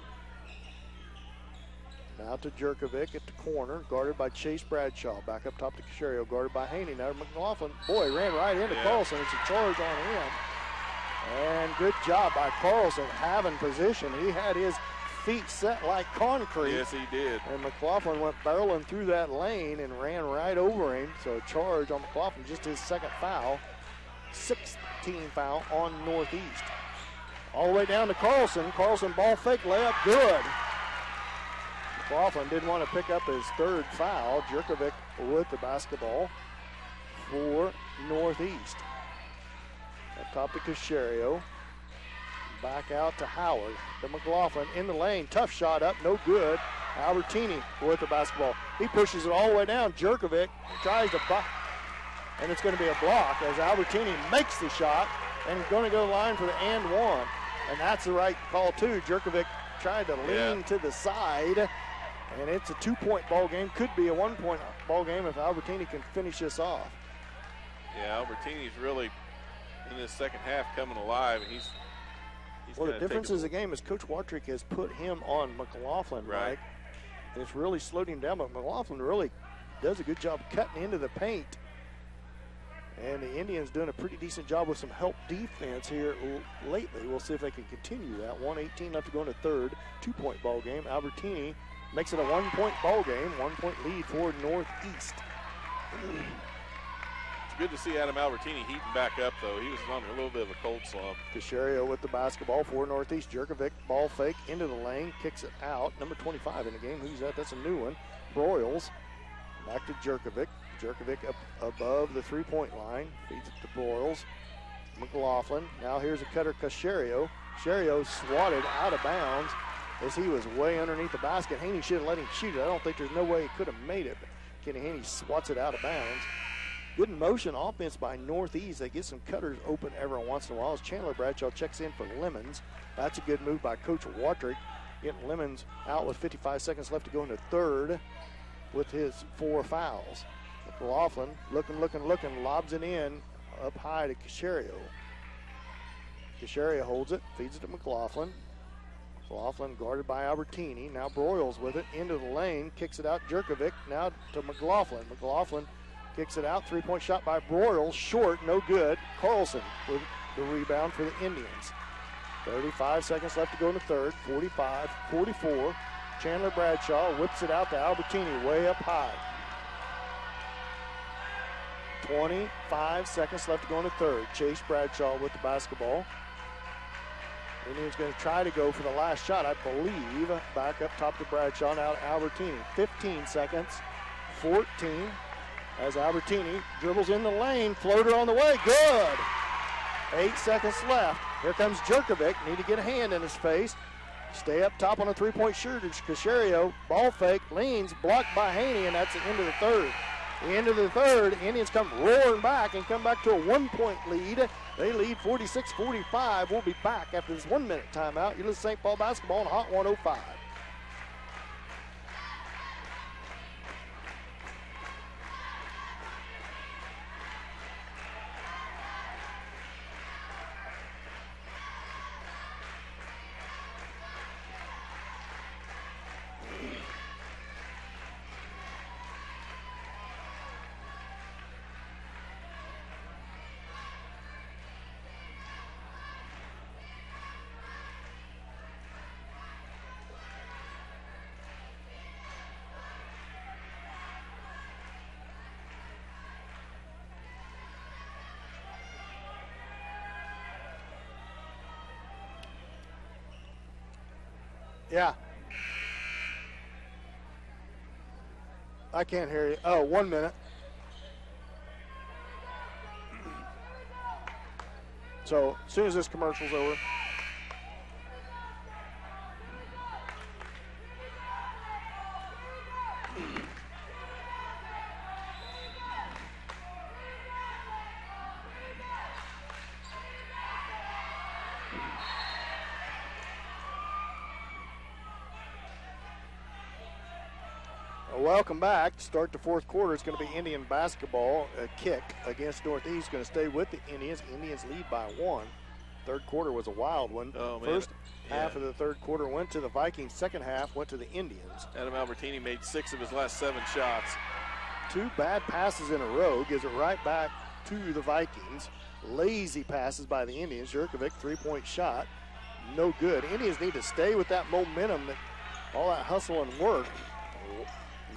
Now to Jerkovic at the corner, guarded by Chase Bradshaw. Back up top to Casario, guarded by Haney. Now McLaughlin, boy, ran right into Carlson. It's a charge on him. And good job by Carlson having position. He had his feet set like concrete. Yes, he did. And McLaughlin went barreling through that lane and ran right over him. So a charge on McLaughlin, just his second foul. 16 foul on Northeast. All the way down to Carlson. Carlson ball fake layup, good. McLaughlin didn't want to pick up his third foul. Jerkovic with the basketball for Northeast. Up top to Casario. Back out to Howard. To McLaughlin in the lane. Tough shot up, no good. Albertini with the basketball. He pushes it all the way down. Jerkovic tries to block, and it's going to be a block as Albertini makes the shot and going to go to the line for the and one. And that's the right call too. Jerkovic tried to lean to the side, and it's a 2-point ball game. Could be a 1-point ball game if Albertini can finish this off. Yeah, Albertini's really in this second half coming alive, and he's well, the difference is the game is Coach Watrick has put him on McLaughlin, right? Mike. And it's really slowed him down, but McLaughlin really does a good job cutting into the paint. And the Indians doing a pretty decent job with some help defense here lately. We'll see if they can continue that. 1:18 left to go in the third. 2-point ball game. Albertini makes it a 1-point ball game. 1-point lead for Northeast. It's good to see Adam Albertini heating back up, though. He was on a little bit of a cold slump. Casario with the basketball for Northeast. Jerkovic, ball fake into the lane, kicks it out. Number 25 in the game. Who's that? That's a new one. Broyles back to Jerkovic. Jerkovic up above the 3-point line. Feeds it to Broyles. McLaughlin. Now here's a cutter, Casario. Casario swatted out of bounds as he was way underneath the basket. Haney should have let him shoot it. I don't think there's no way he could have made it. But Kenny Haney swats it out of bounds. Good motion offense by Northeast. They get some cutters open every once in a while as Chandler Bradshaw checks in for Lemons. That's a good move by Coach Watrick. Getting Lemons out with 55 seconds left to go in the third with his 4 fouls. McLaughlin looking, lobs it in up high to Casario. Casario holds it, feeds it to McLaughlin. McLaughlin guarded by Albertini. Now Broyles with it into the lane, kicks it out. Jerkovic now to McLaughlin. McLaughlin kicks it out. 3-point shot by Broyles, short, no good. Carlson with the rebound for the Indians. 35 seconds left to go in the third. 45-44. Chandler Bradshaw whips it out to Albertini way up high. 25 seconds left to go in the third. Chase Bradshaw with the basketball. Indians going to try to go for the last shot, I believe. Back up top to Bradshaw, now to Albertini. 15 seconds, 14, as Albertini dribbles in the lane. Floater on the way, good. 8 seconds left. Here comes Jerkovic, need to get a hand in his face. Stay up top on a 3-point shooter. Casario, ball fake, leans, blocked by Haney, and that's the end of the third. The end of the third, Indians come roaring back and come back to a 1-point lead. They lead 46-45. We'll be back after this 1-minute timeout. You listen to St. Paul basketball on Hot 105. Yeah. I can't hear you. Oh, 1 minute. So as soon as this commercial's over. Welcome back. To start the fourth quarter, it's going to be Indian basketball. A kick against Northeast, going to stay with the Indians. Indians lead by 1. Third quarter was a wild one. Oh, man. First half of the third quarter went to the Vikings. Second half went to the Indians. Adam Albertini made 6 of his last 7 shots. 2 bad passes in a row gives it right back to the Vikings. Lazy passes by the Indians. Jurkovic, 3-point shot. No good. Indians need to stay with that momentum, all that hustle and work.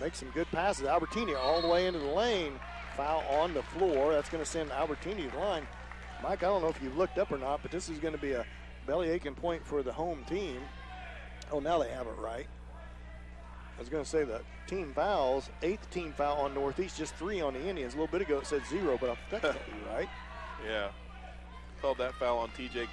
Make some good passes. Albertini all the way into the lane. Foul on the floor. That's going to send Albertini to the line. Mike, I don't know if you looked up or not, but this is going to be a belly-aching point for the home team. Oh, now they have it right. I was going to say the team fouls, 8th team foul on Northeast, just 3 on the Indians. A little bit ago it said 0, but that can't be right. Yeah. Called that foul on TJ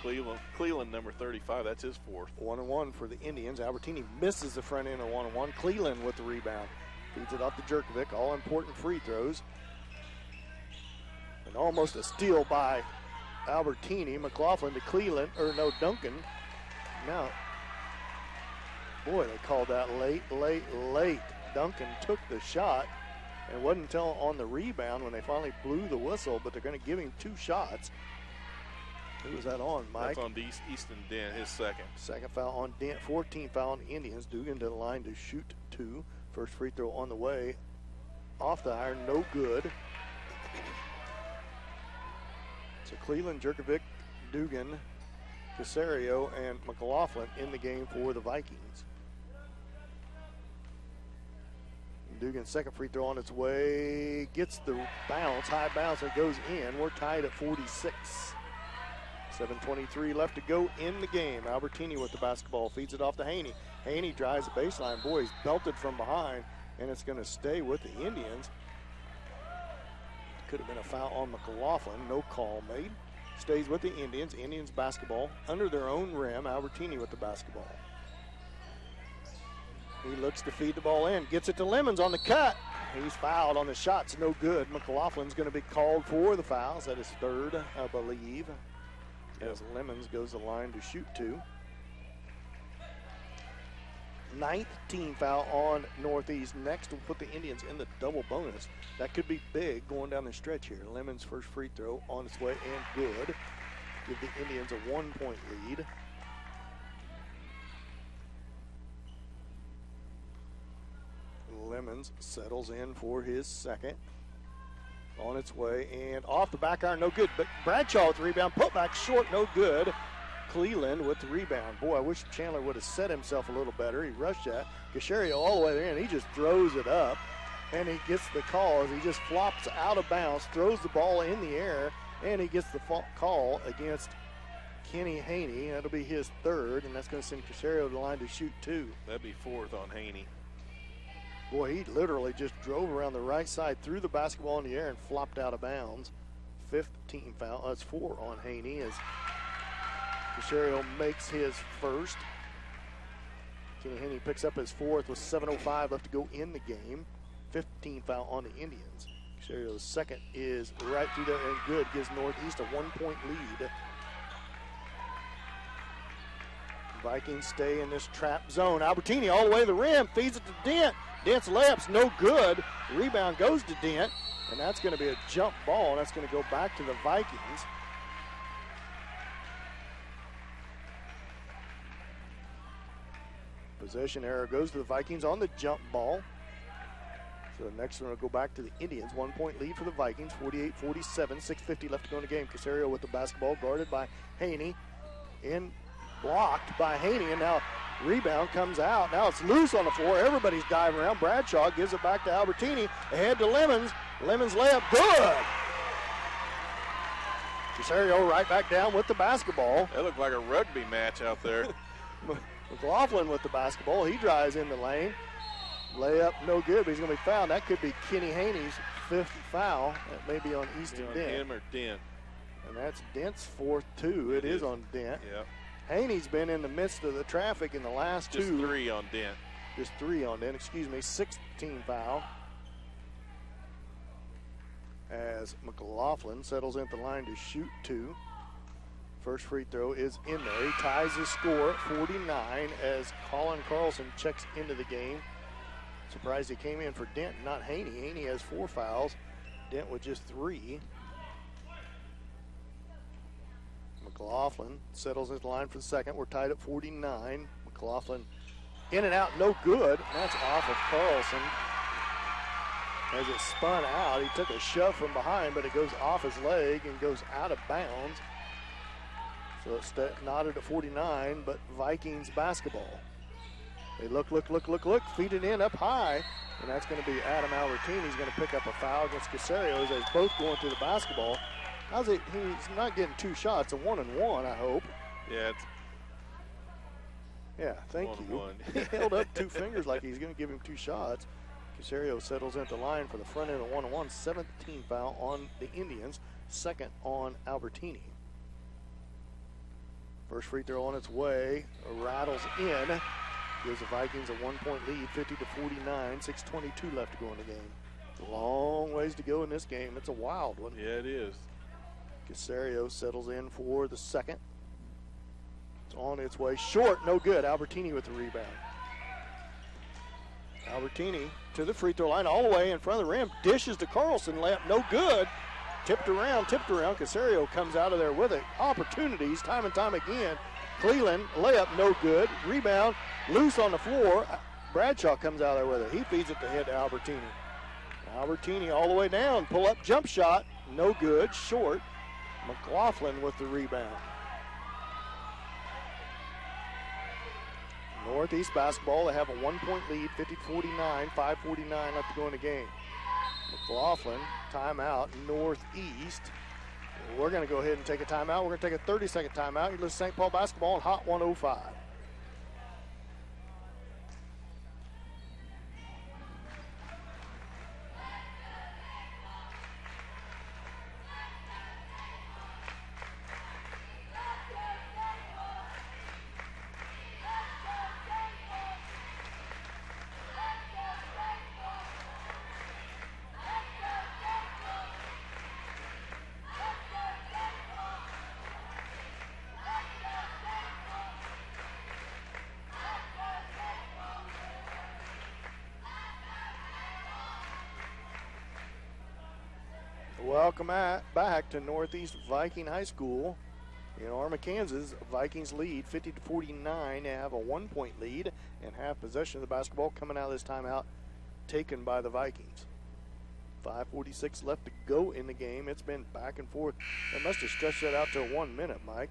Cleland, number 35. That's his 4th. 1-1 for the Indians. Albertini misses the front end of 1-1. Cleland with the rebound. Feeds it off to Jurkovic. All important free throws. And almost a steal by Albertini. McLaughlin to Cleland, Duncan. Now, boy, they called that late. Duncan took the shot. And it wasn't until on the rebound when they finally blew the whistle, but they're going to give him 2 shots. Who was that on, Mike? That's on Easton Dent, his second. Second foul on Dent, 14th foul on the Indians. Dugan to the line to shoot 2. First free throw on the way. Off the iron, no good. So Cleland, Jurkovic, Dugan, Casario, and McLaughlin in the game for the Vikings. Dugan's second free throw on its way. Gets the bounce, high bounce, and goes in. We're tied at 46. 7:23 left to go in the game. Albertini with the basketball, feeds it off to Haney. Haney drives the baseline. Boy, he's belted from behind, and it's going to stay with the Indians. Could have been a foul on McLaughlin. No call made. Stays with the Indians. Indians basketball under their own rim. Albertini with the basketball. He looks to feed the ball in. Gets it to Lemons on the cut. He's fouled on the shots. No good. McLaughlin's going to be called for the fouls. That is 3rd, I believe. As Lemons goes the line to shoot 2. 9th team foul on Northeast. Next will put the Indians in the double bonus. That could be big going down the stretch here. Lemons' first free throw on its way and good. Give the Indians a 1-point lead. Lemons settles in for his second. On its way and off the back iron, no good. But Bradshaw with the rebound, put back short, no good. Cleland with the rebound. Boy, I wish Chandler would have set himself a little better. He rushed that. Casario all the way there, and he just throws it up. And he gets the call as he just flops out of bounds, throws the ball in the air, and he gets the call against Kenny Haney. That'll be his 3rd, and that's going to send Casario to the line to shoot 2. That'd be 4th on Haney. Boy, he literally just drove around the right side, threw the basketball in the air, and flopped out of bounds. 5th team foul. That's 4 on Haney as Casario makes his first. Kenny Haney picks up his 4th with 7:05 left to go in the game. 15 foul on the Indians. Casario's second is right through there and good. Gives Northeast a 1-point lead. Vikings stay in this trap zone. Albertini all the way to the rim, feeds it to Dent. Dent's layup's no good. Rebound goes to Dent, and that's going to be a jump ball, and that's going to go back to the Vikings. Possession error goes to the Vikings on the jump ball. So the next one will go back to the Indians. 1-point lead for the Vikings, 48-47, 6:50 left to go in the game. Casario with the basketball, guarded by Haney. Blocked by Haney, and now rebound comes out. Now it's loose on the floor. Everybody's diving around. Bradshaw gives it back to Albertini. Ahead to Lemons. Lemons layup, good. Casario right back down with the basketball. That looked like a rugby match out there. McLaughlin with the basketball. He drives in the lane. Layup, no good, but he's going to be fouled. That could be Kenny Haney's 5th foul. That may be on Easton Dent. Him or Dent. And that's Dent's 4th, too. It is on Dent. Yep. Haney's been in the midst of the traffic in the last 2. Just 3 on Dent. Just 3 on Dent, 6th team foul. As McLaughlin settles in at the line to shoot 2. First free throw is in there. He ties his score at 49 as Colin Carlson checks into the game Surprised he came in for Dent, not Haney. Haney has 4 fouls. Dent with just 3. McLaughlin settles at the line for the second. We're tied at 49. McLaughlin in and out, no good. And that's off of Carlson. As it spun out, he took a shove from behind, but it goes off his leg and goes out of bounds. So it's knotted at 49, but Vikings basketball. They look, feed it in up high, and that's going to be Adam Albertini. He's going to pick up a foul against Casario as they're both going to the basketball. He's not getting 2 shots, a 1-and-1, I hope. Yeah, thank you. He held up 2 fingers like he's going to give him 2 shots. Casario settles into the line for the front end of 1-on-1. 17th foul on the Indians, 2nd on Albertini. First free throw on its way, rattles in. Gives the Vikings a 1-point lead, 50-49, 6:22 left to go in the game. It's a long ways to go in this game. It's a wild one. Yeah, it is. Casario settles in for the second. It's on its way, short, no good. Albertini with the rebound. Albertini to the free throw line, all the way in front of the rim, dishes to Carlson, layup no good. Tipped around. Casario comes out of there with it. Opportunities time and time again. Cleland, layup no good. Rebound, loose on the floor. Bradshaw comes out there with it. He feeds it to head to Albertini. Albertini all the way down. Pull up jump shot, no good, short. McLaughlin with the rebound. Northeast basketball, they have a 1-point lead, 50-49, 5:49 left to go in the game. McLaughlin, timeout, Northeast. We're going to go ahead and take a timeout. We're going to take a 30-second timeout. You listen to St. Paul basketball on Hot 105. Welcome back to Northeast Viking High School in Arma, Kansas. Vikings lead 50-49. They have a 1-point lead and have possession of the basketball coming out of this timeout taken by the Vikings. 5:46 left to go in the game. It's been back and forth. They must have stretched that out to 1 minute, Mike.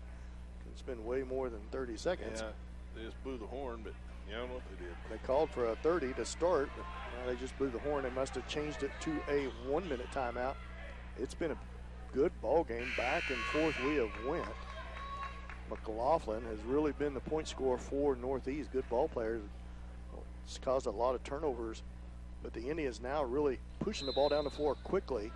It's been way more than 30 seconds. Yeah, they just blew the horn, but you don't know what they did. They called for a 30 to start, but now they just blew the horn. They must have changed it to a 1-minute timeout. It's been a good ball game. Back and forth we have went. McLaughlin has really been the point scorer for Northeast. Good ball players. It's caused a lot of turnovers, but the Indians now really pushing the ball down the floor quickly.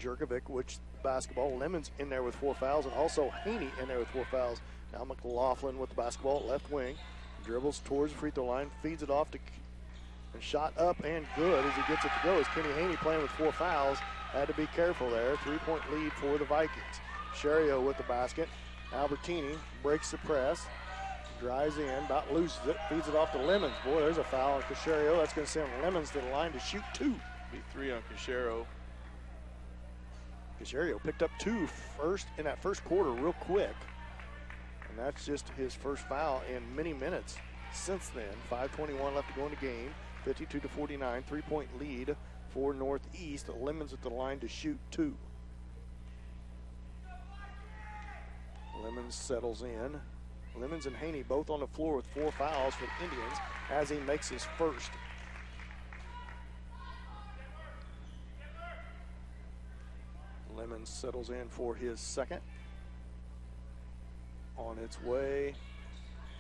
Jerkovic, which basketball. Lemons in there with 4 fouls, and also Haney in there with 4 fouls. Now McLaughlin with the basketball, left wing. Dribbles towards the free throw line, feeds it off to and shot up and good as he gets it to go. As Kenny Haney playing with 4 fouls. Had to be careful there. 3-point lead for the Vikings. Sherrio with the basket. Albertini breaks the press. Drives in, about loses it. Feeds it off to Lemons. Boy, there's a foul on Casherio. That's going to send Lemons to the line to shoot 2. Be 3 on Casherio. Casherio picked up 2 in that first quarter real quick. And that's just his first foul in many minutes since then. 5:21 left to go in the game. 52-49, 3-point lead for Northeast. Lemons at the line to shoot 2. Lemons settles in. Lemons and Haney both on the floor with 4 fouls for the Indians as he makes his first. Lemons settles in for his second. On its way.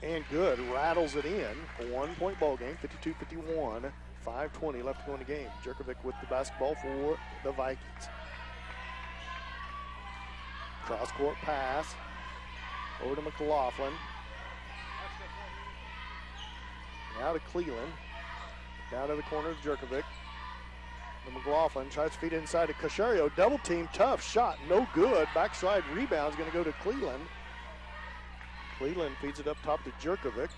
And good, rattles it in. A 1-point ball game, 52-51, 5:20 left to go in the game. Jerkovic with the basketball for the Vikings. Cross-court pass over to McLaughlin. Now to Cleland. Down to the corner of Jerkovic. The McLaughlin tries to feed inside to Casherio. Double team, tough shot, no good. Backside rebound's going to go to Cleland. Cleland feeds it up top to Jerkovic.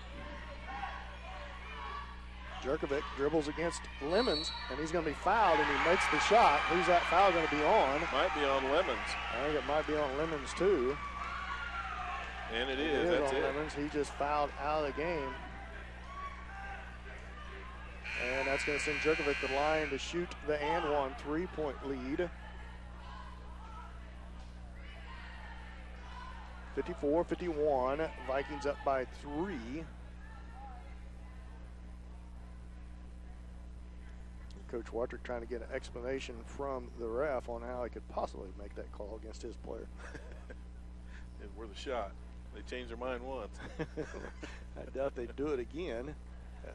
Jerkovic dribbles against Lemons, and he's going to be fouled, and he makes the shot. Who's that foul going to be on? Might be on Lemons. I think it might be on Lemons, too. And it is. That's on it. Lemons. He just fouled out of the game. And that's going to send Jerkovic to the line to shoot the and one 3-point lead. 54-51. Vikings up by 3. Coach Wartrick trying to get an explanation from the ref on how he could possibly make that call against his player. It's worth a shot. They changed their mind once. I doubt they'd do it again.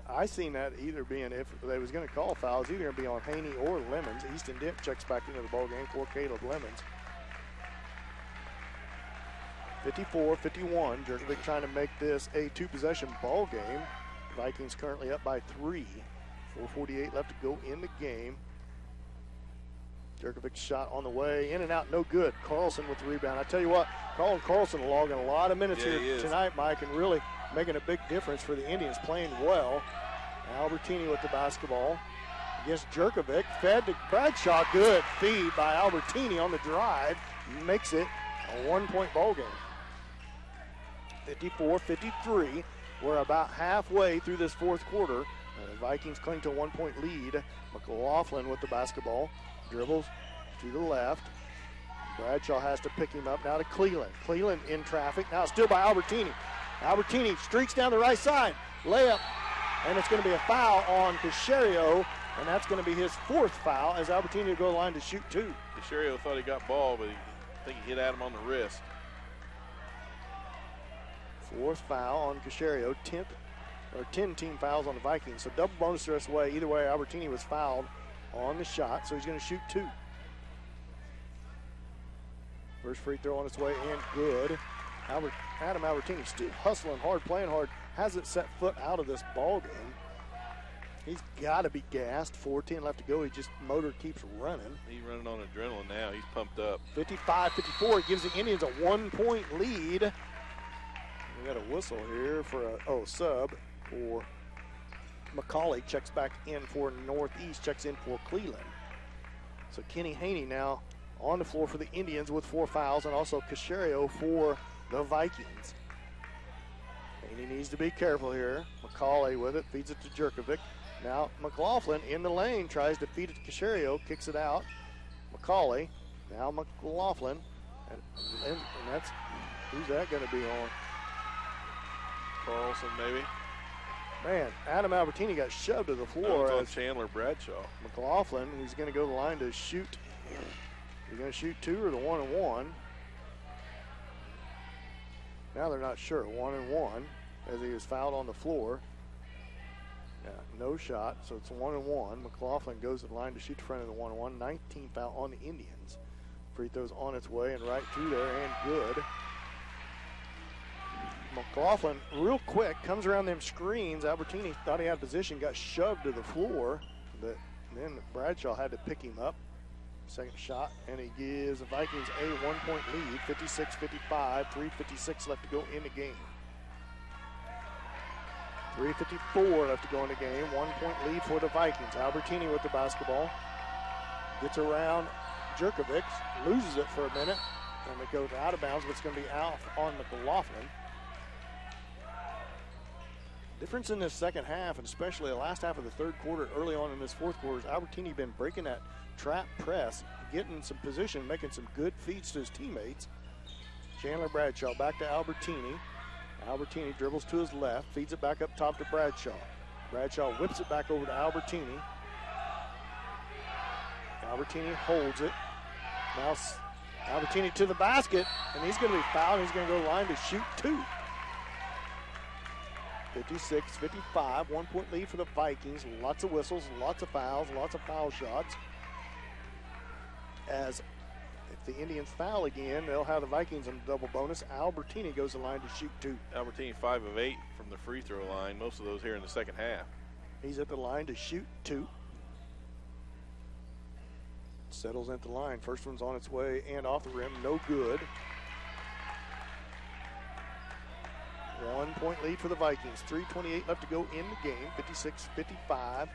I seen that either being, if they was going to call fouls, either going to be on Haney or Lemons. Easton Dent checks back into the ball game for Caleb Lemons. 54-51. Jerkovic trying to make this a 2-possession ball game. Vikings currently up by 3. 4:48 left to go in the game. Jerkovic's shot on the way, in and out, no good. Carlson with the rebound. I tell you what, Colin Carlson logging a lot of minutes here tonight, Mike, and really making a big difference for the Indians, playing well. Albertini with the basketball against Jerkovic. Fed to Bradshaw. Good feed by Albertini on the drive. Makes it a 1-point ball game. 54-53. We're about halfway through this fourth quarter. The Vikings cling to a 1-point lead. McLaughlin with the basketball. Dribbles to the left. Bradshaw has to pick him up now to Cleland. Cleland in traffic. Now still by Albertini. Albertini streaks down the right side. Layup. And it's going to be a foul on Caserio. And that's going to be his 4th foul as Albertini will go to the line to shoot 2. Caserio thought he got ball, but I think he hit Adam on the wrist. 4th foul on Caserio. 10 team fouls on the Vikings. So double bonus the rest of the way. Either way, Albertini was fouled on the shot, so he's going to shoot 2. First free throw on its way and good. Adam Albertini still hustling hard, playing hard. Hasn't set foot out of this ball game. He's got to be gassed. 4:10 left to go. He just motor keeps running. He's running on adrenaline now. He's pumped up. 55-54 gives the Indians a 1-point lead. We got a whistle here for a sub for McCauley. Checks back in for Northeast. Checks in for Cleland. So Kenny Haney now on the floor for the Indians with 4 fouls, and also Caserio for the Vikings. Haney needs to be careful here. McCauley with it, feeds it to Jerkovic. Now McLaughlin in the lane, tries to feed it to Caserio, kicks it out. McCauley, now McLaughlin, and that's, who's that going to be on? Carlson, maybe. Man, Adam Albertini got shoved to the floor. On Chandler Bradshaw. McLaughlin, he's going to go to the line to shoot. He's going to shoot 2 or the 1-and-1. Now they're not sure. 1-and-1 as he was fouled on the floor. Yeah, no shot, so it's 1-and-1. McLaughlin goes to the line to shoot the front of the 1-and-1. 19 foul on the Indians. Free throws on its way and right through there and good. McLaughlin, real quick, comes around them screens. Albertini thought he had position, got shoved to the floor, but then Bradshaw had to pick him up. Second shot, and he gives the Vikings a 1-point lead, 56-55, 3:56 left to go in the game. 3:54 left to go in the game, 1-point lead for the Vikings. Albertini with the basketball, gets around Jerkovic, loses it for a minute, and it goes out of bounds, but it's going to be out on McLaughlin. Difference in this second half, and especially the last half of the third quarter, early on in this fourth quarter, is Albertini been breaking that trap press, getting some position, making some good feeds to his teammates. Chandler Bradshaw back to Albertini. Albertini dribbles to his left, feeds it back up top to Bradshaw. Bradshaw whips it back over to Albertini. Albertini holds it. Now Albertini to the basket, and he's going to be fouled. He's going to go to the line to shoot 2. 56-55, 1-point lead for the Vikings. Lots of whistles, lots of fouls, lots of foul shots. As if the Indians foul again, they'll have the Vikings on double bonus. Albertini goes to the line to shoot 2. Albertini 5 of 8 from the free throw line, most of those here in the second half. He's at the line to shoot 2. Settles at the line. First one's on its way and off the rim, no good. 1 point lead for the Vikings. 3:28 left to go in the game. 56-55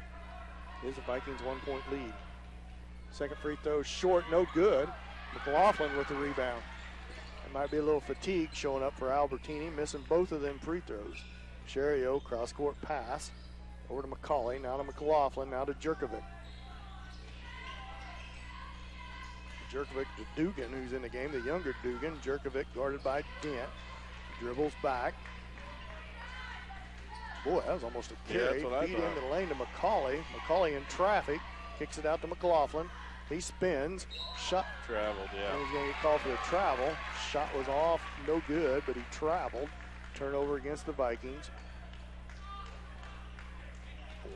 is the Vikings' 1 point lead. Second free throw short, no good. McLaughlin with the rebound. It might be a little fatigue showing up for Albertini, missing both of them free throws. Cherio, cross-court pass. Over to McCauley, now to McLaughlin, now to Jerkovic. Jerkovic to Dugan, who's in the game, the younger Dugan. Jerkovic guarded by Dent. Dribbles back. Boy, that was almost a carry. Feed into the lane to McCauley. McCauley in traffic. Kicks it out to McLaughlin. He spins. Shot. Traveled, yeah. And he's going to get called for a travel. Shot was off. No good, but he traveled. Turnover against the Vikings.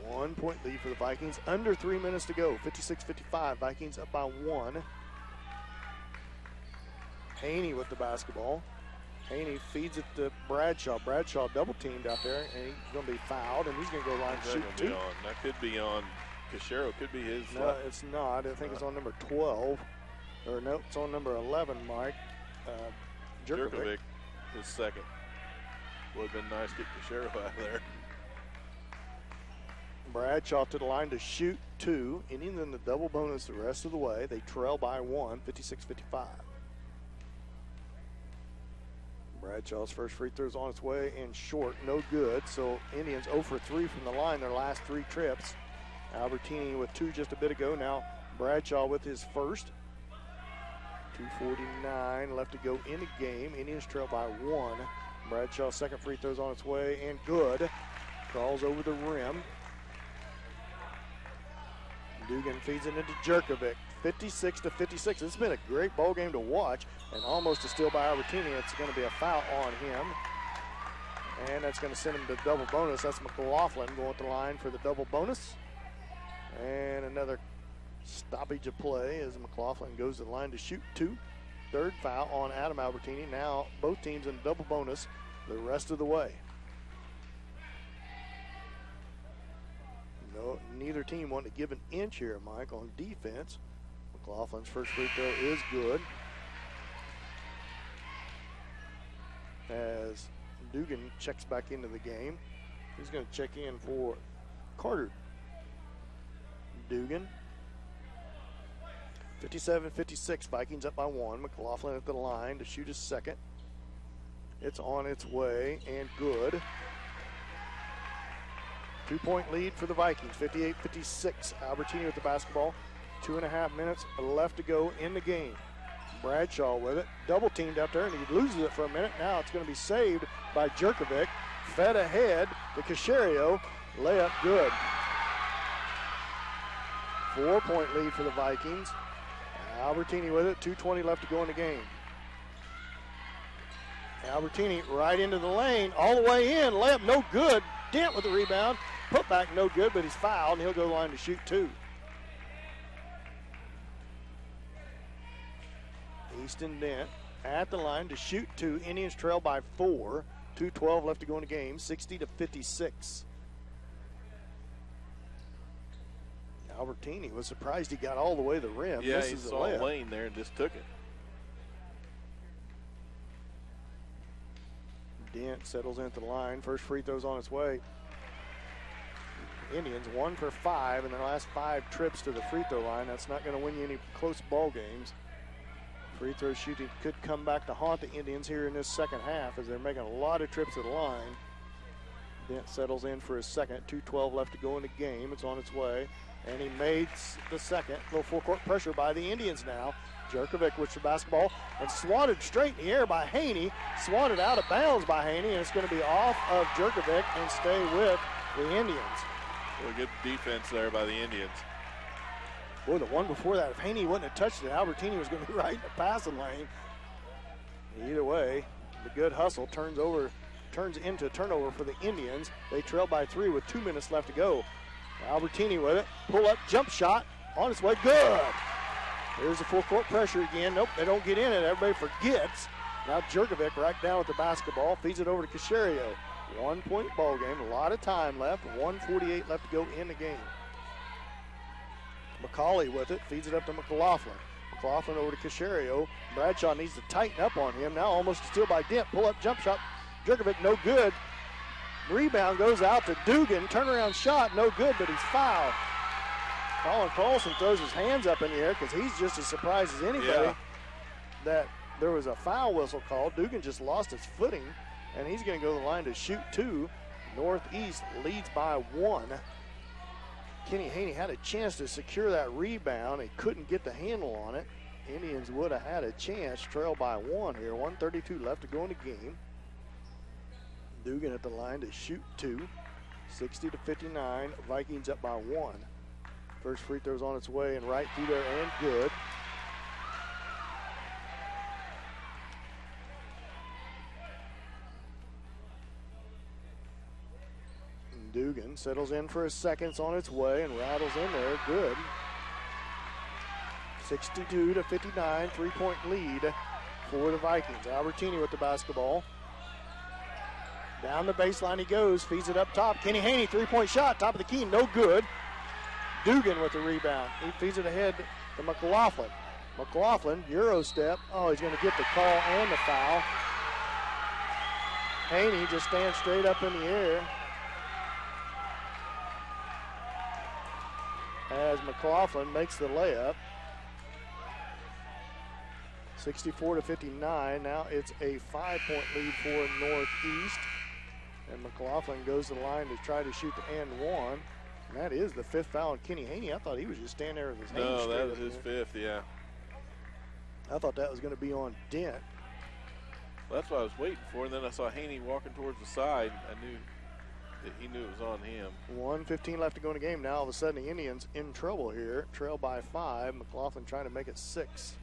1 point lead for the Vikings. Under 3 minutes to go. 56-55. Vikings up by 1. Haney with the basketball. Haney feeds it to Bradshaw. Bradshaw double teamed out there, and he's going to be fouled, and he's going to go line shoot two. That could be on Cachero. Could be his. No, it's not. I think it's on number 12. Or no, it's on number 11, Mike. Jerkovic. His second. Would have been nice to get Cachero out of there. Bradshaw to the line to shoot two. Indians in the double bonus the rest of the way. They trail by 1, 56-55. Bradshaw's first free throw's on its way and short, no good. So Indians 0 for 3 from the line their last 3 trips. Albertini with 2 just a bit ago. Now Bradshaw with his first. 2:49 left to go in the game. Indians trail by 1. Bradshaw's second free throw's on its way and good. Crawls over the rim. Dugan feeds it into Jerkovic. 56-56. It's been a great ball game to watch, and almost a steal by Albertini. It's going to be a foul on him, and that's going to send him to double bonus. That's McLaughlin going to the line for the double bonus, and another stoppage of play as McLaughlin goes to the line to shoot 2. Third foul on Adam Albertini. Now both teams in double bonus the rest of the way. No, neither team wanted to give an inch here, Mike, on defense. McLaughlin's first free throw is good. As Dugan checks back into the game, he's going to check in for Carter. Dugan. 57-56, Vikings up by 1. McLaughlin at the line to shoot his second. It's on its way and good. 2 point lead for the Vikings, 58-56. Albertini with the basketball. 2.5 minutes left to go in the game. Bradshaw with it, double teamed out there, and he loses it for a minute. Now it's going to be saved by Jerkovic. Fed ahead to Cachero. Layup good. 4 point lead for the Vikings. Albertini with it, 2:20 left to go in the game. Albertini right into the lane, all the way in. Layup no good. Dent with the rebound. Put back no good, but he's fouled, and he'll go to the line to shoot 2. Easton Dent at the line to shoot 2. Indians trail by 4. 2:12 left to go in the game, 60-56. Albertini was surprised he got all the way to the rim. Yeah, he saw a lane there and just took it. Dent settles into the line. First free throw's on its way. Indians 1 for 5 in their last 5 trips to the free throw line. That's not going to win you any close ball games. Free throw shooting could come back to haunt the Indians here in this second half as they're making a lot of trips to the line. Dent settles in for his second. 2:12 left to go in the game. It's on its way. And he made the second. A little full-court pressure by the Indians now. Jerkovic with the basketball and swatted straight in the air by Haney. Swatted out of bounds by Haney, and it's going to be off of Jerkovic and stay with the Indians. Well, good defense there by the Indians. Boy, the one before that, if Haney wouldn't have touched it, Albertini was going to be right in the passing lane. Either way, the good hustle turns into a turnover for the Indians. They trail by 3 with 2 minutes left to go. Albertini with it. Pull up, jump shot. On its way. Good. Here's the full court pressure again. Nope, they don't get in it. Everybody forgets. Now Jerkovic right down with the basketball. Feeds it over to Cachero. 1 point ball game. A lot of time left. 1:48 left to go in the game. McCauley with it. Feeds it up to McLaughlin. McLaughlin over to Cachero. Bradshaw needs to tighten up on him. Now almost a steal by Dent. Pull up, jump shot. Jerkovic, no good. Rebound goes out to Dugan. Turnaround shot, no good, but he's fouled. Colin Carlson throws his hands up in the air because he's just as surprised as anybody that there was a foul whistle called. Dugan just lost his footing, and he's going to go to the line to shoot 2. Northeast leads by 1. Kenny Haney had a chance to secure that rebound. He couldn't get the handle on it. Indians would have had a chance, trail by 1 here. 1:32 left to go in the game. Dugan at the line to shoot 2. 60-59. Vikings up by 1. First free throw's on its way and right through there and good. And Dugan settles in for a second. It's on its way and rattles in there. Good. 62-59, 3-point lead for the Vikings. Albertini with the basketball. Down the baseline he goes, feeds it up top. Kenny Haney, 3-point shot, top of the key, no good. Dugan with the rebound. He feeds it ahead to McLaughlin. McLaughlin, Euro step. Oh, he's going to get the call and the foul. Haney just stands straight up in the air as McLaughlin makes the layup. 64-59. Now it's a 5-point lead for Northeast. And McLaughlin goes to the line to try to shoot the and 1. And that is the 5th foul on Kenny Haney. I thought he was just standing there with his hands straight. No, that was his 5th, yeah. I thought that was going to be on Dent. Well, that's what I was waiting for, and then I saw Haney walking towards the side. I knew that he knew it was on him. 1:15 left to go in the game. Now all of a sudden the Indians in trouble here. Trail by 5. McLaughlin trying to make it 6.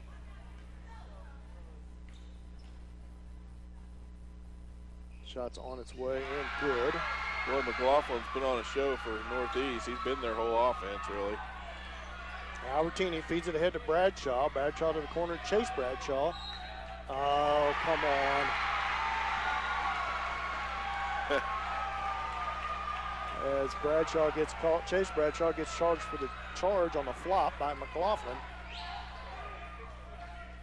Shots on its way and good. Boy, McLaughlin's been on a show for Northeast. He's been their whole offense, really. Albertini feeds it ahead to Bradshaw. Bradshaw to the corner. Chase Bradshaw. Oh, come on. As Bradshaw gets caught, Chase Bradshaw gets charged for the charge on the flop by McLaughlin.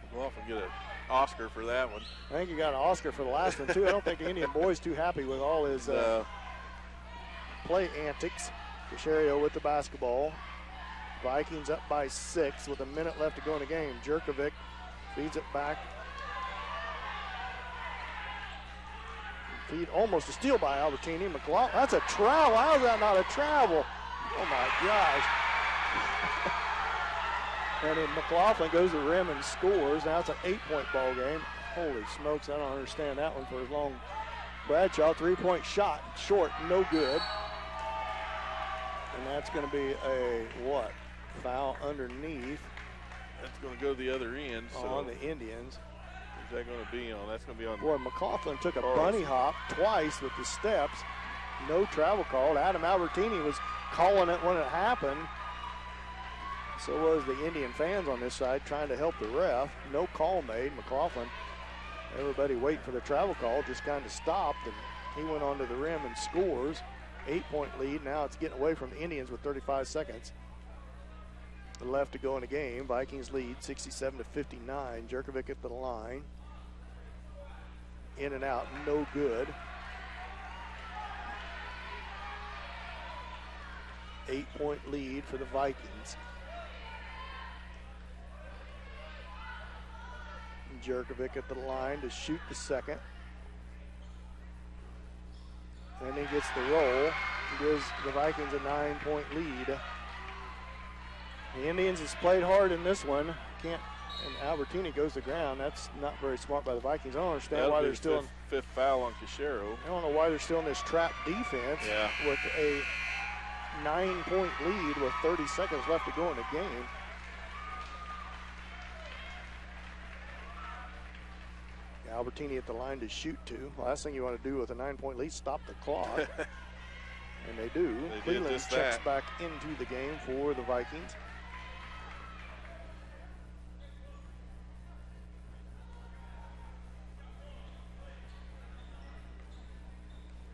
McLaughlin get an Oscar for that one. I think he got an Oscar for the last one, too. I don't think the Indian boy's too happy with all his play antics. Casherio with the basketball. Vikings up by 6 with a minute left to go in the game. Jerkovic feeds it back. Feed almost a steal by Albertini. McLaughlin, that's a travel. How is that not a travel? Oh my gosh. And then McLaughlin goes to the rim and scores. Now it's an 8-point ball game. Holy smokes, I don't understand that one for as long. Bradshaw, 3-point shot, short, no good. And that's going to be a what? Foul underneath. That's going to go to the other end. So on the Indians. Who's that going to be on? That's going to be on. Boy, McLaughlin took a bunny hop twice with the steps. No travel called. Adam Albertini was calling it when it happened. So was the Indian fans on this side trying to help the ref. No call made. McLaughlin, everybody waiting for the travel call, just kind of stopped, and he went onto the rim and scores. 8-point lead. Now it's getting away from the Indians with 35 seconds left to go in the game. Vikings lead 67-59. Jerkovic at the line. In and out, no good. 8-point lead for the Vikings. Jerkovic at the line to shoot the second. And he gets the roll. He gives the Vikings a 9-point lead. The Indians has played hard in this one. And Albertini goes to ground. That's not very smart by the Vikings. I don't understand why they're still in fifth foul on Casheiro. I don't know why they're still in this trap defense with a 9-point lead with 30 seconds left to go in the game. Albertini at the line to shoot 2. Last thing you want to do with a 9-point lead, stop the clock. And they do. Cleveland checks back into the game for the Vikings.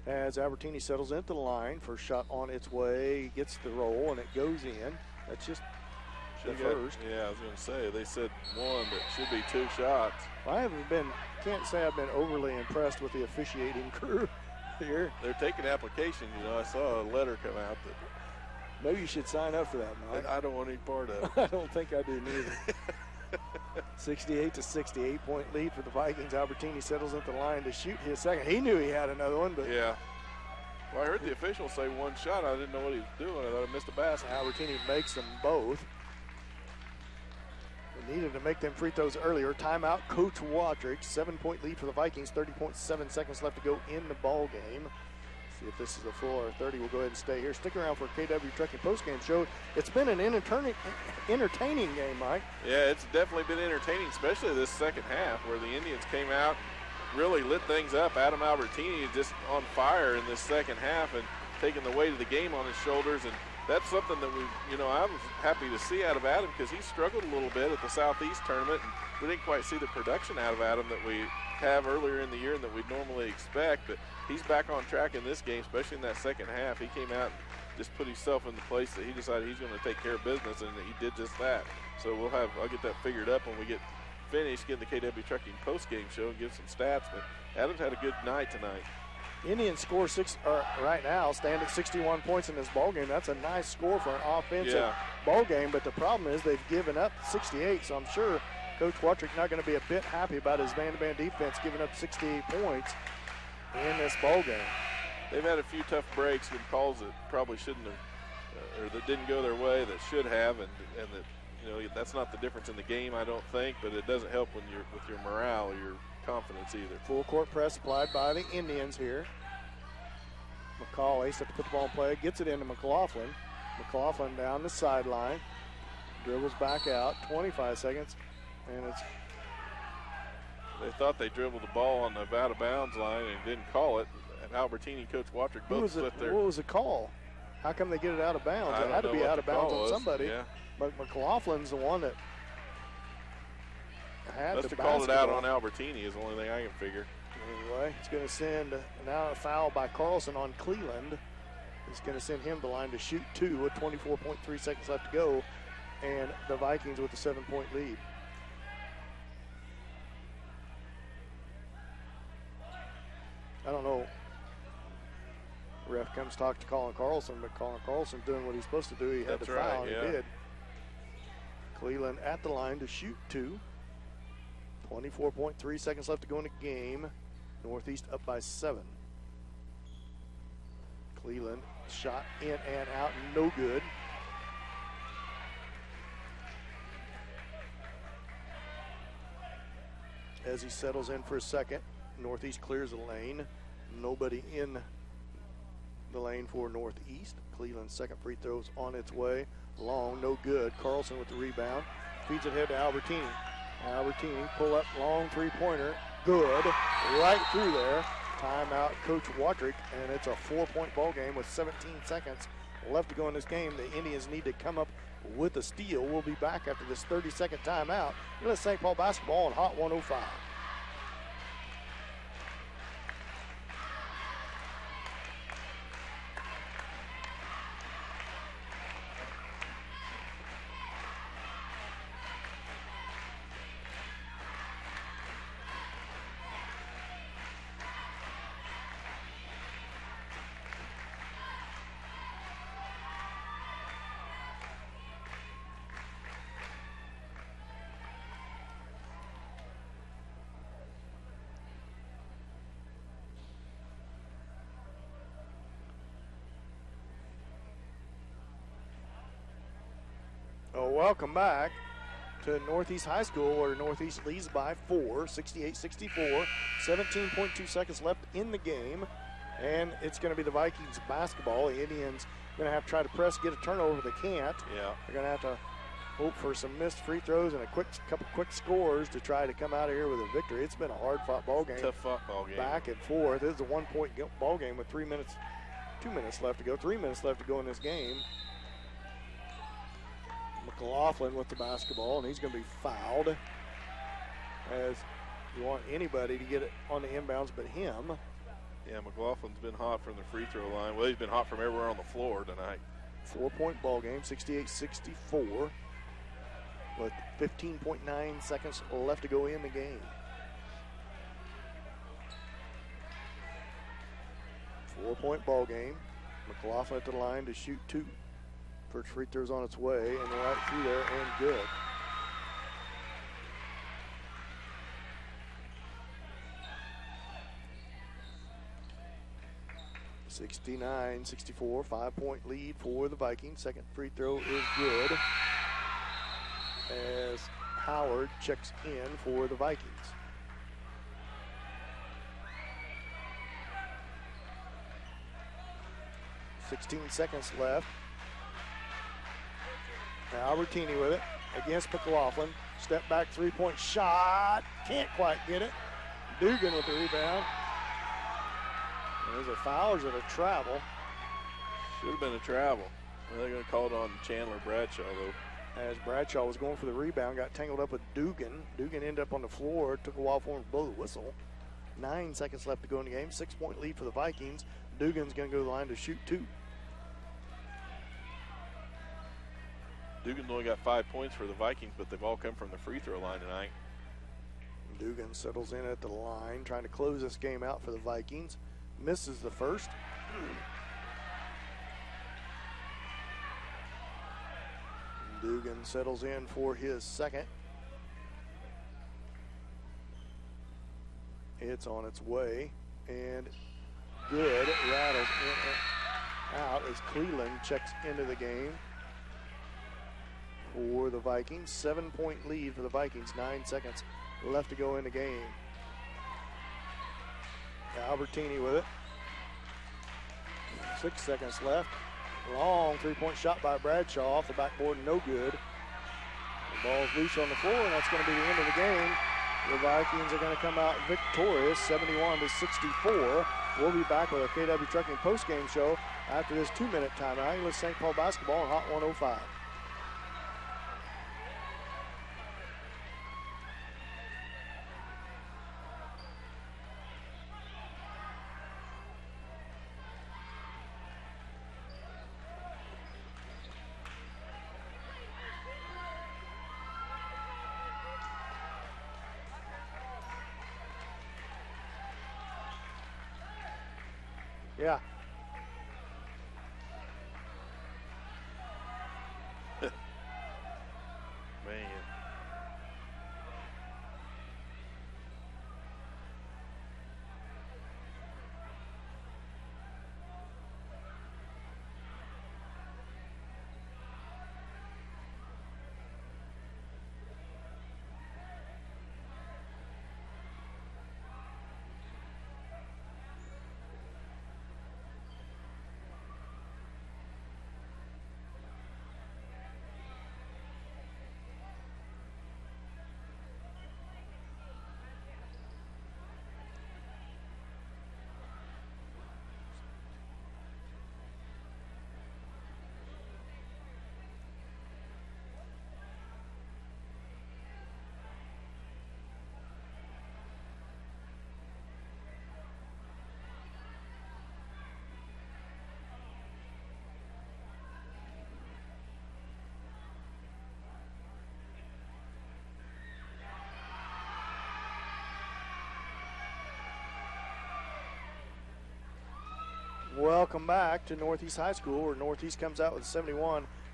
As Albertini settles into the line, first shot on its way, gets the roll, and it goes in. That's just the first. Yeah, I was going to say, they said one, but should be 2 shots. Well, can't say I've been overly impressed with the officiating crew here. They're taking applications. I saw a letter come out that maybe you should sign up for that, Mike. I don't want any part of it. I don't think I do neither. 68-60, 8-point lead for the Vikings. Albertini settles at the line to shoot his second. He knew he had another one, but yeah. Well, I heard the official say 1 shot. I didn't know what he was doing. I thought I missed a basket. Albertini makes them both. They needed to make them free throws earlier. Timeout, Coach Wadrick. 7-point lead for the Vikings. 30.7 seconds left to go in the ball game. See if this is a full or 30. We'll go ahead and stay here. Stick around for KW Trucking postgame show. It's been an entertaining game, Mike. Yeah, it's definitely been entertaining, especially this second half where the Indians came out, really lit things up. Adam Albertini is just on fire in this second half and taking the weight of the game on his shoulders. And that's something that I was happy to see out of Adam because he struggled a little bit at the Southeast tournament. And we didn't quite see the production out of Adam that we have earlier in the year and that we'd normally expect. But he's back on track in this game, especially in that second half. He came out and just put himself in the place that he decided he's going to take care of business, and he did just that. So I'll get that figured up when we get finished getting the KW Trucking post-game show and give some stats. But Adam's had a good night tonight. Indians score right now, stand at 61 points in this ball game. That's a nice score for an offensive ball game, but the problem is they've given up 68, so I'm sure Coach Wadrick not going to be a bit happy about his man-to-man defense giving up 68 points in this ball game. They've had a few tough breaks and calls that probably shouldn't have, or that didn't go their way that should have, and that that's not the difference in the game, I don't think, but it doesn't help when you're with your morale or your confidence either. Full court press applied by the Indians here. McCauley set to put the ball in play, gets it into McLaughlin. McLaughlin down the sideline, dribbles back out, 25 seconds, and it's. They thought they dribbled the ball on the out-of-bounds line and didn't call it. And Albertini and Coach Wadrick both slipped there. What was the call? How come they get it out of bounds? It had to be out of bounds on somebody. Yeah. But McLaughlin's the one that had must the have called it out basketball. on Albertini is the only thing I can figure. Anyway, it's going to send now a foul by Carlson on Cleland. It's going to send him the line to shoot 2 with 24.3 seconds left to go, and the Vikings with a 7-point lead. I don't know. Ref comes talk to Colin Carlson, but Colin Carlson doing what he's supposed to do. He had That's to foul, right, and he did. Cleveland at the line to shoot 2. 24.3 seconds left to go in the game. Northeast up by 7. Cleveland shot in and out, no good. As he settles in for a second, Northeast clears the lane. Nobody in the lane for Northeast. Cleveland's second free throw's on its way. Long, no good. Carlson with the rebound. Feeds it ahead to Albertini. Albertini pull up long three-pointer. Good. Right through there. Timeout, Coach Wadrick, and it's a 4-point ball game with 17 seconds left to go in this game. The Indians need to come up with a steal. We'll be back after this 30-second timeout. Let's St. Paul basketball on Hot 105. Welcome back to Northeast High School, where Northeast leads by 4, 68-64. 17.2 seconds left in the game, and it's going to be the Vikings basketball. The Indians going to have to try to press, get a turnover. They can't. Yeah. They're going to have to hope for some missed free throws and a couple quick scores to try to come out of here with a victory. It's been a hard-fought ball game. Tough-fought ball game. Back and forth. This is a 1-point ball game with 2 minutes left to go. 3 minutes left to go in this game. McLaughlin with the basketball, and he's going to be fouled, as you want anybody to get it on the inbounds but him. Yeah, McLaughlin's been hot from the free throw line. Well, he's been hot from everywhere on the floor tonight. 4-point ball game, 68-64. with 15.9 seconds left to go in the game. 4-point ball game. McLaughlin at the line to shoot 2. First free throw's on its way, and right through there and good. (69-64), 5-point lead for the Vikings. Second free throw is good as Howard checks in for the Vikings. (16 seconds left. Now Albertini with it against McLaughlin. Step back 3-point shot. Can't quite get it. Dugan with the rebound. Those are fouls that are travel. Should have been a travel. They're going to call it on Chandler Bradshaw, though. As Bradshaw was going for the rebound, got tangled up with Dugan. Dugan ended up on the floor. Took a while for him to blow the whistle. 9 seconds left to go in the game. 6-point lead for the Vikings. Dugan's going to go to the line to shoot 2. Dugan's only got 5 points for the Vikings, but they've all come from the free throw line tonight. Dugan settles in at the line, trying to close this game out for the Vikings. Misses the first. Dugan settles in for his second. It's on its way, and good. It rattles in and out as Cleveland checks into the game for the Vikings. 7-point lead for the Vikings. 9 seconds left to go in the game. Albertini with it. 6 seconds left. Long 3-point shot by Bradshaw off the backboard, no good. The ball's loose on the floor, and that's going to be the end of the game. The Vikings are going to come out victorious, 71-64. We'll be back with our KW Trucking postgame show after this 2-minute timeout with St. Paul basketball on Hot 105. Yeah. Man. Welcome back to Northeast High School, where Northeast comes out with a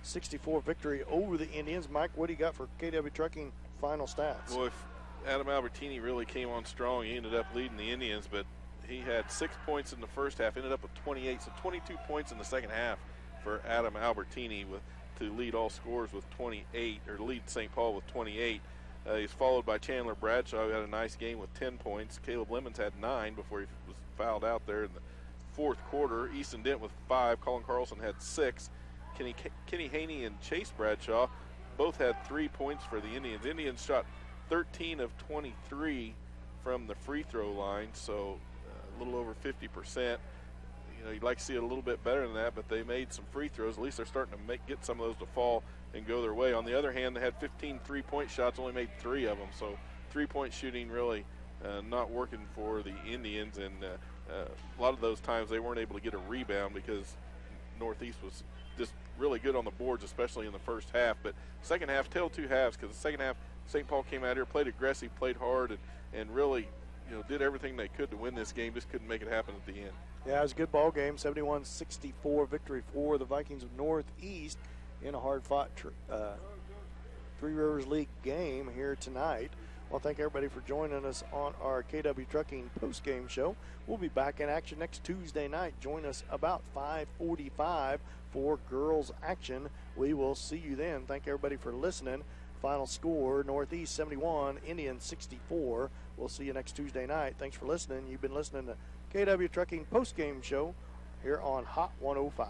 71-64 victory over the Indians. Mike, what do you got for KW Trucking final stats? Well, if Adam Albertini really came on strong, he ended up leading the Indians, but he had 6 points in the first half, ended up with 28, so 22 points in the second half for Adam Albertini to lead all scorers with 28, or lead St. Paul with 28. He's followed by Chandler Bradshaw, who had a nice game with 10 points. Caleb Lemons had 9 before he was fouled out there in the fourth quarter. Easton Dent with 5. Colin Carlson had 6. Kenny Haney and Chase Bradshaw both had 3 points for the Indians. Indians shot 13 of 23 from the free throw line, so a little over 50%. You know, you'd like to see it a little bit better than that, but they made some free throws. At least they're starting to get some of those to fall and go their way. On the other hand, they had 15 3-point shots, only made 3 of them, so 3-point shooting really not working for the Indians, and a lot of those times they weren't able to get a rebound because Northeast was just really good on the boards, especially in the first half. But second half, tale of two halves, because the second half, St. Paul came out here, played aggressive, played hard, and really, did everything they could to win this game. Just couldn't make it happen at the end. Yeah, it was a good ball game. 71-64 victory for the Vikings of Northeast in a hard-fought Three Rivers League game here tonight. Well, thank everybody for joining us on our KW Trucking post-game show. We'll be back in action next Tuesday night. Join us about 5:45 for girls action. We will see you then. Thank everybody for listening. Final score, Northeast 71, Indians 64. We'll see you next Tuesday night. Thanks for listening. You've been listening to KW Trucking post-game show here on Hot 105.